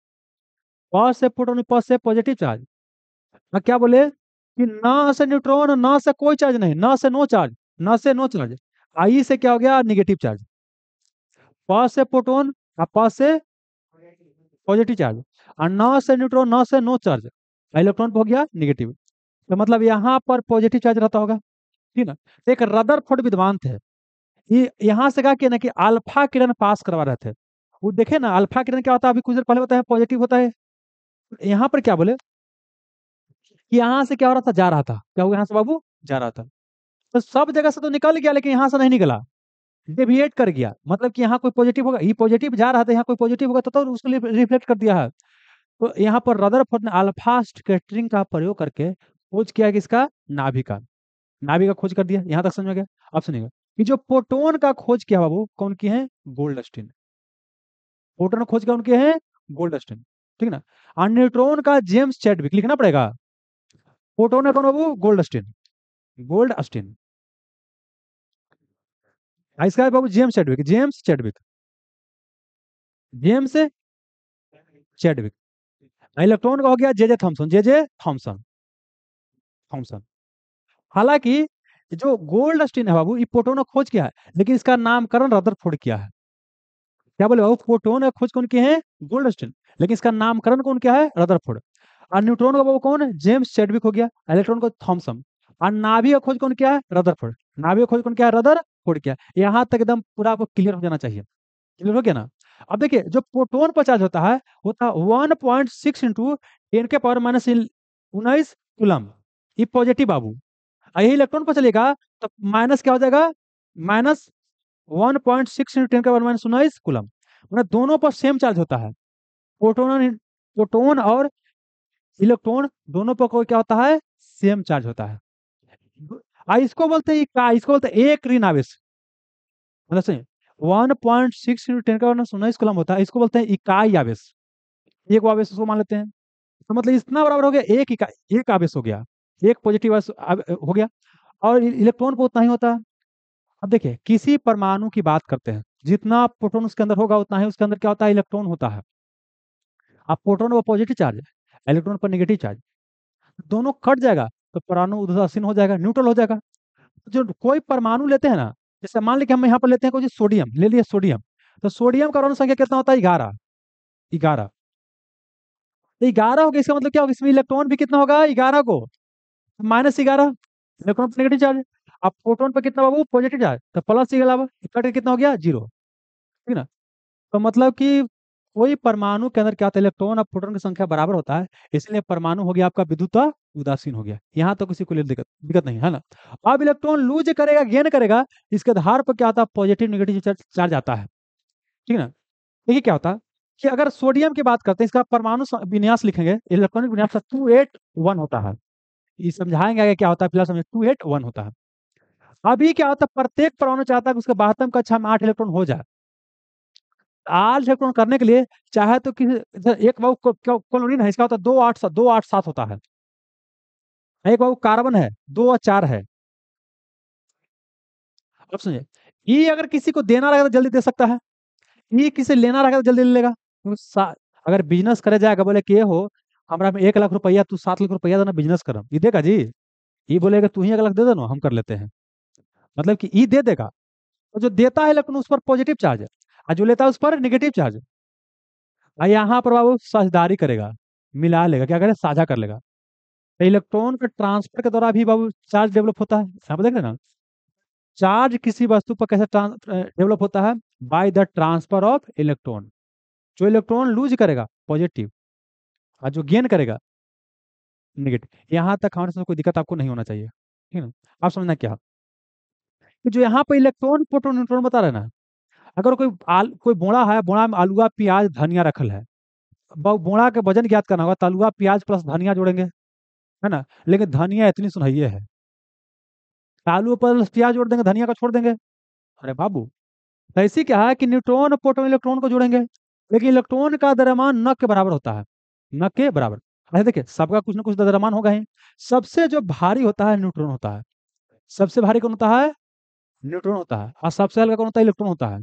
प से प्रोटॉन, प से पॉजिटिव चार्ज। अब क्या बोले कि न से न्यूट्रॉन, न से कोई चार्ज नहीं, न से नो चार्ज, न से नो चार्ज। आई से क्या हो गया? Negative charge. प से प्रोटॉन और प से पॉजिटिव चार्ज। और न से न्यूट्रॉन, न से नो चार्ज। इलेक्ट्रॉन पे हो गया निगेटिव। तो मतलब यहाँ पर पॉजिटिव चार्ज रहता होगा, ठीक ना? तो एक रदरफोर्ड विद्वान थे, ये यहाँ से कहा कि ना कि अल्फा किरण पास करवा रहे थे। वो देखे ना, अल्फा किरण क्या होता है? अभी कुछ देर पहले बताया पॉजिटिव होता है। यहाँ पर क्या बोले कि यहाँ से क्या हो रहा था? जा रहा था। क्या हुआ यहाँ से बाबू? जा रहा था। तो सब जगह से तो निकल गया, लेकिन यहाँ से नहीं निकला, डेविएट कर गया। मतलब कि यहाँ कोई पॉजिटिव होगा, ये पॉजिटिव जा रहा था, यहाँ कोई पॉजिटिव होगा तो उसको रिफ्लेक्ट कर दिया है। तो यहाँ पर रदरफोर्ड ने अल्फा स्कैटरिंग का प्रयोग करके खोज किया कि इसका नाभिका, नाभिका खोज कर दिया। यहाँ तक समझ में गया? अब सुनिएगा कि जो प्रोटॉन का खोज किया बाबू, कौन किए हैं? गोल्डस्टीन। प्रोटॉन खोज कौन किए हैं? गोल्डस्टीन, ठीक ना? और न्यूट्रॉन का जेम्स चैडविक लिखना पड़ेगा। प्रोटॉन है कौन बाबू? गोल्डस्टीन। गोल्डस्टीन। इसका है बाबू James Chadwick, James Chadwick, James Chadwick. Electron का हो गया J J Thomson, J J Thomson, Thomson. हालांकि जो गोल्डस्टीन है बाबू, ये प्रोटॉन का खोज किया है, लेकिन इसका नामकरण रदरफोर्ड किया है। क्या बोले बाबू? प्रोटॉन का खोज कौन किए हैं? गोल्डस्टीन, लेकिन इसका नामकरण कौन किया है? रदरफोर्ड। और न्यूट्रॉन का बाबू कौन? जेम्स चैडविक हो गया। इलेक्ट्रॉन को थॉमसन। और नाभिक का खोज कौन किया है? रदरफोर्ड। नाभिक का खोज कौन किया है? रदरफोर्ड किया। यहाँ तक एकदम पूरा आपको क्लियर हो जाना चाहिए। क्लियर हो गया ना? अब देखिए, जो प्रोटॉन पर चार्ज होता है, होता है 1.6 इंटू 10 के पावर -19 कूलम। ये पॉजिटिव बाबू। और यही इलेक्ट्रॉन पर चलेगा तो माइनस क्या हो जाएगा? -1.6 इंटू 10 के पावर -19 कूलम। मतलब दोनों पर सेम चार्ज होता है। प्रोटोन प्रोटोन और इलेक्ट्रॉन दोनों पर कोई क्या होता है? सेम चार्ज होता है। इसको बोलते हैं इसको बोलते हैं एक ऋण आवेश। मतलब सही, 1.6 इंटू 10 के पावर -19 कूलम होता है, इसको बोलते हैं इकाई आवेश। एक वो आवेश उसको मान लेते हैं। तो मतलब इतना बराबर हो गया, एक इकाई, एक आवेश हो गया, एक पॉजिटिव हो गया। और इलेक्ट्रॉन को उतना ही होता है। अब देखिए, किसी परमाणु की बात करते हैं, जितना प्रोटॉन उसके अंदर होगा उतना ही उसके अंदर क्या होता है? इलेक्ट्रॉन होता है। अब प्रोटॉन पर पॉजिटिव चार्ज है, इलेक्ट्रॉन पर नेगेटिव चार्ज, दोनों कट जाएगा तो परमाणु उदासीन हो जाएगा, न्यूट्रल हो जाएगा। जो कोई परमाणु लेते हैं ना, जैसे मान लीजिए हम यहाँ पर लेते हैं कोई सोडियम ले लिया, सोडियम। तो सोडियम का रण संख्या कितना होता है? 11। 11। तो 11 हो गया, इसका मतलब क्या होगा? इसमें इलेक्ट्रॉन भी कितना होगा? 11 को -11, इलेक्ट्रॉन पर नेगेटिव चार्ज। अब प्रोटॉन पर कितना बाबू? पॉजिटिव चार्ज, तो प्लस के अलावा कट के कितना हो गया? 0। ठीक ना? तो मतलब कि कोई परमाणु के अंदर क्या होता है? इलेक्ट्रॉन और प्रोटॉन की संख्या बराबर होता है, इसलिए परमाणु हो गया आपका विद्युत उदासीन हो गया। यहाँ तो किसी को दिक्कत दिक्कत नहीं है ना? अब इलेक्ट्रॉन लूज करेगा, गेन करेगा, इसके आधार पर क्या आता है? पॉजिटिव नेगेटिव चार्ज चार्ज आता है। ठीक है ना? देखिए क्या होता है कि अगर सोडियम की बात करते हैं, इसका परमाणु विन्यास लिखेंगे, इलेक्ट्रॉनिक विन्यास 281 होता है। ये समझाएंगे आगे क्या होता है, फिलहाल समझ 281 होता है। अभी क्या होता है? प्रत्येक परमाणु चाहता है कि उसके बाहतम कक्षा में 8 इलेक्ट्रॉन हो जाए। 8 इलेक्ट्रॉन करने के लिए चाहे तो किसी एक बाबू क्लोरीन है, इसका होता है 287 होता है। एक बाबू कार्बन है, 2 और 4 है। अब सुनिए, ये अगर किसी को देना रहेगा तो जल्दी दे सकता है, ये किसी लेना रहेगा तो जल्दी ले लेगा। अगर बिजनेस करे जाएगा, बोले कि ये हो हमारा में 1 लाख रुपया, तू 7 लाख रुपया देना, बिजनेस करम, ये देगा जी? ये बोलेगा तू ही 1 लाख दे देना, हम कर लेते हैं। मतलब कि ये दे देगा। तो जो देता है इलेक्ट्रॉन उस पर पॉजिटिव चार्ज है, और जो लेता है उस पर नेगेटिव चार्ज है। और यहाँ पर बाबू साझेदारी करेगा, मिला लेगा, क्या करे? साझा कर लेगा। इलेक्ट्रॉन का ट्रांसफर के द्वारा भी बाबू चार्ज डेवलप होता है, आप देख रहे हैं ना। चार्ज किसी वस्तु पर कैसे डेवलप होता है? By the transfer of electron. जो इलेक्ट्रॉन लूज करेगा पॉजिटिव, और जो गेन करेगा नेगेटिव। यहाँ तक हमारे साथ कोई दिक्कत आपको नहीं होना चाहिए, ठीक है ना। आप समझना क्या कि जो यहाँ पे इलेक्ट्रॉन प्रोटॉन न्यूट्रॉन बता रहे हैं ना, अगर कोई बोड़ा है, बोड़ा में आलूआ प्याज धनिया रखल है, बोड़ा के वजन ज्ञात करना होगा तो आलूआ प्याज प्लस धनिया जोड़ेंगे, है ना। लेकिन धनिया इतनी सुनइये है, आलू पर प्याज जोड़ देंगे, धनिया का छोड़ देंगे। अरे बाबू, तो ऐसी क्या है कि न्यूट्रॉन और प्रोटॉन इलेक्ट्रॉन को जोड़ेंगे, लेकिन इलेक्ट्रॉन का द्रव्यमान न के बराबर होता है, न के बराबर। अरे देखिए, सबका कुछ ना कुछ द्रव्यमान होगा ही। सबसे जो भारी होता है न्यूट्रॉन होता है। सबसे भारी कौन होता है? न्यूट्रॉन होता है। और सबसे हल्का कौन होता है? इलेक्ट्रॉन होता है।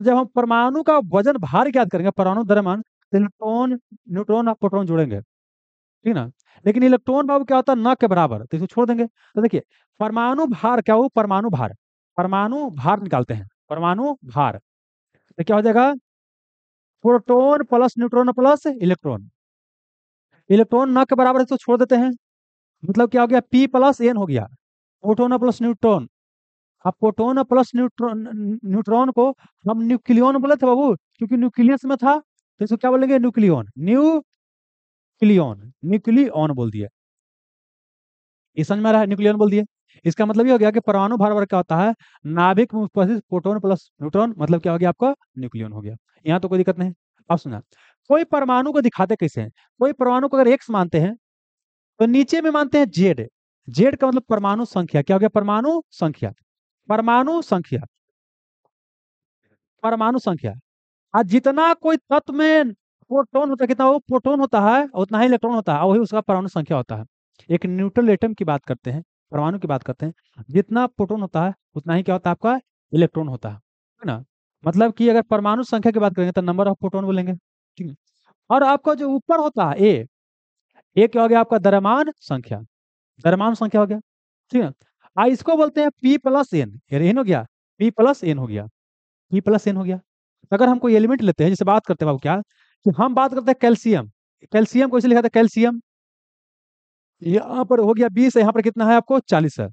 जब हम परमाणु का वजन भार ज्ञात करेंगे, परमाणु द्रव्यमान, तो इलेक्ट्रॉन, न्यूट्रॉन और प्रोटॉन जोड़ेंगे, ठीक ना। लेकिन इलेक्ट्रॉन बाबू क्या होता है? न के बराबर, तो इसको छोड़ देंगे। तो देखिए, परमाणु भार क्या हो? परमाणु भार, परमाणु भार निकालते हैं, परमाणु भार। तो क्या हो जाएगा? Proton plus neutron plus electron. Electron न के बराबर है तो छोड़ देते हैं, मतलब क्या हो गया? पी प्लस एन हो गया, प्रोटॉन प्लस न्यूट्रॉन। अब प्रोटॉन प्लस न्यूट्रॉन, न्यूट्रॉन को हम न्यूक्लियन बोले थे बाबू, क्योंकि न्यूक्लियस में था, तो इसको क्या बोलेंगे? न्यूक्लियन, न्यूक्लियन, न्यूक्लियन बोल दिए। ये समझ में आ रहा है? न्यूक्लियन बोल दिए। इसका मतलब ये हो गया कि परमाणु भार वर्ग क्या होता है? नाभिक में उपस्थित प्रोटॉन प्लस न्यूट्रॉन, मतलब क्या हो गया आपका? न्यूक्लियन हो गया। यहाँ तो कोई दिक्कत नहीं। अब सुना, कोई परमाणु को दिखाते कैसे हैं? कोई परमाणु को अगर एक्स मानते हैं तो नीचे में मानते हैं जेड। जेड का मतलब परमाणु संख्या। क्या हो गया? परमाणु संख्या, परमाणु संख्या, परमाणु संख्या। आज जितना कोई तत्व में प्रोटॉन होता है, कितना वो प्रोटॉन होता है उतना ही इलेक्ट्रॉन होता है, और वही उसका परमाणु संख्या होता है। एक न्यूट्रल एटम की बात करते हैं, परमाणु की बात करते हैं, जितना प्रोटॉन होता है उतना ही क्या होता है? आपका इलेक्ट्रॉन होता है ना। मतलब कि अगर परमाणु संख्या की बात करेंगे तो नंबर ऑफ प्रोटॉन बोलेंगे, ठीक है। और आपका जो ऊपर होता है ए क्या हो गया? आपका द्रव्यमान संख्या, द्रव्यमान संख्या हो गया, ठीक है। इसको बोलते हैं पी प्लस एन, एन हो गया, पी प्लस एन हो गया, पी प्लस एन हो गया। अगर हम कोई एलिमेंट लेते हैं, जैसे बात करते हैं बाबू क्या, कि हम बात करते हैं कैल्शियम। कैल्शियम को इसे लिखा था कैल्शियम, यहाँ पर हो गया 20 है, यहाँ पर कितना है आपको? 40 है।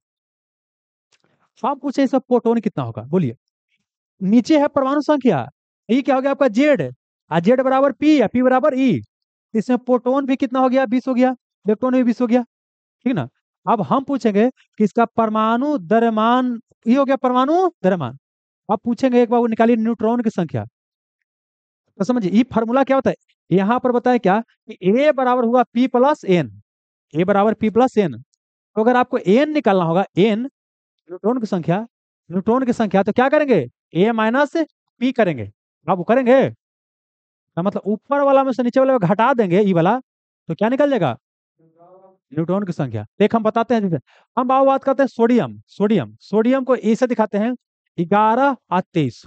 आप पूछे इसका प्रोटॉन कितना होगा, बोलिए। नीचे है परमाणु संख्या, ई क्या हो गया आपका? जेड, और जेड बराबर पी या पी बराबर ई। इसमें प्रोटॉन भी कितना हो गया? 20 हो गया, इलेक्ट्रॉन भी 20 हो गया, ठीक ना। अब हम पूछेंगे कि इसका परमाणु द्रव्यमान, ये हो गया परमाणु द्रव्यमान। अब पूछेंगे एक बाबू निकालिए न्यूट्रॉन की संख्या। तो समझिए ये फार्मूला क्या होता है, यहाँ पर बताए क्या कि ए बराबर हुआ पी प्लस एन, ए बराबर पी प्लस एन। तो अगर आपको एन निकालना होगा, एन न्यूट्रॉन की संख्या, न्यूट्रॉन की संख्या, तो क्या करेंगे? ए माइनस पी करेंगे। आप वो करेंगे, तो मतलब ऊपर वाला में से नीचे वाले में घटा देंगे ई वाला, तो क्या निकल जाएगा? न्यूट्रॉन की संख्या। एक हम बताते हैं, जैसे हम बात करते हैं सोडियम, सोडियम, सोडियम को ए से दिखाते हैं 11 और 23।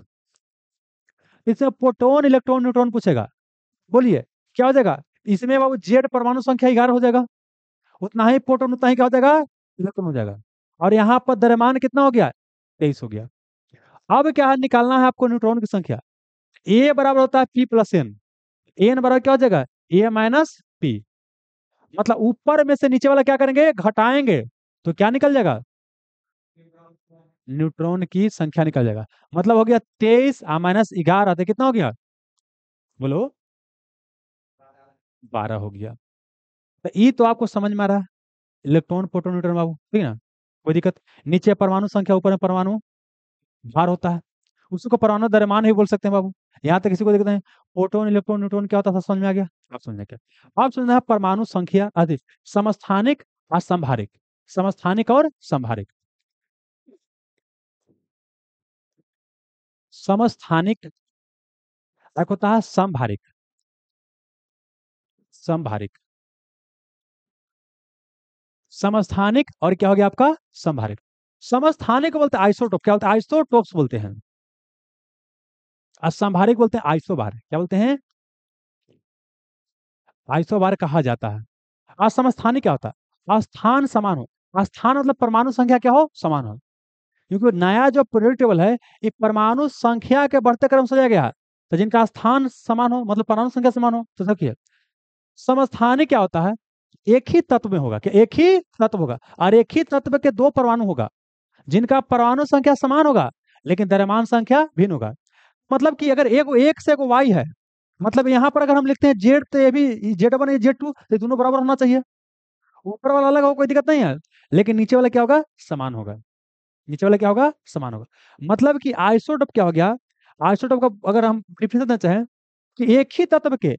इसमें प्रोटॉन इलेक्ट्रॉन न्यूट्रॉन पूछेगा, बोलिए क्या हो जाएगा? इसमें बाबू जेड परमाणु संख्या 11 हो जाएगा, उतना ही प्रोटॉन, उतना ही क्या हो जाएगा? इलेक्ट्रॉन हो जाएगा। और यहाँ पर द्रव्यमान कितना हो गया? 23 हो गया। अब क्या है? निकालना है आपको न्यूट्रॉन की संख्या। ए बराबर होता है पी प्लस एन, एन बराबर क्या हो जाएगा? ए माइनस पी। मतलब ऊपर में से नीचे वाला क्या करेंगे? घटाएंगे, तो क्या निकल जाएगा? न्यूट्रॉन की संख्या निकल जाएगा। मतलब हो गया 23 माइनस 11, तो कितना हो गया? बोलो, 12 हो गया। तो ये तो आपको समझ में आ रहा है, इलेक्ट्रॉन प्रोटॉन न्यूट्रॉन बाबू, ठीक है ना। कोई दिक्कत? नीचे परमाणु संख्या, ऊपर में परमाणु भार होता है, उसको परमाणु द्रव्यमान भी बोल सकते हैं बाबू। यहाँ तक किसी को देखते हैं प्रोटॉन इलेक्ट्रॉन न्यूट्रॉन क्या होता है, समझ में आ गया? आप समझ क्या? आप समझना है परमाणु संख्या अधिक समस्थानिक और संभारिक, समस्थानिक और संभारिक। समस्थानिक एक होता है संभारिक, संभारिक, समस्थानिक और क्या हो गया आपका? संभारिक। समस्थानिक को बोलते हैं आइसोटोप, क्या बोलते हैं? आइसोटोप्स बोलते हैं। और संभारिक बोलते हैं आइसोबार, क्या बोलते हैं? आइसोबार कहा जाता है। असमस्थानिक क्या होता है? स्थान समान हो, स्थान मतलब परमाणु संख्या क्या हो? समान हो। क्योंकि नया जो पीरियोडिक टेबल है, ये परमाणु संख्या के बढ़ते क्रम से सजाया गया है, तो जिनका स्थान समान हो मतलब परमाणु संख्या समान हो, तो देखिए समस्थानिक क्या होता है? एक ही तत्व में होगा, क्या एक ही तत्व होगा, और एक ही तत्व के दो परमाणु होगा जिनका परमाणु संख्या समान होगा लेकिन द्रव्यमान संख्या भिन्न होगा। मतलब कि अगर एक से एक वाई है, मतलब यहाँ पर अगर हम लिखते हैं जेड, तो ये भी जेड 1 ये जेड 2, तो दोनों बराबर होना चाहिए। ऊपर वाला अलग हो कोई दिक्कत नहीं है, लेकिन नीचे वाला क्या होगा, समान होगा। नीचे वाला क्या होगा, समान होगा। मतलब कि आइसोटोप क्या हो गया, आइसोटोप का अगर हम डिफिनेशन देना चाहें कि एक ही तत्व के,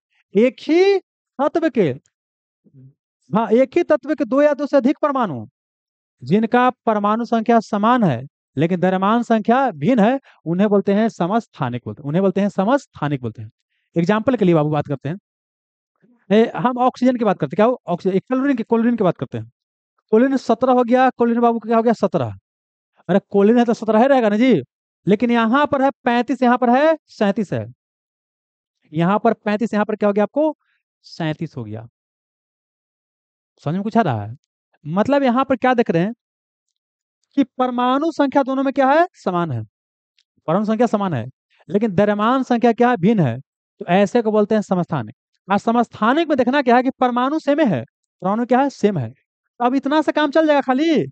हाँ एक ही तत्व के दो या दो से अधिक परमाणु जिनका परमाणु संख्या समान है लेकिन द्रव्यमान संख्या भिन्न है, उन्हें बोलते हैं समस्थानिक, बोलते हैं उन्हें बोलते हैं समस्थानिक बोलते हैं। एग्जाम्पल के लिए बाबू बात करते हैं, हम ऑक्सीजन की बात करते हैं, क्या हो ऑक्सीजन, क्लोरीन की बात करते हैं। क्लोरीन 17 हो गया, क्लोरीन बाबू क्या हो गया 17। अरे क्लोरीन है तो 17 है रहेगा ना जी, लेकिन यहाँ पर है 35, यहाँ पर है 37 है, यहाँ पर 35, यहाँ पर क्या हो गया आपको 37 हो गया। समझ में कुछ आ रहा है? मतलब यहाँ पर क्या देख रहे हैं कि परमाणु संख्या दोनों में क्या है, समान है, परमाणु संख्या समान है, लेकिन द्रव्यमान संख्या क्या है, भिन्न है। तो ऐसे को बोलते हैं समस्थानिक। और समस्थानिक में देखना क्या है कि परमाणु सेम है, परमाणु क्या है, सेम है। तो अब इतना सा काम चल जाएगा खाली।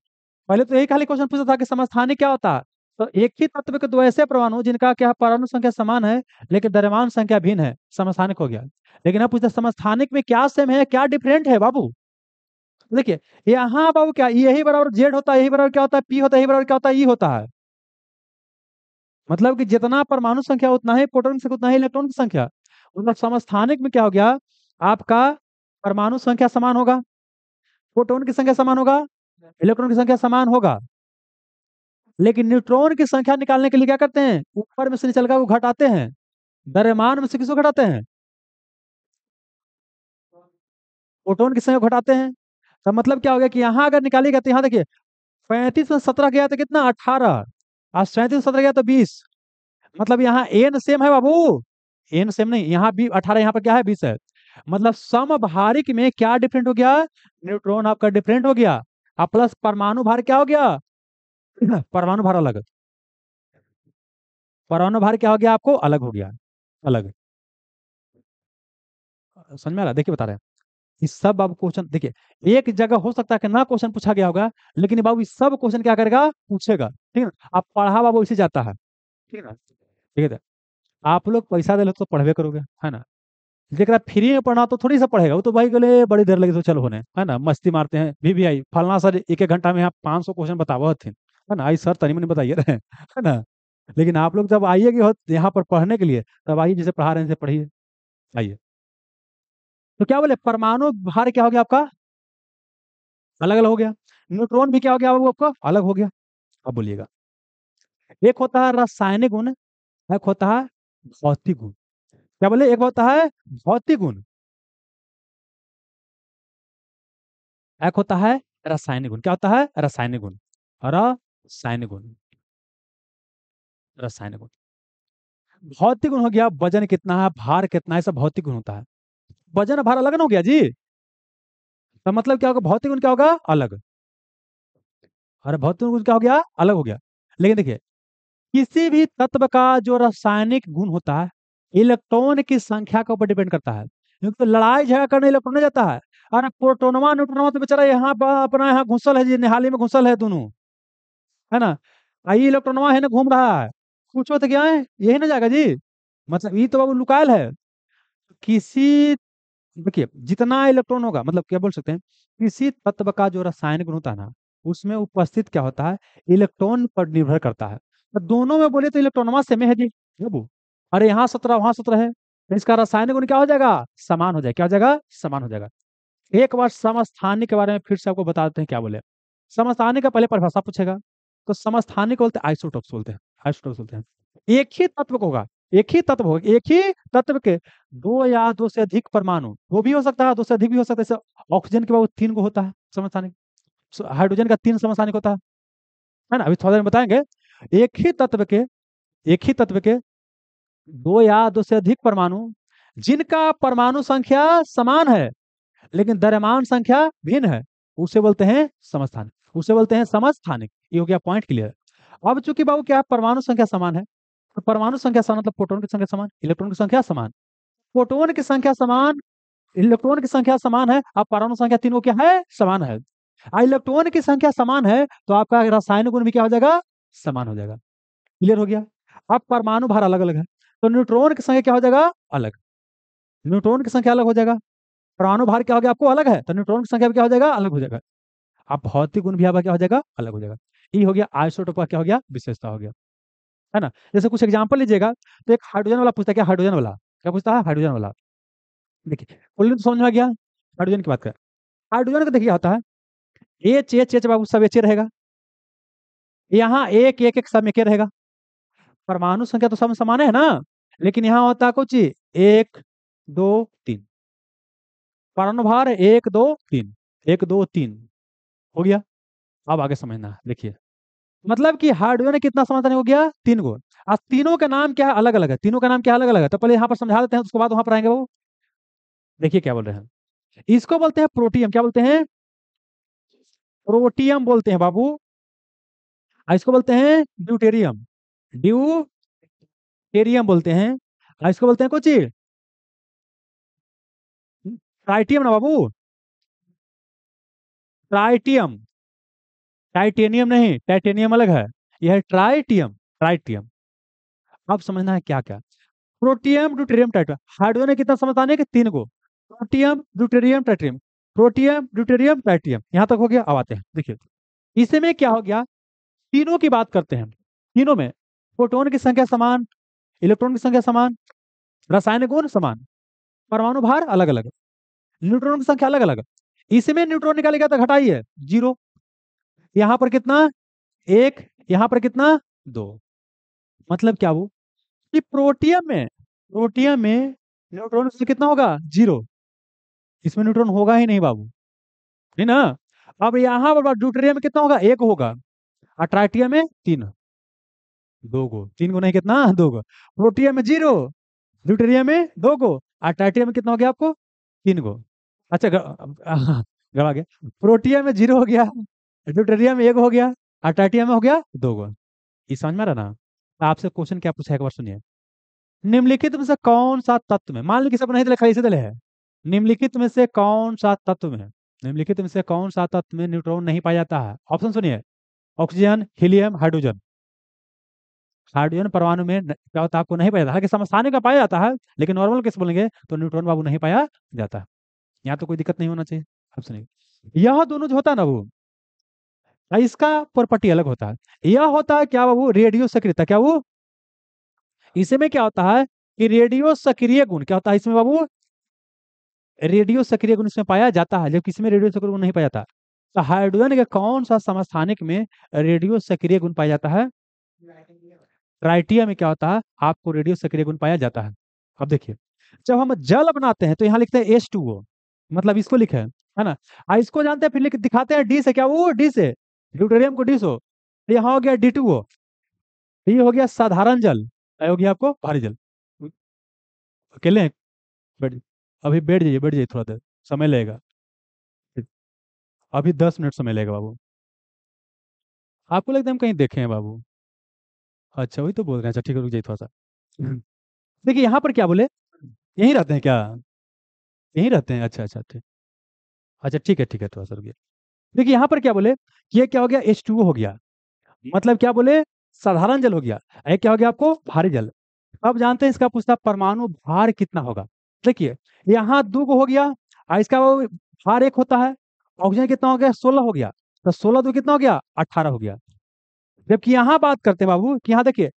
पहले तो यही खाली क्वेश्चन पूछा था कि समस्थानिक क्या होता है। तो एक ही तत्व के दो ऐसे परमाणु जिनका क्या है, परमाणु संख्या समान है लेकिन द्रव्यमान संख्या भिन्न है, समस्थानिक हो गया। लेकिन अब पूछते हैं समस्थानिक में क्या सेम है क्या डिफरेंट है बाबू। देखिए यहाँ बाबू क्या, यही बराबर जेड होता है, यही बराबर क्या होता है पी होता है, यही बराबर क्या होता है ई होता है। मतलब कि जितना परमाणु संख्या उतना ही प्रोटॉन की, उतना ही इलेक्ट्रॉन की संख्या। मतलब समस्थानिक में क्या हो गया, आपका परमाणु संख्या समान होगा, प्रोटॉन की संख्या समान होगा, इलेक्ट्रॉन की संख्या समान होगा, लेकिन न्यूट्रॉन की संख्या निकालने के लिए क्या करते हैं, ऊपर में से नीचे का वो घटाते हैं, द्रव्यमान में से किसको घटाते हैं, प्रोटॉन की संख्या घटाते हैं। तो मतलब क्या हो गया कि यहाँ अगर निकालिएगा तो यहाँ देखिए 35 में 17 गया तो कितना 18, और 37 में 17 गया तो 20। मतलब यहाँ एन सेम है बाबू, एन सेम नहीं, यहाँ भी 18, यहाँ पर क्या है 20 है। मतलब समभारिक में क्या डिफरेंट हो गया, न्यूट्रॉन आपका डिफरेंट हो गया, और प्लस परमाणु भार क्या हो गया, परमाणु भार अलग, परमाणु भार क्या हो गया आपको अलग हो गया, अलग। समझ में आ रहा है? देखिए बता रहे हैं, इस सब बाबू क्वेश्चन देखिए, एक जगह हो सकता है कि ना क्वेश्चन पूछा गया होगा, लेकिन बाबू इस सब क्वेश्चन क्या करेगा, पूछेगा, ठीक है ना। आप पढ़ा बाबू इसे जाता है, ठीक है ना, ठीक है। आप लोग पैसा दे लो तो पढ़वे करोगे, है ना। जेकरा फ्री में पढ़ना तो थोड़ी सा पढ़ेगा, वो तो भाई बोले बड़ी देर लगी तो चलो होने, है ना, मस्ती मारते हैं VVI फलना सर एक एक घंटा में यहाँ 500 क्वेश्चन बतावो थे, है ना, आई सर तनी मनी बताइए रहे, है ना। लेकिन आप लोग जब आइए कि यहाँ पर पढ़ने के लिए, तब आइए जिसे पढ़ा रहे हैं पढ़िए, आइए। तो क्या बोले, परमाणु भार क्या हो गया आपका, अलग अलग हो गया। न्यूट्रॉन भी क्या हो गया वो आपका अलग हो गया। अब बोलिएगा, एक होता है रासायनिक गुण, एक होता है भौतिक गुण। क्या बोले, एक होता है भौतिक गुण, एक होता है रासायनिक गुण। क्या होता है, रासायनिक गुण, रासायनिक गुण, रासायनिक गुण। भौतिक गुण हो गया वजन कितना है, भार कितना है, सब भौतिक गुण होता है। वजन और भार अलग ना हो गया जी, तो मतलब क्या होगा, भौतिक गुण क्या होगा अलग, और भौतिक गुण क्या हो गया अलग हो गया। लेकिन देखिए किसी भी तत्व का जो रासायनिक गुण होता है इलेक्ट्रॉन की संख्या के ऊपर डिपेंड करता है, क्योंकि तो लड़ाई झगड़ा करने इलेक्ट्रॉन नहीं जाता है। अरे प्रोटोनवा न्यूट्रॉनवा तो बेचारा यहाँ अपना यहाँ घुसल है जी, निहाली में घुसल है दोनों, है ना। आई इलेक्ट्रॉनवा है ना घूम रहा है, पूछो तो क्या है यही ना जाएगा जी। मतलब ये तो बाबू लुकायल है। किसी, देखिए जितना इलेक्ट्रॉन होगा, मतलब क्या बोल सकते हैं, किसी तत्व का जो रासायनिक गुण होता है ना, उसमें उपस्थित क्या होता है, इलेक्ट्रॉन पर निर्भर करता है। तो दोनों में बोले तो इलेक्ट्रॉनवा सेम है जी बाबू। अरे यहाँ 17 वहां 17 है, तो इसका रासायनिक गुण क्या हो जाएगा, समान हो जाएगा, क्या हो जाएगा, समान हो जाएगा। एक बार समस्थानिक के बारे में फिर से आपको बता देते हैं क्या बोले। समस्थानिक का पहले परिभाषा पूछेगा, तो समस्थानिक बोलते हैं आइसोटोप्स बोलते हैं, आइसोटोप्स बोलते हैं। एक ही तत्व को होगा, एक ही तत्व होगा, एक ही तत्व के दो या दो से अधिक परमाणु, वो भी हो सकता है दो से अधिक भी हो सकता है, जैसे ऑक्सीजन के बाद 3 को होता है समस्थानिक, हाइड्रोजन का 3 समस्थानिक होता है ना, अभी थोड़ा देर में बताएंगे। एक ही तत्व के, एक ही तत्व के दो या दो से अधिक परमाणु जिनका परमाणु संख्या समान है लेकिन द्रव्यमान संख्या भिन्न है, उसे बोलते हैं समस्थानिक, उसे बोलते हैं समस्थानिक। ये हो गया पॉइंट क्लियर। अब चूंकि बाबू क्या है, परमाणु संख्या समान है, तो परमाणु संख्या समान मतलब प्रोटॉन की संख्या समान, इलेक्ट्रॉन की संख्या समान, प्रोटॉन की संख्या समान, इलेक्ट्रॉन की संख्या समान है, अब परमाणु संख्या तीनों क्या है, समान है। इलेक्ट्रॉन की संख्या समान है तो आपका रासायनिक गुण भी क्या हो जाएगा, समान हो जाएगा। क्लियर हो गया। अब परमाणु भार अलग अलग है तो न्यूट्रॉन की संख्या क्या हो जाएगा, अलग। न्यूट्रॉन की संख्या अलग हो जाएगा। परमाणु भार क्या हो गया आपको, अलग है, तो न्यूट्रॉन की संख्या भी क्या हो जाएगा, अलग हो जाएगा। अब भौतिक गुण भी आपका क्या हो जाएगा, अलग हो जाएगा। ये हो गया आइसोटोप का क्या हो गया, विशेषता हो गया। है ना। जैसे कुछ एग्जांपल लीजिएगा, तो एक हाइड्रोजन वाला पूछता है, क्या हाइड्रोजन वाला क्या पूछता है, हाइड्रोजन वाला। देखिए कुल तो समझ में आ गया। हाइड्रोजन की बात करें, हाइड्रोजन का देखिए होता है एच एच एच बाबू, सब एच रहेगा। यहाँ एक एक एक सब एक रहेगा। परमाणु संख्या तो सब समान है ना, लेकिन यहाँ होता है कुछ एक दो तीन। परमाणु भार एक दो तीन, एक दो तीन हो गया। अब आगे समझना है, देखिए मतलब कि हार्डवेयर ने कितना समाधान हो गया, तीन गो। आज तीनों का नाम क्या है, अलग अलग है, तीनों का नाम क्या अलग अलग है, तो पहले यहाँ पर समझा देते हैं, उसके बाद वहां पर आएंगे वो। देखिए क्या बोल रहे हैं, इसको बोलते हैं प्रोटियम, क्या बोलते हैं, प्रोटियम बोलते हैं बाबू। और इसको बोलते हैं ड्यूटेरियम, ड्यूटेरियम बोलते हैं। और इसको बोलते हैं कुछ ट्राइटियम ना बाबू, ट्राइटियम। टाइटेनियम नहीं, टाइटेनियम अलग है, यह है ट्राइटियम, ट्राइटियम। अब समझना है क्या क्या। प्रोटियम ड्यूटेरियम ट्राइटियम, हाइड्रोजन ने कितना समझाने के, तीन को। Protium deuterium tritium, protium deuterium tritium, यहां तक हो गया। अब आते हैं देखिए, इसमें क्या हो गया, तीनों की बात करते हैं। तीनों में प्रोटॉन की संख्या समान, इलेक्ट्रॉन की संख्या समान, रासायनिक गुण समान, परमाणु भार अलग अलग, न्यूट्रॉन की संख्या अलग अलग। इसमें न्यूट्रॉन निकालेगा तो घटाइए, जीरो। यहां पर कितना, एक। यहां पर कितना, दो। मतलब क्या वो, कि प्रोटियम में न्यूट्रॉन से कितना होगा, जीरो। इसमें न्यूट्रॉन होगा ही नहीं बाबू, है ना। अब यहाँ पर ड्यूटेरियम में कितना होगा, एक होगा। और ट्राइटियम में तीन, दो गो, तीन गो नहीं, कितना, दो गो। प्रोटियम में जीरो, ड्यूटेरियम में दो गो, और ट्राइटियम में कितना हो गया आपको, तीन गो। अच्छा गवा गया। प्रोटियम में जीरो हो गया, ड्यूटेरियम में एक हो गया, और ट्राइटियम में हो गया दो गो। ये समझ में आ रहा ना। आपसे क्वेश्चन क्या पूछा है, एक बार सुनिए। निम्नलिखित में से कौन सा तत्व में, मान लीजिए किसी को नहीं दिले, खाली से दिले है। निम्नलिखित में से कौन सा तत्व में, निम्नलिखित में से कौन सा तत्व में न्यूट्रॉन नहीं पाया जाता है, ऑप्शन सुनिए। Oxygen, helium, hydrogen. हाइड्रोजन परमाणु में क्या होता है आपको नहीं पाया जाता, हालांकि समस्थानिक का पाया जाता है, लेकिन नॉर्मल केस बोलेंगे तो न्यूट्रॉन बाबू नहीं पाया जाता है। यहाँ तो कोई दिक्कत नहीं होना चाहिए। अब सुनिए, यह दोनों जो होता है ना वो, इसका प्रॉपर्टी अलग होता है। यह होता है क्या बाबू, रेडियो सक्रियता, क्या वो, इसमें क्या होता है कि रेडियो सक्रिय गुण क्या होता है इसमें बाबू, रेडियो सक्रिय गुण इसमें पाया जाता है, जबकि इसमें रेडियो सक्रिय गुण नहीं पाया जाता। तो हाइड्रोजन के कौन सा समस्थानिक में रेडियो सक्रिय गुण पाया जाता है, ट्राइटिया में क्या होता है आपको रेडियो सक्रिय गुण पाया जाता है। अब देखिए, जब हम जल बनाते हैं तो यहाँ लिखते हैं H2O, मतलब इसको लिखे है ना। इसको जानते हैं, फिर लिख दिखाते हैं डी से, क्या वो डी से, ड्यूटेरियम को डी से। यहाँ हो गया D2O, ये हो गया साधारण जल, ये हो गया आपको भारी जल। अकेले हैं? बैठ, अभी बैठ जाइए, बैठ जाइए, थोड़ा देर समय लगेगा। अभी 10 मिनट समय लगेगा बाबू। आपको लगता है हम कहीं देखे हैं बाबू। अच्छा वही तो बोल रहे हैं, अच्छा ठीक है, रुक जाइए थोड़ा सा। देखिए यहाँ पर क्या बोले, यहीं रहते हैं क्या, यहीं रहते हैं, अच्छा अच्छा ठीक। अच्छा ठीक है, थोड़ा सा रुकिए। देखिए यहाँ पर क्या बोले, ये क्या हो गया, H2O हो गया, मतलब क्या बोले, साधारण जल हो गया। ये क्या हो गया आपको, भारी जल। अब जानते हैं इसका पूछता परमाणु भार कितना होगा। देखिए यहाँ दो को हो गया, और इसका वो भार एक होता है। ऑक्सीजन कितना हो गया, 16 हो गया, तो 16 दो कितना हो गया, 18 हो गया। जबकि यहाँ बात करते हैं बाबू कि यहाँ देखिए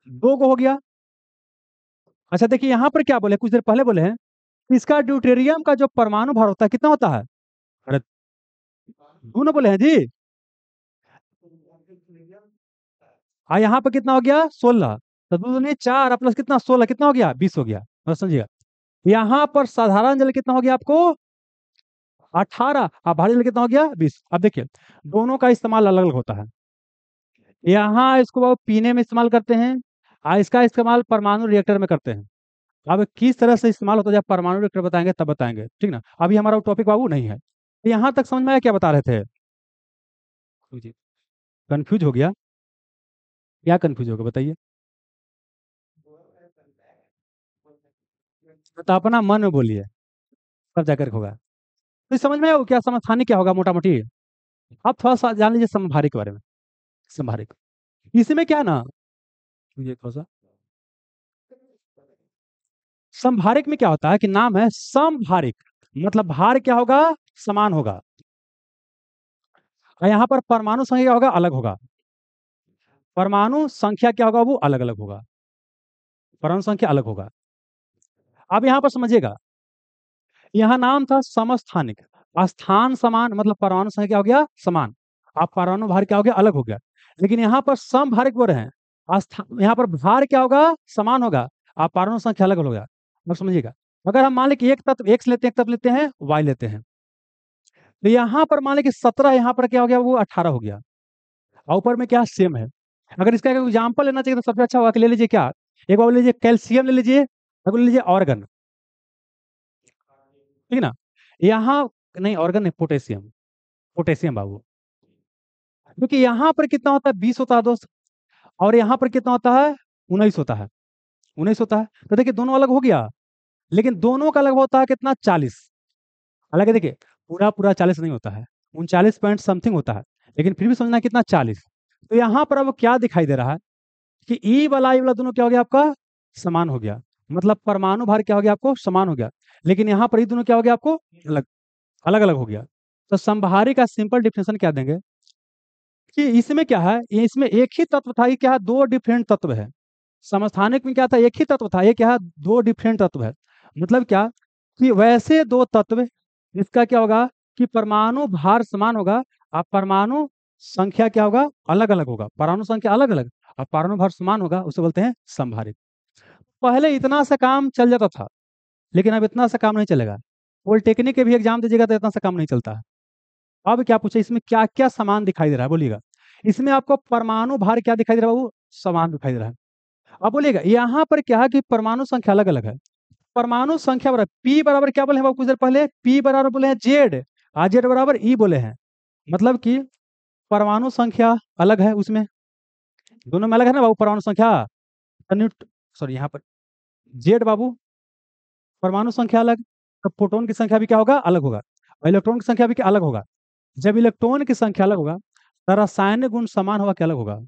दो को हो गया। अच्छा देखिए यहाँ पर क्या बोले, कुछ देर पहले बोले हैं, इसका ड्यूटेरियम का जो परमाणु भार होता है कितना होता है, अरे दोनों बोले हैं जी। यहाँ पर कितना हो गया, 16। तो दो दूनी चार और प्लस कितना, 16, कितना हो गया, 20 हो गया। बस समझिएगा। यहाँ पर साधारण जल कितना हो गया आपको, 18, और भारी जल कितना हो गया, 20। अब देखिए दोनों का इस्तेमाल अलग अलग होता है। यहाँ इसको वो पीने में इस्तेमाल करते हैं, और इसका इस्तेमाल परमाणु रिएक्टर में करते हैं। अब किस तरह से इस्तेमाल होता है जब परमाणु रिएक्टर बताएंगे तब बताएंगे, ठीक ना। अभी हमारा टॉपिक बाबू नहीं है। यहाँ तक समझ में आया क्या बता रहे थे, कंफ्यूज हो गया, क्या कंफ्यूज होगा बताइए। तो अपना मन में बोलिए। तब जाकर के होगा। तो समझ में आया क्या समस्थानिक क्या होगा मोटा मोटी। अब थोड़ा सा जान लीजिए समभारिक के बारे में। समभारिक इसमें क्या है ना, ये थोड़ा सा समभारिक में क्या होता है कि नाम है समभारिक, मतलब भार क्या होगा, समान होगा। और यहाँ पर परमाणु संख्या क्या होगा, अलग होगा। परमाणु संख्या क्या होगा, वो अलग अलग होगा। परमाणु संख्या अलग होगा। अब यहाँ पर समझिएगा, यहाँ नाम था समस्थानिक, स्थान समान मतलब परमाणु संख्या क्या हो गया, समान। अब परमाणु भार क्या हो गया, अलग हो गया। लेकिन यहाँ पर समभारिक बोल रहे हैं, यहाँ पर भार क्या होगा, समान होगा। आप परमाणु संख्या अलग हो गया। अब समझिएगा, अगर हम मान लें कि एक तत्व एक्स लेते हैं, एक तत्व लेते हैं वाई लेते हैं, तो यहाँ पर मान लें कि 17, यहाँ पर क्या हो गया, वो 18 हो गया। और ऊपर में क्या सेम है। अगर इसका एग्जाम्पल लेना चाहिए तो सबसे अच्छा होगा कि ले लीजिए क्या, एक बार ले लीजिए कैल्शियम ले लीजिए, एक ले लीजिए ऑर्गन, ठीक है ना। यहाँ नहीं, ऑर्गन नहीं, पोटेशियम। पोटेशियम बाबू, क्योंकि यहाँ पर कितना होता है, 20 होता है दोस्त, और यहाँ पर कितना होता है, 19 होता है। 19 होता है, तो देखिए दोनों अलग हो गया। लेकिन दोनों का अलग होता है कितना, 40। हालांकि देखिए पूरा पूरा 40 नहीं होता है, 39 पॉइंट समथिंग होता है। लेकिन फिर भी समझना कितना, 40। तो यहाँ पर अब क्या दिखाई दे रहा है कि ई वाला दोनों क्या हो गया आपका, समान हो गया। मतलब परमाणु भार क्या हो गया आपको, समान हो गया। लेकिन यहाँ पर ये दोनों क्या हो गया आपको, अलग अलग अलग हो गया। तो समभारी का सिंपल डिफिनेशन क्या देंगे कि इसमें क्या है, ये इसमें एक ही तत्व था, ये क्या है, दो डिफरेंट तत्व है। समस्थानिक में क्या था, एक ही तत्व था, ये क्या है, दो डिफरेंट तत्व है। मतलब क्या कि वैसे दो तत्व जिसका क्या होगा कि परमाणु भार समान होगा, और परमाणु संख्या क्या होगा, अलग अलग होगा। परमाणु संख्या अलग अलग और परमाणु भार समान होगा, उसे बोलते हैं समभारित। पहले इतना सा काम चल जाता था, लेकिन अब इतना सा काम नहीं चलेगा। पॉलिटेक्निक के भी एग्जाम दीजिएगा तो इतना सा काम नहीं चलता है। अब क्या पूछे, इसमें क्या क्या समान दिखाई दे रहा है बोलिएगा। इसमें आपको परमाणु भार क्या दिखाई दे रहा है बाबू, समान दिखाई दे रहा है। अब बोलिएगा यहाँ पर क्या है कि परमाणु संख्या अलग अलग है। परमाणु संख्या बराबर पी बराबर क्या बोले हैं बाबू, कुछ देर पहले पी बराबर बोले हैं जेड, और जेड बराबर ई बोले हैं। मतलब कि परमाणु संख्या अलग है उसमें, दोनों में अलग है ना बाबू परमाणु संख्या। सॉरी यहाँ पर जेड बाबू, परमाणु संख्या अलग, तो प्रोटॉन की संख्या भी क्या होगा, अलग होगा। और इलेक्ट्रॉन की संख्या भी क्या अलग होगा। जब इलेक्ट्रॉन की संख्या अलग होगा तो रासायनिक गुण समान होगा, क्या अलग होगा।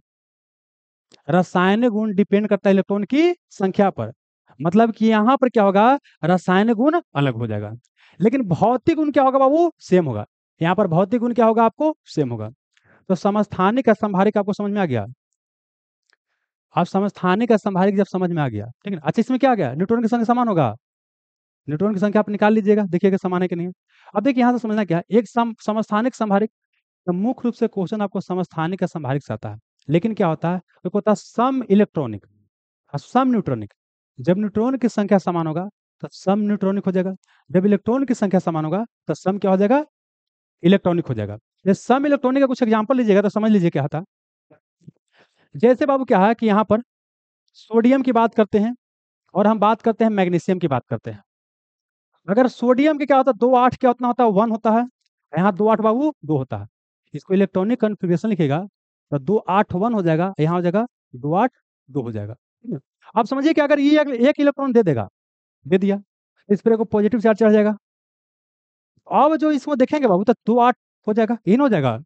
रासायनिक गुण डिपेंड करता है इलेक्ट्रॉन की संख्या पर। मतलब कि यहाँ पर क्या होगा, रासायनिक गुण अलग हो जाएगा। लेकिन भौतिक गुण क्या होगा बाबू, सेम होगा। यहाँ पर भौतिक गुण क्या होगा आपको, सेम होगा। तो समस्थानिक असंभारिक आपको समझ में आ गया। आप समस्थानिक असंभारिक जब समझ में आ गया, ठीक है। अच्छा इसमें क्या आ गया, न्यूट्रॉन की संख्या समान होगा। न्यूट्रॉन की संख्या आप निकाल लीजिएगा, देखिएगा समान है कि नहीं है। अब देखिए यहाँ से समझना क्या है, एक समस्थानिक संभारिक, तो मुख्य रूप से क्वेश्चन आपको समस्थानिक का संभारिक से आता है। लेकिन क्या होता है, एक होता है सम इलेक्ट्रॉनिक और सम न्यूट्रॉनिक। जब न्यूट्रॉन की संख्या समान होगा तो सम न्यूट्रॉनिक हो जाएगा। जब इलेक्ट्रॉन की संख्या समान होगा तो सम क्या हो जाएगा, इलेक्ट्रॉनिक हो जाएगा। ये सम इलेक्ट्रॉनिक का कुछ एग्जांपल लीजिएगा तो समझ लीजिए क्या था। जैसे बाबू क्या है कि यहाँ पर सोडियम की बात करते हैं और हम बात करते हैं मैग्नीशियम की बात करते हैं। अगर सोडियम के क्या होता है, 2 8 क्या उतना होता है, 1 होता है। यहाँ 2 8 बाबू 2 होता है। इसको इलेक्ट्रॉनिक कन्फिग्रेशन लिखेगा तो 2 8 1 हो जाएगा, यहाँ हो जाएगा 2 8 2 हो जाएगा, ठीक है। आप समझिए कि अगर ये एक इलेक्ट्रॉन दे देगा, दे दिया, इस पर को पॉजिटिव चार्ज चढ़ जाएगा। अब जो इसको देखेंगे बाबू तो 2 8 हो जाएगा, इन हो जाएगा।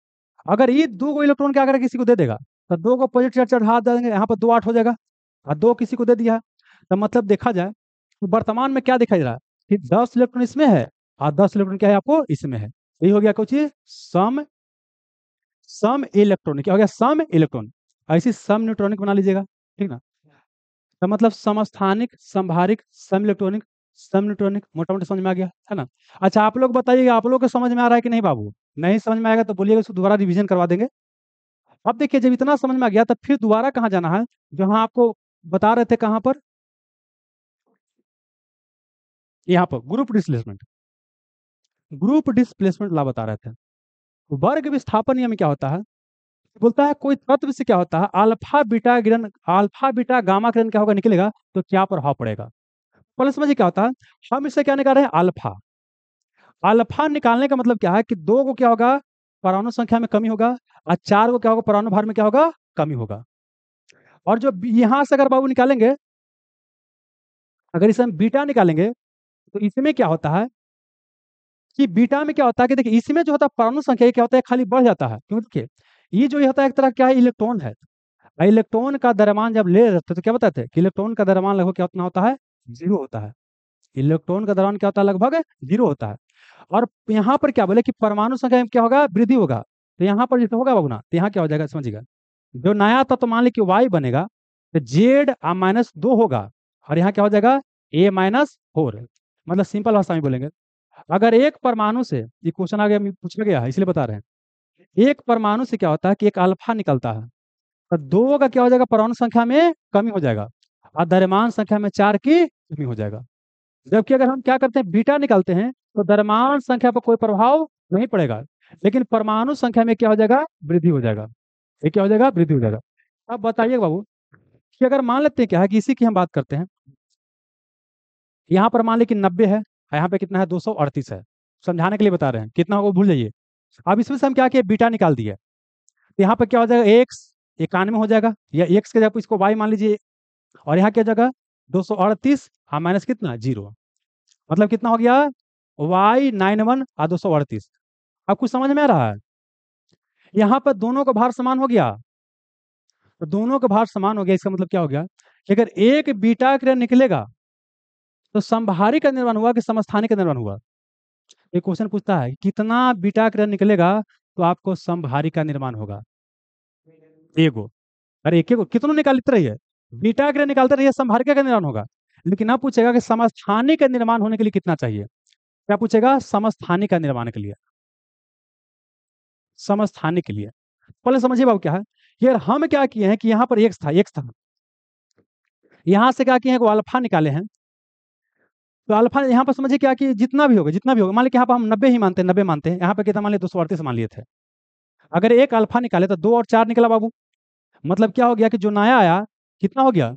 अगर ये 2 इलेक्ट्रॉन क्या अगर किसी को दे देगा तो 2 को पॉजिटिव चार्ज चढ़ा देंगे, यहाँ पर 2 8 हो जाएगा। और 2 किसी को दे दिया है, तो मतलब देखा जाए तो वर्तमान में क्या दिखाई दे रहा है कि 10 इलेक्ट्रॉन इसमें है और 10 इलेक्ट्रॉन क्या है आपको इसमें है। यही हो गया कुछ सम सम इलेक्ट्रॉनिक, क्या हो गया, सम इलेक्ट्रॉनिक। ऐसी सम न्यूट्रॉनिक बना लीजिएगा, ठीक ना। तो मतलब समस्थानिक संभारिक सम इलेक्ट्रॉनिक सम न्यूट्रॉनिक मोटा मोटा समझ में आ गया है ना। अच्छा आप लोग बताइएगा, आप लोग को समझ में आ रहा है कि नहीं बाबू। नहीं समझ में आएगा तो बोलिएगा, उसको दोबारा रिवीजन करवा देंगे। अब देखिए जब इतना समझ में आ गया तब फिर दोबारा कहाँ जाना है, जहाँ आपको बता रहे थे कहाँ पर, यहाँ पर ग्रुप डिस्प्लेसमेंट। ग्रुप डिस्प्लेसमेंट ला बता रहे थे। वर्ग विस्थापन नियम में क्या होता है, बोलता है कोई तत्व से क्या होता है, अल्फा बीटा गामा किरण क्या होगा निकलेगा, तो क्या प्रभाव पड़ेगा। पहले समझिए क्या होता है, हम इससे क्या निकाल रहे हैं, अल्फा। अल्फा निकालने का मतलब क्या है कि 2 को क्या होगा, परमाणु संख्या में कमी होगा, और 4 को क्या होगा, परमाणु भार में क्या होगा, कमी होगा। और जो यहां से अगर बाबू निकालेंगे, अगर इसे हम बीटा निकालेंगे तो इसमें क्या होता है कि बीटा में क्या होता है कि देखिए इसमें जो होता है परमाणु संख्या ये क्या होता है खाली बढ़ जाता है, क्यों देखिए ये जो ये होता है एक तरह क्या है इलेक्ट्रॉन है। इलेक्ट्रॉन का द्रव्यमान जब ले रहे थे तो क्या बताते हैं कि इलेक्ट्रॉन का द्रव्यमान लगभग क्या उतना होता है, जीरो होता है। इलेक्ट्रॉन का द्रव्यमान क्या होता है, लगभग जीरो होता है। और यहाँ पर क्या बोले कि परमाणु संख्या में क्या होगा, वृद्धि होगा। तो यहाँ पर जैसे होगा बाबू ना, तो यहाँ क्या हो जाएगा समझिएगा, जो नया तत्व मान ली कि वाई बनेगा तो जेड माइनस दो होगा, और यहाँ क्या हो जाएगा ए माइनस फोर। मतलब सिंपल भाषा में बोलेंगे, अगर एक परमाणु से, ये क्वेश्चन आगे पूछा गया है इसलिए बता रहे हैं, एक परमाणु से क्या होता है कि एक अल्फा निकलता है, तो दो का क्या हो जाएगा परमाणु संख्या में कमी हो जाएगा, और द्रव्यमान संख्या में चार की कमी हो जाएगा। जबकि अगर हम क्या करते हैं बीटा निकालते हैं तो द्रव्यमान संख्या पर कोई प्रभाव नहीं पड़ेगा, लेकिन परमाणु संख्या में क्या हो जाएगा, वृद्धि हो जाएगा। ये क्या हो जाएगा, वृद्धि हो जाएगा। अब बताइए बाबू कि अगर मान लेते हैं क्या है कि इसी की हम बात करते हैं, यहाँ पर मान ली कि 90 है, यहाँ पे कितना है 238 है। समझाने के लिए बता रहे हैं, कितना होगा भूल जाइए। अब इसमें से हम क्या किए, बीटा निकाल दिए, तो यहाँ पर क्या हो जाएगा एक्स 91 हो जाएगा, या एक्स के जगह इसको वाई मान लीजिए, और यहाँ क्या जगह 238 हाँ माइनस कितना जीरो, मतलब कितना हो गया वाई 91 और 238। अब कुछ समझ में आ रहा है, यहाँ पर दोनों का भार समान हो गया, तो दोनों का भार समान हो गया, इसका मतलब क्या हो गया कि अगर एक बीटा क्रिया निकलेगा तो समभारी का निर्माण हुआ कि समस्थानिक का निर्माण हुआ। एक क्वेश्चन पूछता है कितना बीटा क्रिया निकलेगा तो आपको समभारी का निर्माण होगा, एगो। अरे एक एगो कितनों निकालते रहिए, बीटा क्रिया निकालते रहिए समभारिका का निर्माण होगा। लेकिन अब पूछेगा कि समस्थानिक का निर्माण होने के लिए कितना चाहिए, क्या पूछेगा समस्थानिक का निर्माण के लिए, समस्थानिक के लिए। पहले समझिए बाबू क्या है, यार हम क्या किए हैं कि यहाँ पर एक्स था, यहाँ से क्या किए हैं वो अल्फा निकाले हैं। तो अल्फा यहाँ पर समझिए क्या कि जितना भी होगा मान लीजिए यहाँ पर हम 90 ही मानते हैं, 90 मानते हैं, यहाँ पे कितना मान लिया 238 मान लिए थे। अगर एक अल्फा निकाले तो दो और चार निकला बाबू, मतलब क्या हो गया कि जो नया आया कितना हो गया,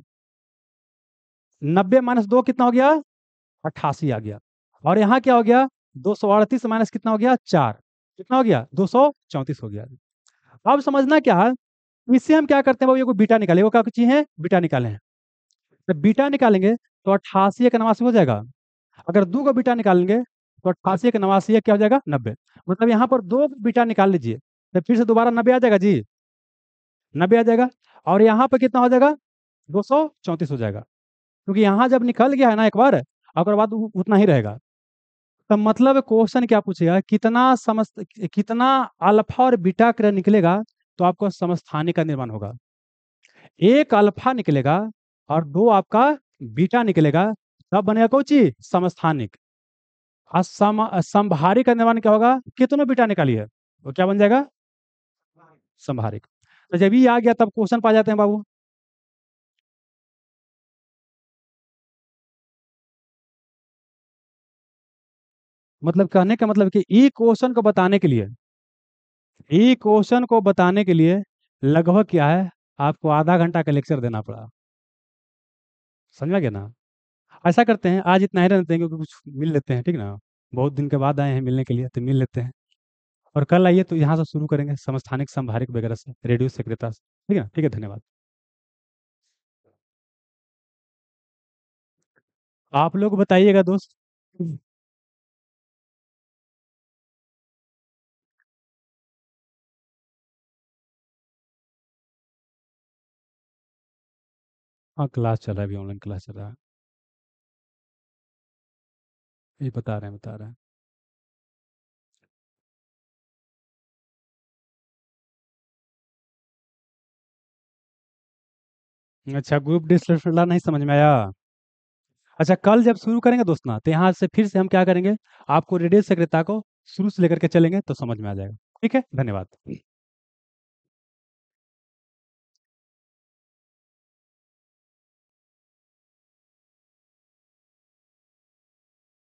90 माइनस दो कितना हो गया 88 आ गया। और यहाँ क्या हो गया 238 माइनस कितना हो गया चार, कितना हो गया 234 हो गया। अब समझना क्या है, इससे हम क्या करते हैं बाबू, ये कोई बीटा निकाले, वो क्या चीज है बीटा निकाले हैं। जब बीटा निकालेंगे तो 88 एक 89 हो जाएगा। अगर दो का बीटा निकालेंगे तो 88 एक 89 क्या हो जाएगा 90। मतलब यहाँ पर दो बीटा निकाल लीजिए तो फिर से दोबारा 90 आ जाएगा जी, 90 आ जाएगा। और यहाँ पर कितना हो जाएगा 234 हो जाएगा, क्योंकि यहाँ जब निकल गया है ना एक बार, और बाद उतना ही रहेगा। तो मतलब क्वेश्चन क्या पूछेगा, कितना अल्फा और बीटा क्रय निकलेगा तो आपको समस्थानिक का निर्माण होगा। एक अल्फा निकलेगा और दो आपका बीटा निकलेगा, तब बनेगा कौन चीज समस्थानिक। समभारिक का निर्माण क्या होगा, कितनों बीटा निकालिए वो क्या बन जाएगा समभारिक। तो जब ये आ गया तब क्वेश्चन पा जाते हैं बाबू। मतलब कहने का मतलब कि ई क्वेश्चन को बताने के लिए, ई क्वेश्चन को बताने के लिए लगभग क्या है, आपको आधा घंटा का लेक्चर देना पड़ा। समझ गया ना। ऐसा करते हैं आज इतना ही रहते हैं क्योंकि कुछ मिल लेते हैं, ठीक ना। बहुत दिन के बाद आए हैं मिलने के लिए तो मिल लेते हैं। और कल आइए तो यहाँ से शुरू करेंगे समस्थानिक समभारिक वगैरह से, रेडियो सक्रियता से। ठीक है ना, ठीक है, धन्यवाद। आप लोग बताइएगा दोस्त। हाँ क्लास चल रहा है, अभी ऑनलाइन क्लास चल रहा है। ये बता रहे हैं। अच्छा ग्रुप डिस्कशन नहीं समझ में आया। अच्छा कल जब शुरू करेंगे दोस्त ना, तो यहाँ से फिर से हम क्या करेंगे, आपको रेडियो सक्रियता को शुरू से लेकर के चलेंगे तो समझ में आ जाएगा। ठीक है, धन्यवाद।